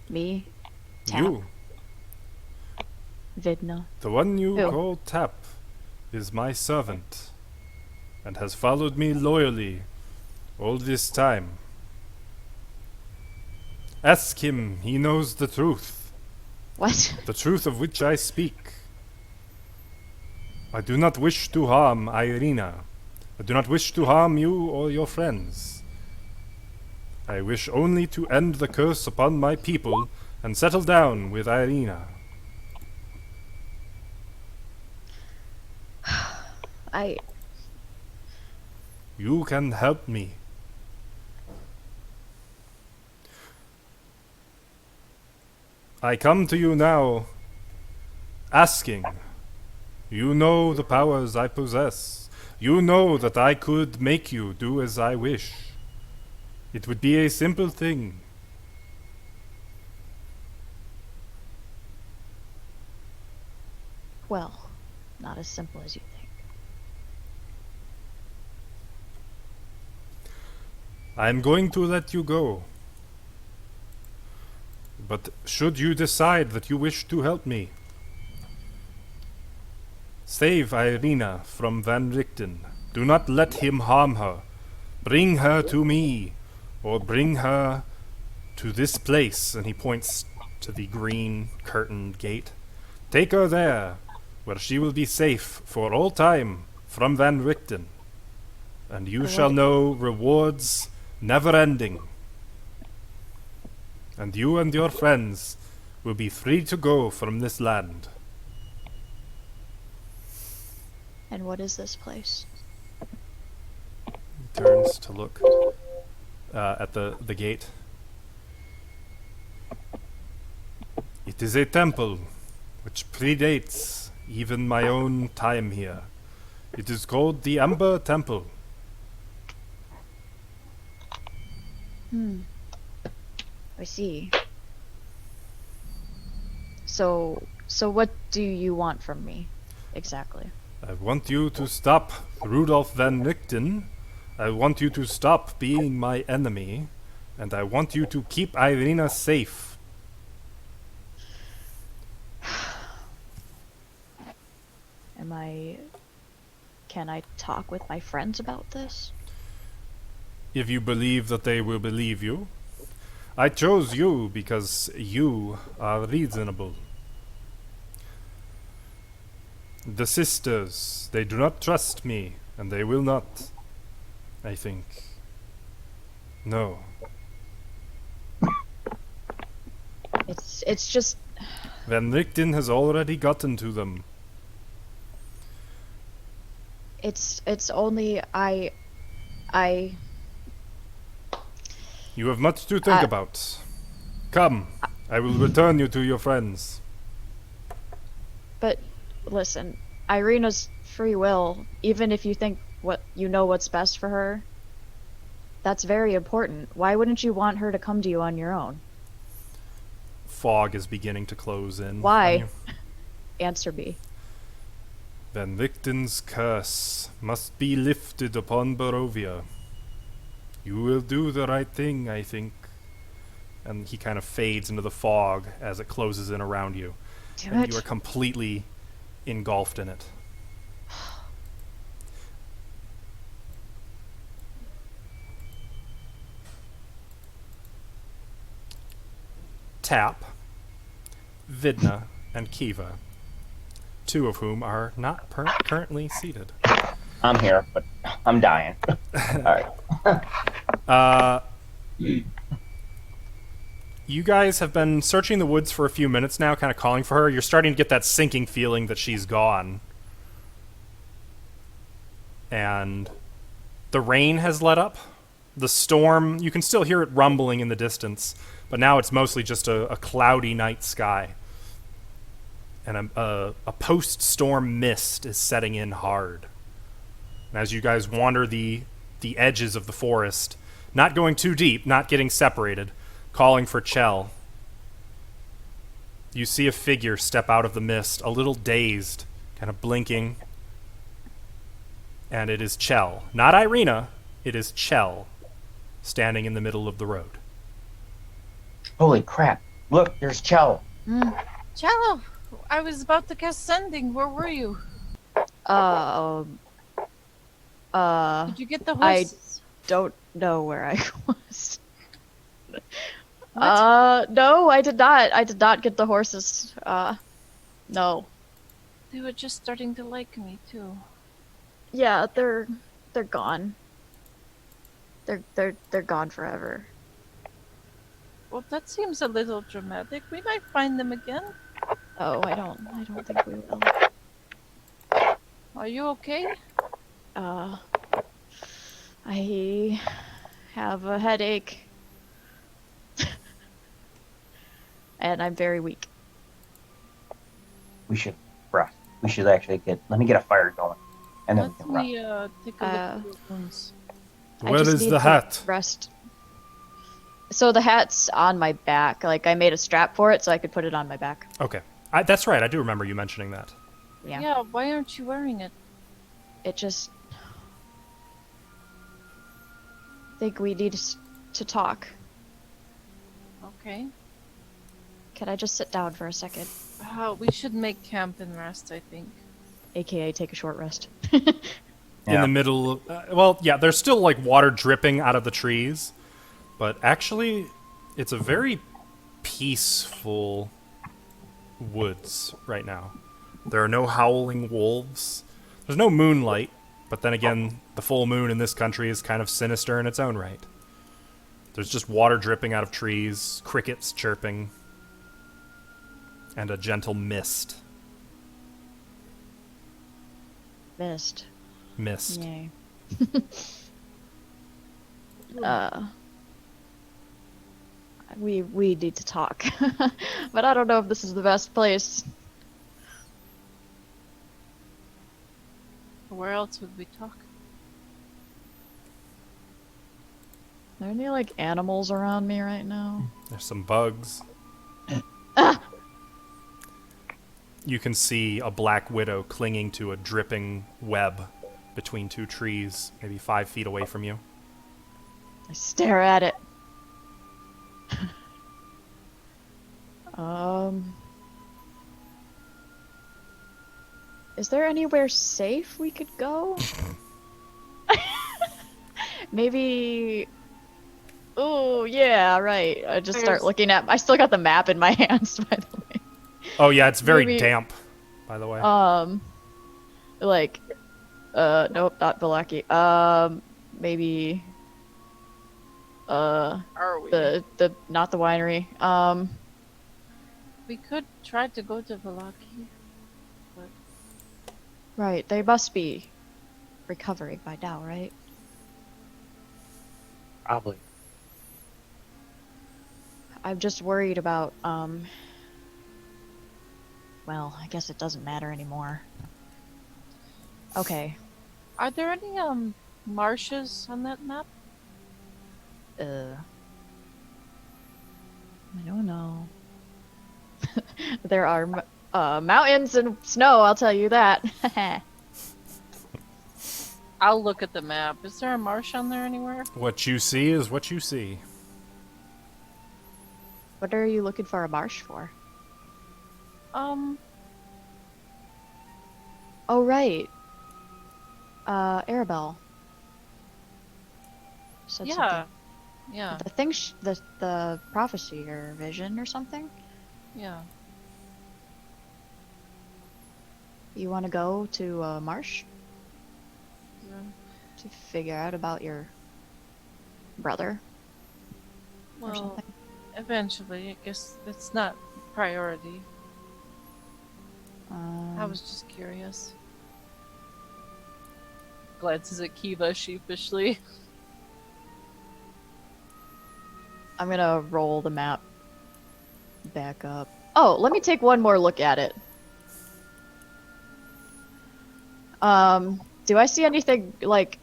Me? Tap? You, Vidna? the one you Who? call Tap, is my servant, and has followed me loyally all this time. Ask him, he knows the truth, What? the truth of which I speak. I do not wish to harm Irina. I do not wish to harm you or your friends. I wish only to end the curse upon my people and settle down with Irina. I... You can help me. I come to you now, asking. You know the powers I possess. You know that I could make you do as I wish. It would be a simple thing. Well, not as simple as you think. I am going to let you go. But should you decide that you wish to help me, save Irina from Van Richten. Do not let him harm her. Bring her to me, or bring her to this place. And he points to the green curtained gate. Take her there, where she will be safe for all time from Van Richten. And you shall know rewards never ending. And you and your friends will be free to go from this land. And what is this place? He turns to look at the gate. It is a temple which predates even my own time here. It is called the Ember Temple. I see. So what do you want from me, exactly? I want you to stop Rudolf van Richten. I want you to stop being my enemy. And I want you to keep Irina safe. Can I talk with my friends about this? If you believe that they will believe you. I chose you because you are reasonable. The sisters, they do not trust me, and they will not, I think. No. It's just Van Richten has already gotten to them. it's only I You have much to think about. Come, I will return you to your friends. But listen, Irina's free will, even if you think what's best for her, that's very important. Why wouldn't you want her to come to you on your own? Fog is beginning to close in. on Why? you. Answer me. Van Victen's curse must be lifted upon Barovia. You will do the right thing, I think. And he kind of fades into the fog as it closes in around you. Do And it. you are completely engulfed in it. Tap, Vidna, and Kiva, two of whom are not currently seated. I'm here, but I'm dying. All right. You guys have been searching the woods for a few minutes now, kind of calling for her. You're starting to get that sinking feeling that she's gone. And the rain has let up. The storm, you can still hear it rumbling in the distance, but now it's mostly just a cloudy night sky. And a post-storm mist is setting in hard. And as you guys wander the edges of the forest, not going too deep, not getting separated, calling for Chell, you see a figure step out of the mist, a little dazed, kind of blinking. And it is Chell. Not Irina, it is Chell, standing in the middle of the road. Holy crap. Look, there's Chell. Cello, I was about to cast Sending. Where were you? Did you get the I horses? don't know where I was. What? No, I did not. I did not get the horses. No. They were just starting to like me too. Yeah, they're gone. They're gone forever. Well, that seems a little dramatic. We might find them again. Oh, I don't think we will. Are you okay? I have a headache. And I'm very weak. We should rest. We should actually let me get a fire going. And then we Let can rest. me take a look at your wounds. I Where just is need the to hat? Rest. So the hat's on my back. Like, I made a strap for it so I could put it on my back. Okay. That's right, I do remember you mentioning that. Yeah. Why aren't you wearing it? It just... I think we need to talk. Okay. Can I just sit down for a second? We should make camp and rest, I think. AKA take a short rest. In Yeah. the middle of, there's still like water dripping out of the trees, but actually it's a very peaceful woods right now. There are no howling wolves. There's no moonlight, but then again, the full moon in this country is kind of sinister in its own right. There's just water dripping out of trees, crickets chirping, and a gentle mist. Missed. Mist. Yay. We need to talk. But I don't know if this is the best place. Where else would we talk? Are there any, like, animals around me right now? There's some bugs. You can see a black widow clinging to a dripping web between two trees, maybe 5 feet away from you. I stare at it. Is there anywhere safe we could go? Maybe... Oh, yeah, right. I just start looking at... I still got the map in my hands, by the way. Oh yeah, it's very Maybe- damp, by the way. Like... Nope, not Valaki. Maybe... Are we? the not the winery. We could try to go to Valaki. But Right, they must be recovering by now, right? Probably. I'm just worried about, well, I guess it doesn't matter anymore. Okay. Are there any marshes on that map? I don't know. There are mountains and snow, I'll tell you that. I'll look at the map. Is there a marsh on there anywhere? What you see is what you see. What are you looking for a marsh for? Oh, right. Arabelle. Said Yeah. something. Yeah. The thing, the prophecy or vision or something? Yeah. You want to go to Marsh Yeah. to figure out about your brother or Well, something? eventually, I guess it's not priority. I Um, was just curious. Glances at Kiva sheepishly. I'm gonna roll the map back up. Oh, let me take one more look at it. Do I see anything, like,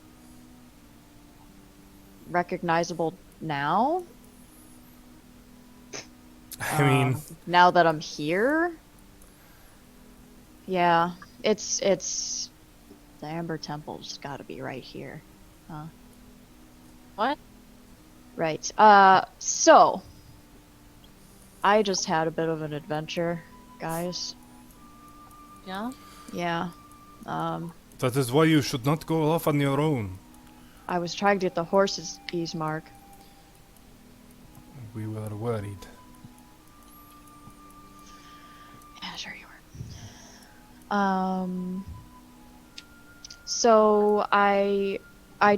recognizable now? I mean, Now that I'm here? Yeah, it's the Amber Temple's gotta be right here. Huh? What? Right. So I just had a bit of an adventure, guys. Yeah? Yeah. That is why you should not go off on your own. I was trying to get the horse's ease mark. We were worried. Yeah, sure you were. So I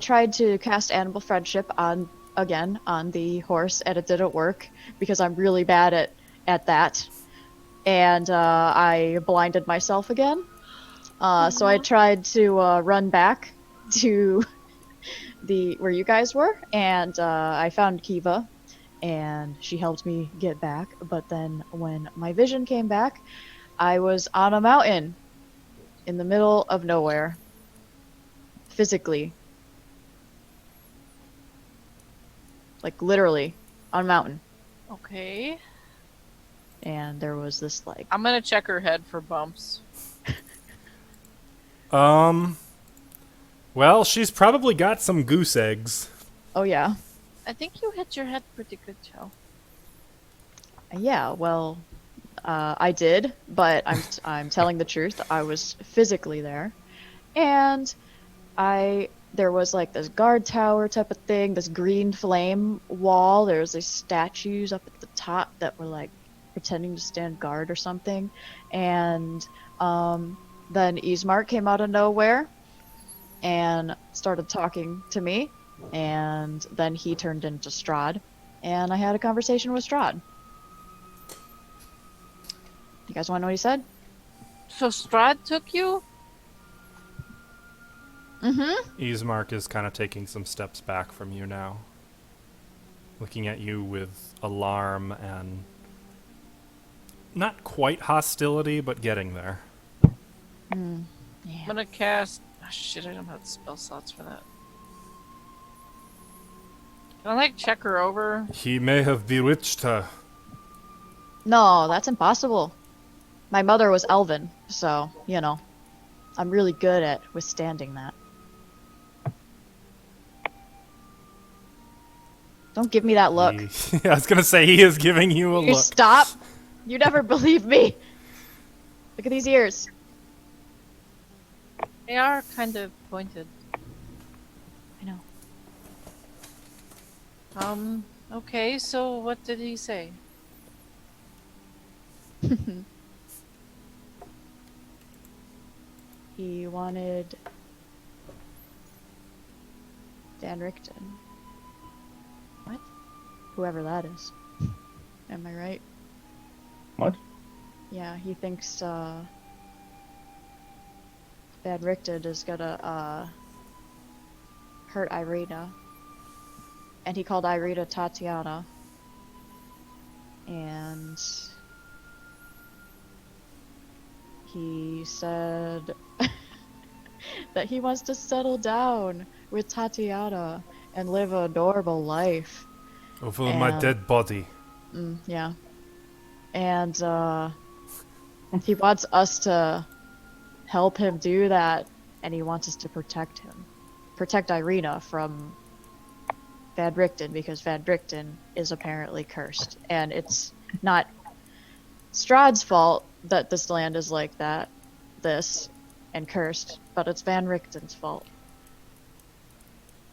tried to cast Animal Friendship on the horse, and it didn't work because I'm really bad at that. And I blinded myself again. So I tried to run back to where you guys were, and I found Kiva, and she helped me get back. But then when my vision came back, I was on a mountain in the middle of nowhere, physically, like literally on a mountain, Okay. and there was this like I'm gonna check her head for bumps. well, she's probably got some goose eggs. oh yeah. I think you hit your head pretty good, Joe. Yeah, well, I did, but I'm telling the truth. I was physically there, and there was like this guard tower type of thing, this green flame wall. There was these statues up at the top that were like pretending to stand guard or something, and then Ismark came out of nowhere and started talking to me, and then he turned into Strahd, and I had a conversation with Strahd. You guys want to know what he said? So Strahd took you? Mm-hmm. Ismark is kind of taking some steps back from you now, looking at you with alarm and not quite hostility, but getting there. Yeah. I'm gonna cast... Oh, shit, I don't have the spell slots for that. Can I, like, check her over? He may have bewitched her. No, that's impossible. My mother was elven, so, you know, I'm really good at withstanding that. Don't give me that look. I was gonna say he is giving you a You look. stop! You never believe me! Look at these ears. They are kind of pointed. I know. Okay, so what did he say? He wanted Dan Richten. What? Whoever that is. Am I right? What? Yeah, he thinks Van Richten is gonna hurt Irina. And he called Irina Tatiana. And he said that he wants to settle down with Tatiana and live a normal life. Over my And- dead body. Yeah. And he wants us to help him do that, and he wants us to protect him. Protect Irina from Van Richten, because Van Richten is apparently cursed. And it's not Strahd's fault that this land is like that, and cursed, but it's Van Richten's fault.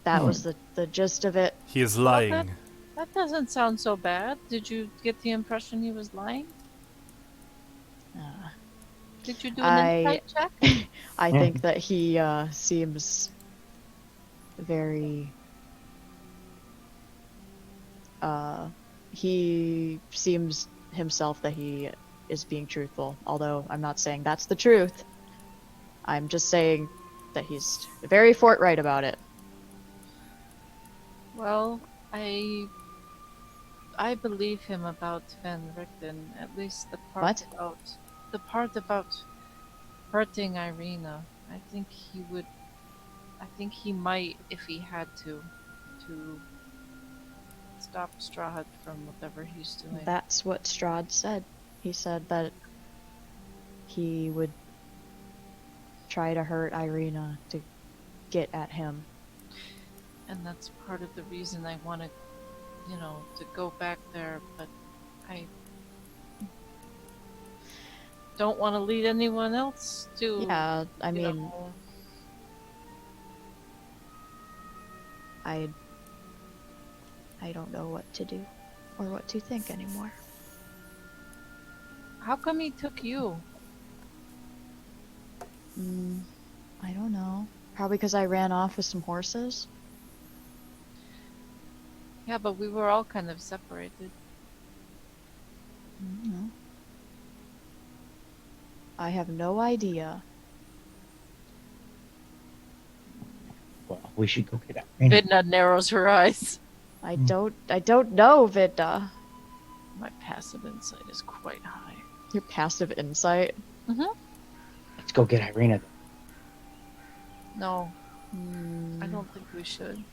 That was the gist of it. He is lying. That doesn't sound so bad. Did you get the impression he was lying? Uh, Did you do an insight check? I think that he seems very. He seems himself that he is being truthful, although I'm not saying that's the truth. I'm just saying that he's very forthright about it. Well, I believe him about Van Richten. At least the part about hurting Irina. I think he would. I think he might, if he had to stop Strahd from whatever he's doing. That's what Strahd said. He said that he would try to hurt Irina to get at him. And that's part of the reason I wanted, to go back there, but I don't want to lead anyone else to. Yeah, I you mean, know, I don't know what to do or what to think anymore. how come he took you? I don't know. Probably because I ran off with some horses. Yeah, but we were all kind of separated. I don't know. I have no idea. Well, we should go get Irina. Vidna narrows her eyes. I don't know, Vida. My passive insight is quite high. Your passive insight. Let's go get Irina. No, I don't think we should.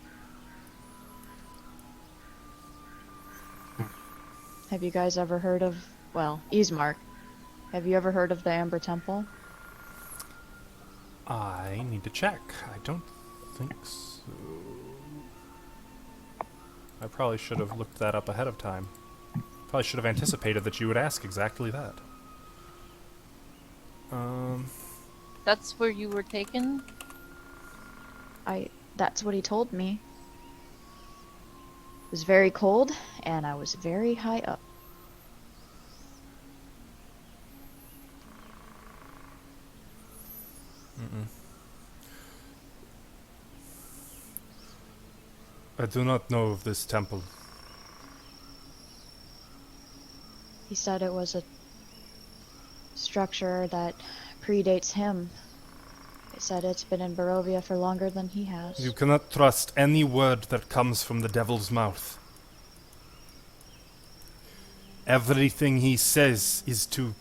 Have you guys ever heard of, Ismark? Have you ever heard of the Amber Temple? I need to check. I don't think so. I probably should have looked that up ahead of time. Probably should have anticipated that you would ask exactly that. That's where you were taken? That's what he told me. It was very cold, and I was very high up. I do not know of this temple. He said it was a structure that predates him. He said it's been in Barovia for longer than he has. You cannot trust any word that comes from the devil's mouth. Everything he says is to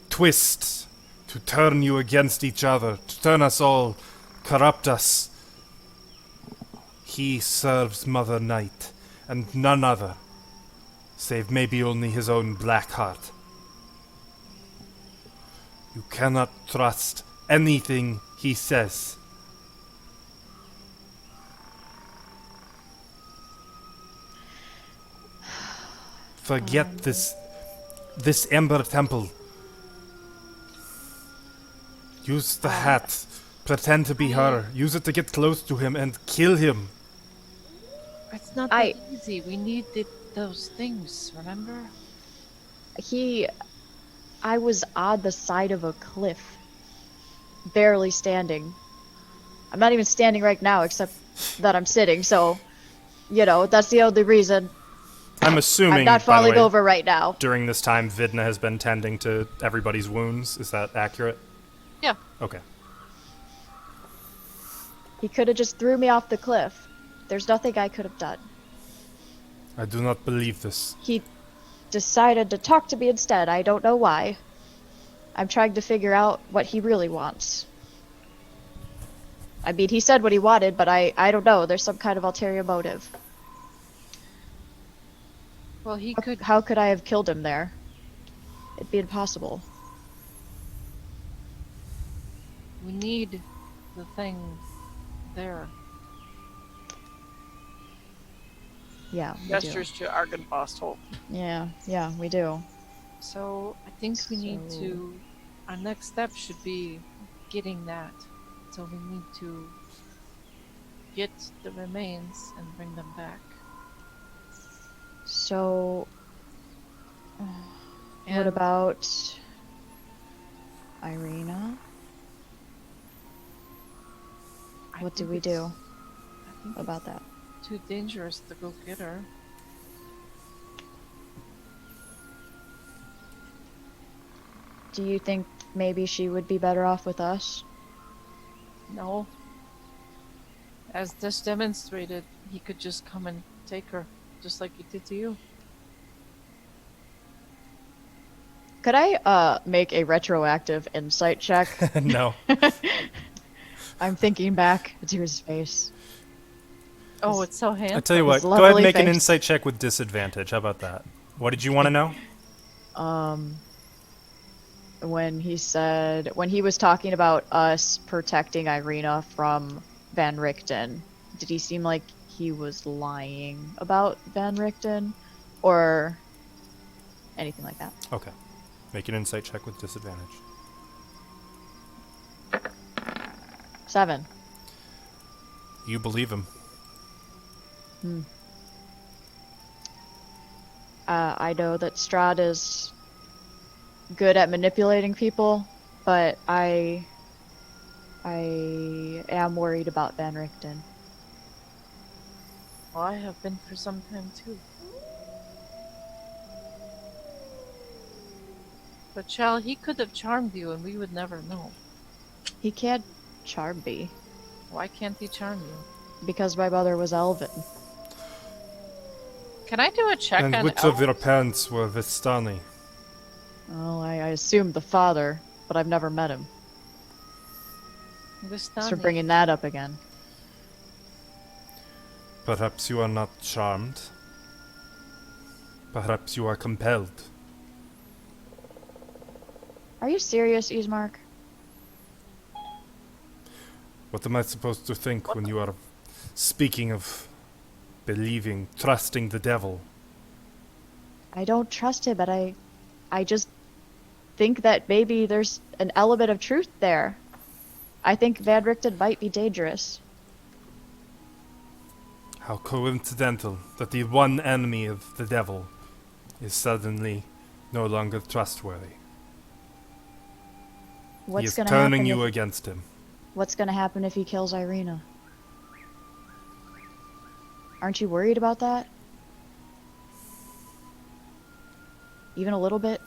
twist, to turn you against each other, to turn us all, corrupt us. He serves Mother Night, and none other, save maybe only his own black heart. You cannot trust anything he says. Forget this Ember Temple. Use the hat. Pretend to be her. Use it to get close to him and kill him. It's not that easy. We need those things, remember? I was on the side of a cliff. Barely standing. I'm not even standing right now, except that I'm sitting, so, that's the only reason. I'm assuming, I'm not by the falling way, over right now. during this time, Vidna has been tending to everybody's wounds. Is that accurate? Yeah. Okay. He could have just threw me off the cliff. There's nothing I could have done. I do not believe this. decided to talk to me instead. I don't know why. I'm trying to figure out what he really wants. I mean, he said what he wanted, but I don't know. There's some kind of ulterior motive. Well, he could. How could I have killed him there? It'd be impossible. We need the thing there. Yeah, we do. Gestures to Argynvost Hope. Yeah, we do. So I think we need to. Our next step should be getting that. So we need to get the remains and bring them back. So, what And about Irina? I What do think we it's- do I think about that? it's too dangerous to go get her. Do you think maybe she would be better off with us? No. As this demonstrated, he could just come and take her, just like he did to you. Could I make a retroactive insight check? No. I'm thinking back to his face. Oh, it's so I handsome. tell you what, His go ahead and lovely make an face. insight check with disadvantage. How about that? What did you want to know? When he was talking about us protecting Irina from Van Richten, did he seem like he was lying about Van Richten or anything like that? Okay. Make an insight check with disadvantage. 7. You believe him. I know that Strahd is good at manipulating people, but I am worried about Van Richten. Well, I have been for some time too. But Chal, he could have charmed you and we would never know. He can't charm me Why can't he charm you? because my mother was Elven. Can I do a check And on which of elves? your parents were Vistani? Well, I assumed the father, but I've never met him. Thanks for Vistani. bringing that up again. Perhaps you are not charmed. Perhaps you are compelled. Are you serious, Ismark? What am I supposed to think when you are speaking of believing, trusting the devil? I don't trust him, but I just think that maybe there's an element of truth there. I think Van Richten might be dangerous. How coincidental that the one enemy of the devil is suddenly no longer trustworthy. He What's is gonna turning happen you if, against him. What's gonna happen if he kills Irina? Aren't you worried about that? Even a little bit?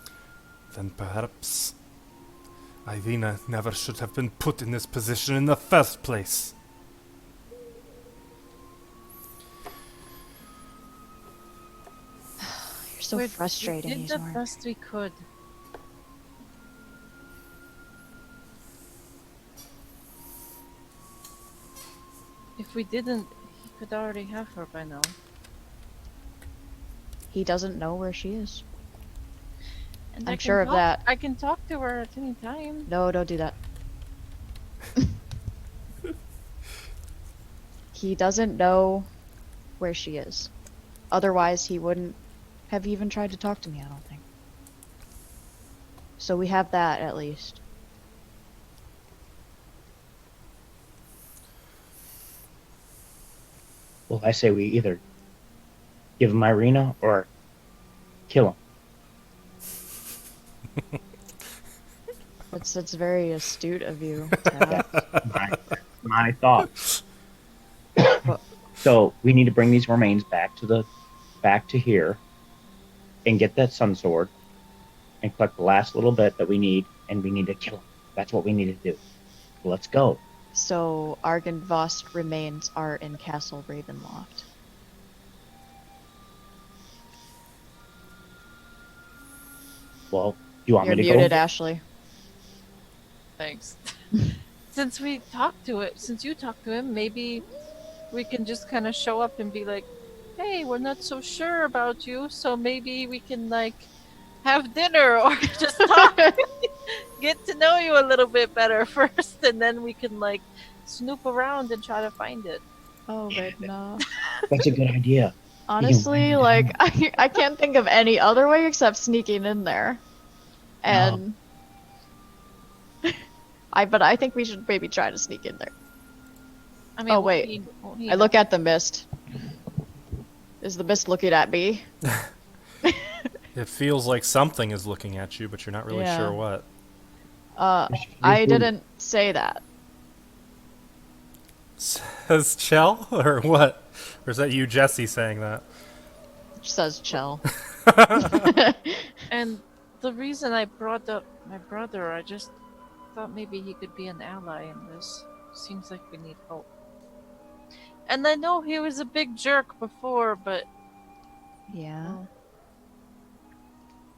Then perhaps Irina never should have been put in this position in the first place. You're so We frustrating, did the Ismark. best we could. If we didn't, he could already have her by now. He doesn't know where she is. And I'm I can sure of talk- that. I can talk to her at any time. No, don't do that. He doesn't know where she is. Otherwise, he wouldn't have even tried to talk to me, I don't think. So we have that, at least. Well, I say we either give him Irina or kill him. It's very astute of you to ask. My thoughts. So we need to bring these remains back to here and get that sun sword and collect the last little bit that we need, and we need to kill him. That's what we need to do. Let's go. So Argynvost remains are in Castle Ravenloft. Well, do you want You're me to muted, go? Ashley. Thanks. Since you talked to him, maybe we can just kind of show up and be like, "Hey, we're not so sure about you, so maybe we can like have dinner or just talk, get to know you a little bit better first, and then we can like snoop around and try to find it." Oh, but no. That's a good idea. Honestly, write it like I can't think of any other way except sneaking in there. And but I think we should maybe try to sneak in there. I mean, Oh we'll wait, need I look at the mist. Is the mist looking at me? It feels like something is looking at you, but you're not really Yeah. sure what. I didn't say that. Says Chell, or what? Or is that you, Jesse, saying that? It says chill. And the reason I brought up my brother, I just thought maybe he could be an ally in this. Seems like we need help. And I know he was a big jerk before, but Yeah. well,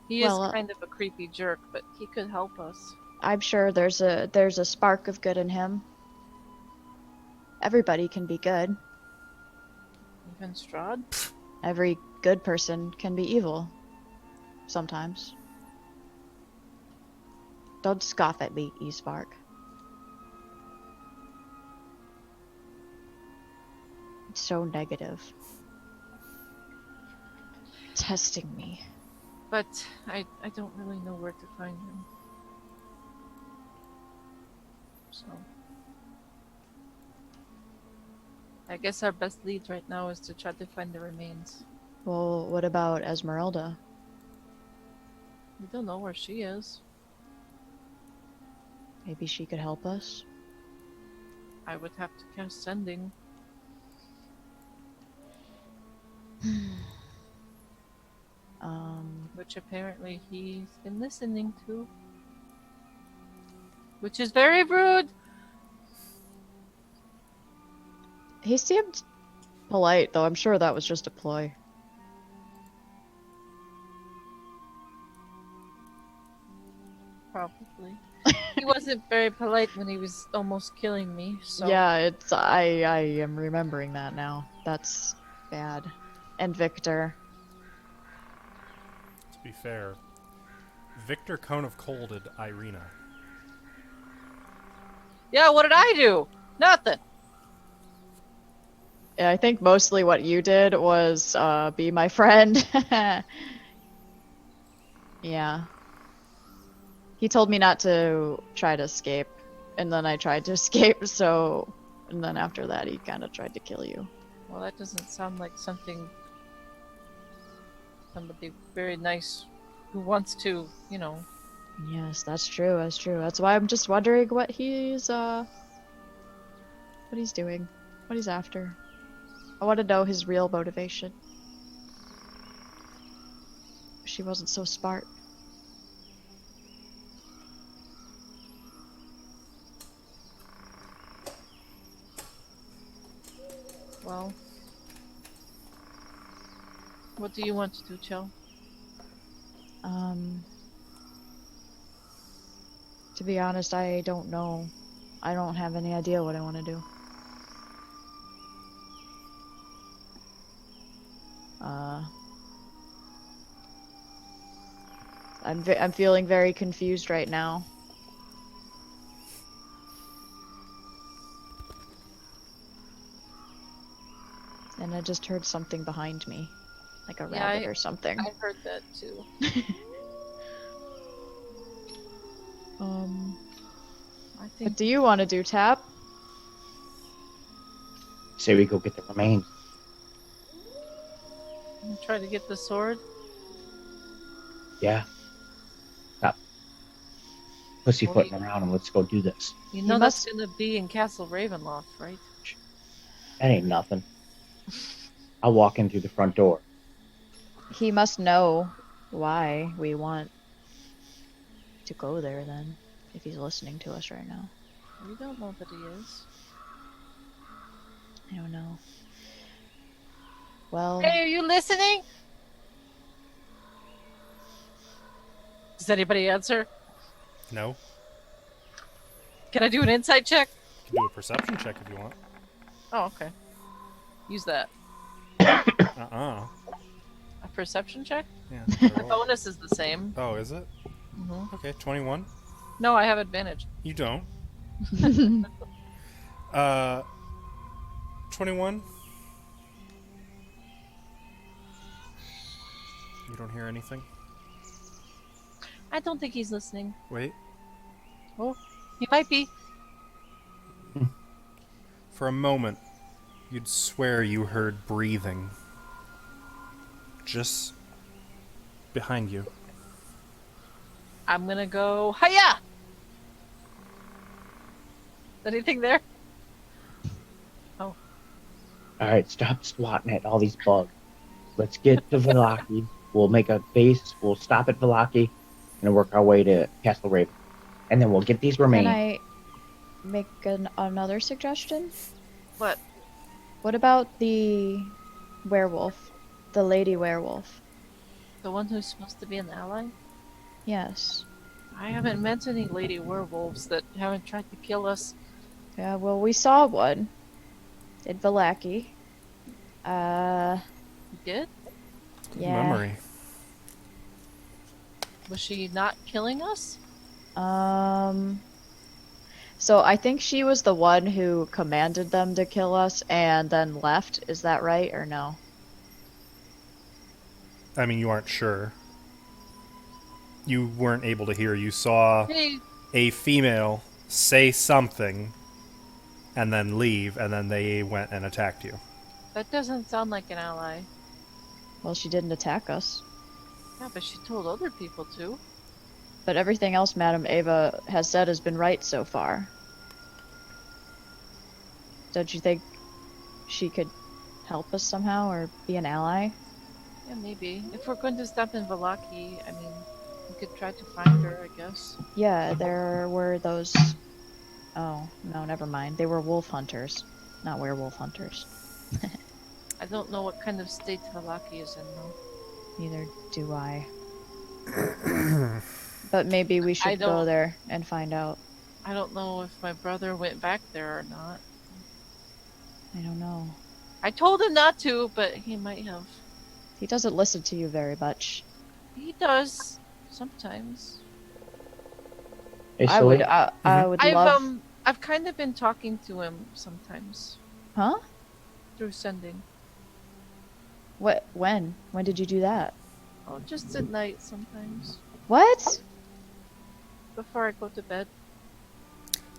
he Well, is kind of a creepy jerk, but he could help us. I'm sure there's a spark of good in him. Everybody can be good. Even Strahd? Every good person can be evil. Sometimes. Don't scoff at me, E-Spark. It's so negative. Testing me. But I don't really know where to find him. So I guess our best lead right now is to try to find the remains. Well, what about Esmeralda? We don't know where she is. Maybe she could help us? I would have to cast sending. Which apparently he's been listening to. Which is very rude. He seemed polite, though I'm sure that was just a ploy. Probably. He wasn't very polite when he was almost killing me, so Yeah, it's I am remembering that now. That's bad. And Victor. To be fair, Victor Cone of Colded Irina. yeah, what did I do? Nothing. Yeah, I think mostly what you did was be my friend. Yeah. He told me not to try to escape, and then I tried to escape, so... And then after that, he kind of tried to kill you. Well, that doesn't sound like somebody very nice who wants to, you know. Yes, that's true, that's true. That's why I'm just wondering what he's doing. What he's after. I want to know his real motivation. She wasn't so smart. Well, what do you want to do, Chell? To be honest, I don't know. I don't have any idea what I want to do. I'm feeling very confused right now. And I just heard something behind me. Like a Yeah, rabbit or something. I heard that too. I think What do you want to do, Tap? Say we go get the remains. I'm try to get the sword. Yeah. Stop pussyfooting around and let's go do this. You know He that's must- gonna be in Castle Ravenloft, right? That ain't nothing. I'll walk in through the front door. He must know why we want to go there then, if he's listening to us right now. We don't know that he is. I don't know. Well, Hey, are you listening? Does anybody answer? No. Can I do an insight check? You can do a perception check if you want. Oh, okay. Use that. Uh-uh. A perception check? Yeah. My bonus is the same. Oh, is it? Mm-hmm. Okay, 21. No, I have advantage. You don't. 21. You don't hear anything? I don't think he's listening. Wait. Oh, he might be. For a moment, you'd swear you heard breathing. Just behind you. I'm gonna go. Hiya! Anything there? Oh. Alright, stop swatting at all these bugs. Let's get to Vallaki. We'll make a base. We'll stop at Vallaki and work our way to Castle Raven. And then we'll get these Can remains. I make another suggestion? What? What about the werewolf? The lady werewolf? The one who's supposed to be an ally? Yes. I haven't met any lady werewolves that haven't tried to kill us. Yeah, well, we saw one. In Vallaki. You did? Good Yeah. memory. Was she not killing us? So I think she was the one who commanded them to kill us and then left. Is that right or no? I mean, you aren't sure. You weren't able to hear. You saw Hey, a female say something and then leave, and then they went and attacked you. that doesn't sound like an ally. Well, she didn't attack us. Yeah, but she told other people to. But everything else Madame Ava has said has been right so far. Don't you think she could help us somehow or be an ally? Yeah, maybe. If we're going to stop in Vallaki, I mean, we could try to find her, I guess. Yeah, there were those... Oh, no, never mind. They were wolf hunters, not werewolf hunters. I don't know what kind of state Vallaki is in, though. Neither do I. But maybe we I should go don't- there and find out. I don't know if my brother went back there or not. I don't know. I told him not to, but he might have. He doesn't listen to you very much. He does sometimes. Hey, I Sully, would, I would love... I've kind of been talking to him sometimes Huh? through sending. What? When? When did you do that? Oh, just at night sometimes What? before I go to bed.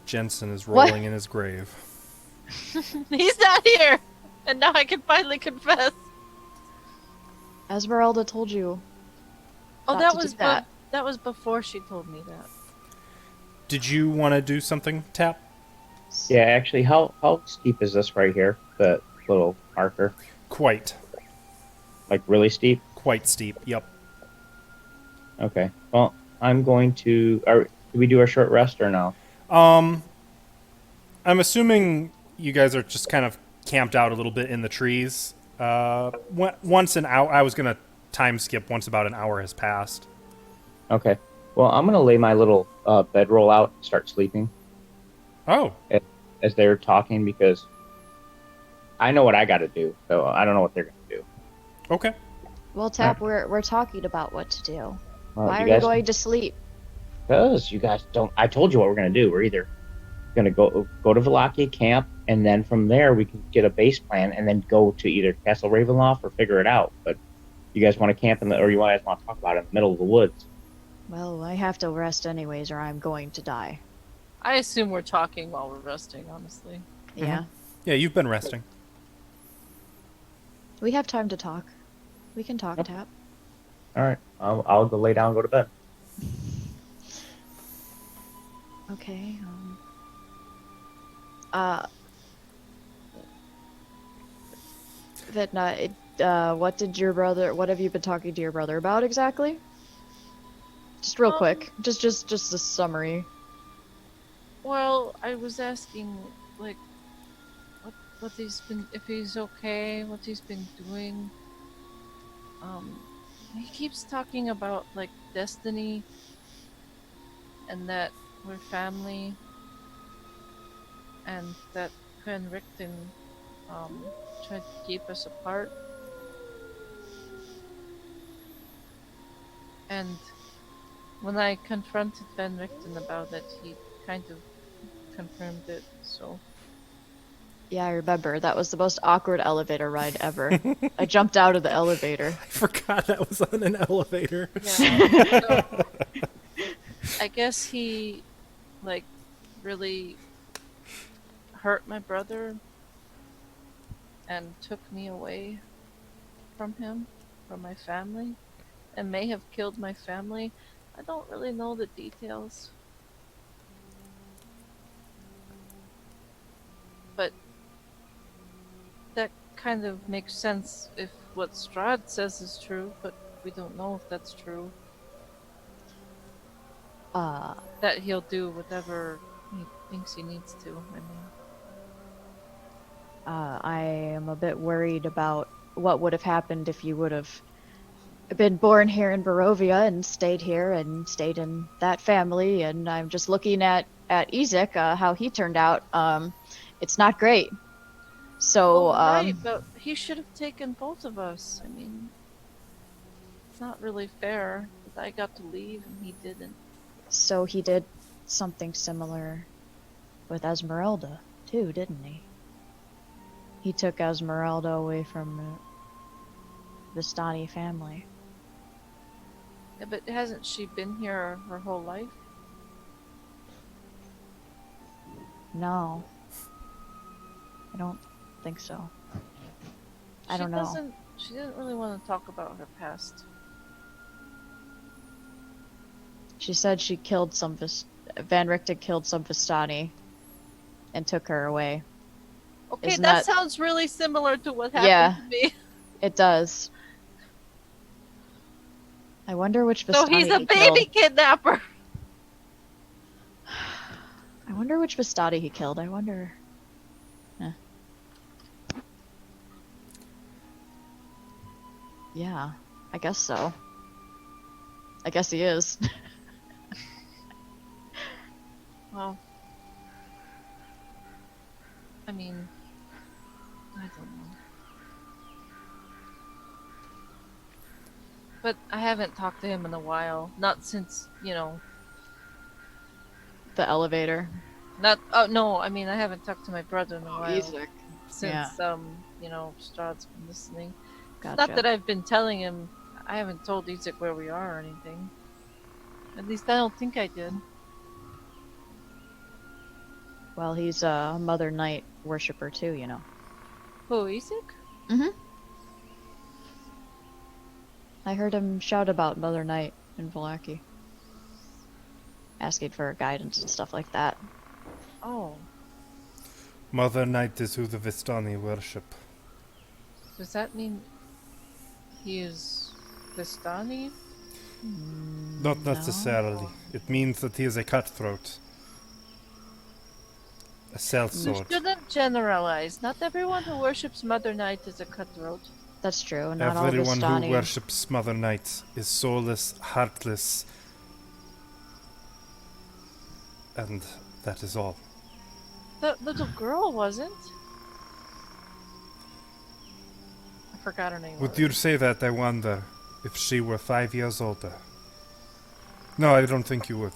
Jensen is What? rolling in his grave. He's not here, and now I can finally confess. Esmeralda told you. Oh, Not that to was do that. that was before she told me that. Did you want to do something, Tap? yeah, actually, how steep is this right here? The little marker. Quite. Like, really steep? Quite steep, yep. Okay. Well, I'm going to... do we do our short rest or no? I'm assuming you guys are just kind of camped out a little bit in the trees. Once an hour... I was going to time skip once about an hour has passed. Okay. Well, I'm going to lay my little bedroll out and start sleeping Oh, as they're talking because I know what I got to do, so I don't know what they're going to do. okay. Well, Tap, we're talking about what to do. Well, Why are guys, you going to sleep? Because you guys don't... I told you what we're going to do. We're either going to go to Vallaki camp, and then from there we can get a base plan and then go to either Castle Ravenloft or figure it out. But you guys want to camp or you guys want to talk about it in the middle of the woods? Well, I have to rest anyways, or I'm going to die. I assume we're talking while we're resting, honestly. Yeah. Yeah, you've been resting. We have time to talk. We can talk, Yep. Tap. All right. I'll go lay down and go to bed. Okay. Vidna, what have you been talking to your brother about exactly? Just real quick. Just a summary. Well, I was asking, like, what he's been, if he's okay, what he's been doing. He keeps talking about like destiny and that we're family and that Van Richten tried to keep us apart. And when I confronted Van Richten about it, he kind of confirmed it, so. Yeah, I remember. That was the most awkward elevator ride ever. I jumped out of the elevator. I forgot that was on an elevator. Yeah. So, I guess he, like, really hurt my brother and took me away from him, from my family, and may have killed my family. I don't really know the details. But that kind of makes sense if what Strahd says is true, but we don't know if that's true. That he'll do whatever he thinks he needs to. I mean, I am a bit worried about what would have happened if you would have been born here in Barovia and stayed here and stayed in that family. And I'm just looking at Ezek, how he turned out. It's not great. So, right, but he should have taken both of us. I mean, it's not really fair that I got to leave and he didn't. so he did something similar with Esmeralda too, didn't he? He took Esmeralda away from the Vistani family. Yeah, but hasn't she been here her whole life? No. I don't think so. I don't know. She didn't really want to talk about her past. She said she killed some Van Richten killed some Vistani and took her away. Okay, Isn't that that- sounds really similar to what happened Yeah. to me. It does. I wonder which Vistani So he's a he baby killed. kidnapper. I wonder which Vistani he killed. I wonder. Yeah, I guess so. I guess he is. Well, I mean, I don't know. But I haven't talked to him in a while. Not since, The elevator. oh no, I mean, I haven't talked to my brother in a while. Ezek. Since, Strahd's been listening. Gotcha. Not that I've been telling him, I haven't told Ezek where we are or anything. At least I don't think I did. Well, he's a Mother Knight worshiper too, Who, Ezek? Mm-hmm. I heard him shout about Mother Knight in Vallaki. Asking for guidance and stuff like that. Oh, Mother Night is who the Vistani worship. does that mean he is Vistani? Not necessarily. It means that he is a cutthroat. A You sellsword. shouldn't generalize. Not everyone who worships Mother Knight is a cutthroat. That's true. Not all Everyone Vistani. who worships Mother Night is soulless, heartless, and that is all. The little girl wasn't. I forgot her name. Would already. you say that? I wonder if she were 5 years older. No, I don't think you would.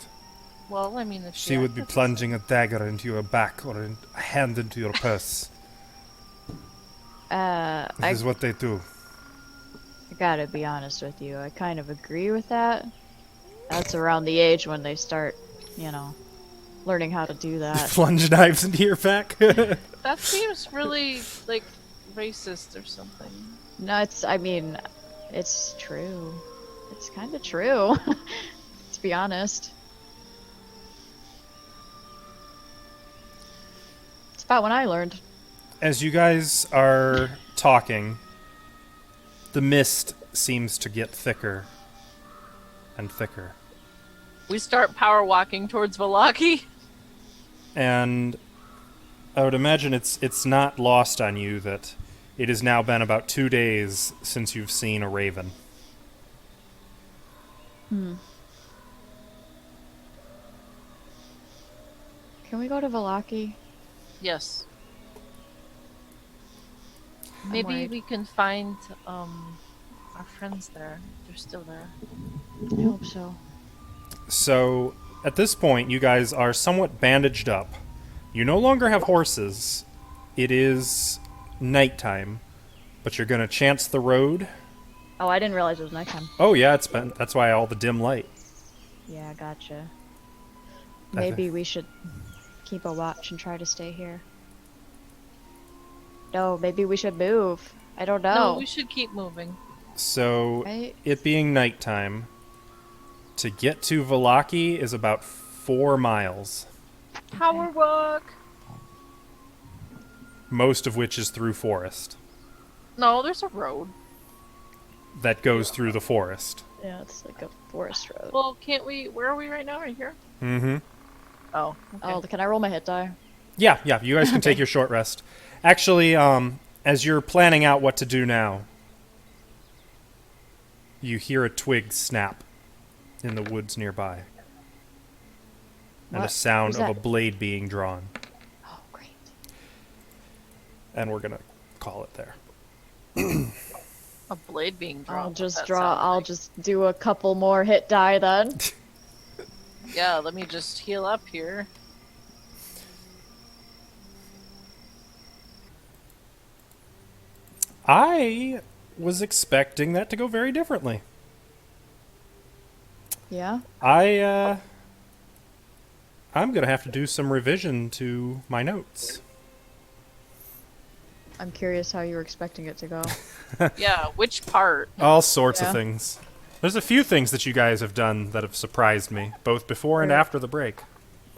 Well, I mean, if She would be acted- plunging a dagger into your back or a hand into your purse. That I is what they do. gotta be honest with you. I kind of agree with that. That's around the age when they start, learning how to do that. Plunge knives into your back. That seems really like racist or something. No, it's true. It's kind of true. To be honest. It's about when I learned. As you guys are talking, the mist seems to get thicker and thicker. We start power walking towards Vallaki. And I would imagine it's not lost on you that it has now been about 2 days since you've seen a raven. Can we go to Valaki? Yes. Maybe worried. we can find our friends there. They're still there. I hope so. So, at this point, you guys are somewhat bandaged up. You no longer have horses. It is nighttime, but you're going to chance the road. Oh, I didn't realize it was nighttime. Oh, yeah, that's why all the dim light. Yeah, gotcha. I thi- Maybe we should keep a watch and try to stay here. No, maybe we should move. I don't know. No, we should keep moving. So, Right? it being nighttime, to get to Valaki is about 4 miles, Power walk. most of which is through forest. No, there's a road. That goes through the forest. Yeah, it's like a forest road. Well, can't we? Where are we right now? Right here? Mm-hmm. Oh. Okay. Oh, can I roll my hit die? Yeah, you guys can take your short rest. Actually, as you're planning out what to do now, you hear a twig snap in the woods nearby. And a What? sound Was of a that- blade being drawn. Oh, great. And we're gonna call it there. A blade being drawn. I'll what's just that draw. sound I'll like? just do a couple more hit die then. Yeah, let me just heal up here. I was expecting that to go very differently. Yeah. I'm gonna have to do some revision to my notes. I'm curious how you were expecting it to go. Yeah, which part? All sorts of Yeah. things. There's a few things that you guys have done that have surprised me, both before and Right. after the break.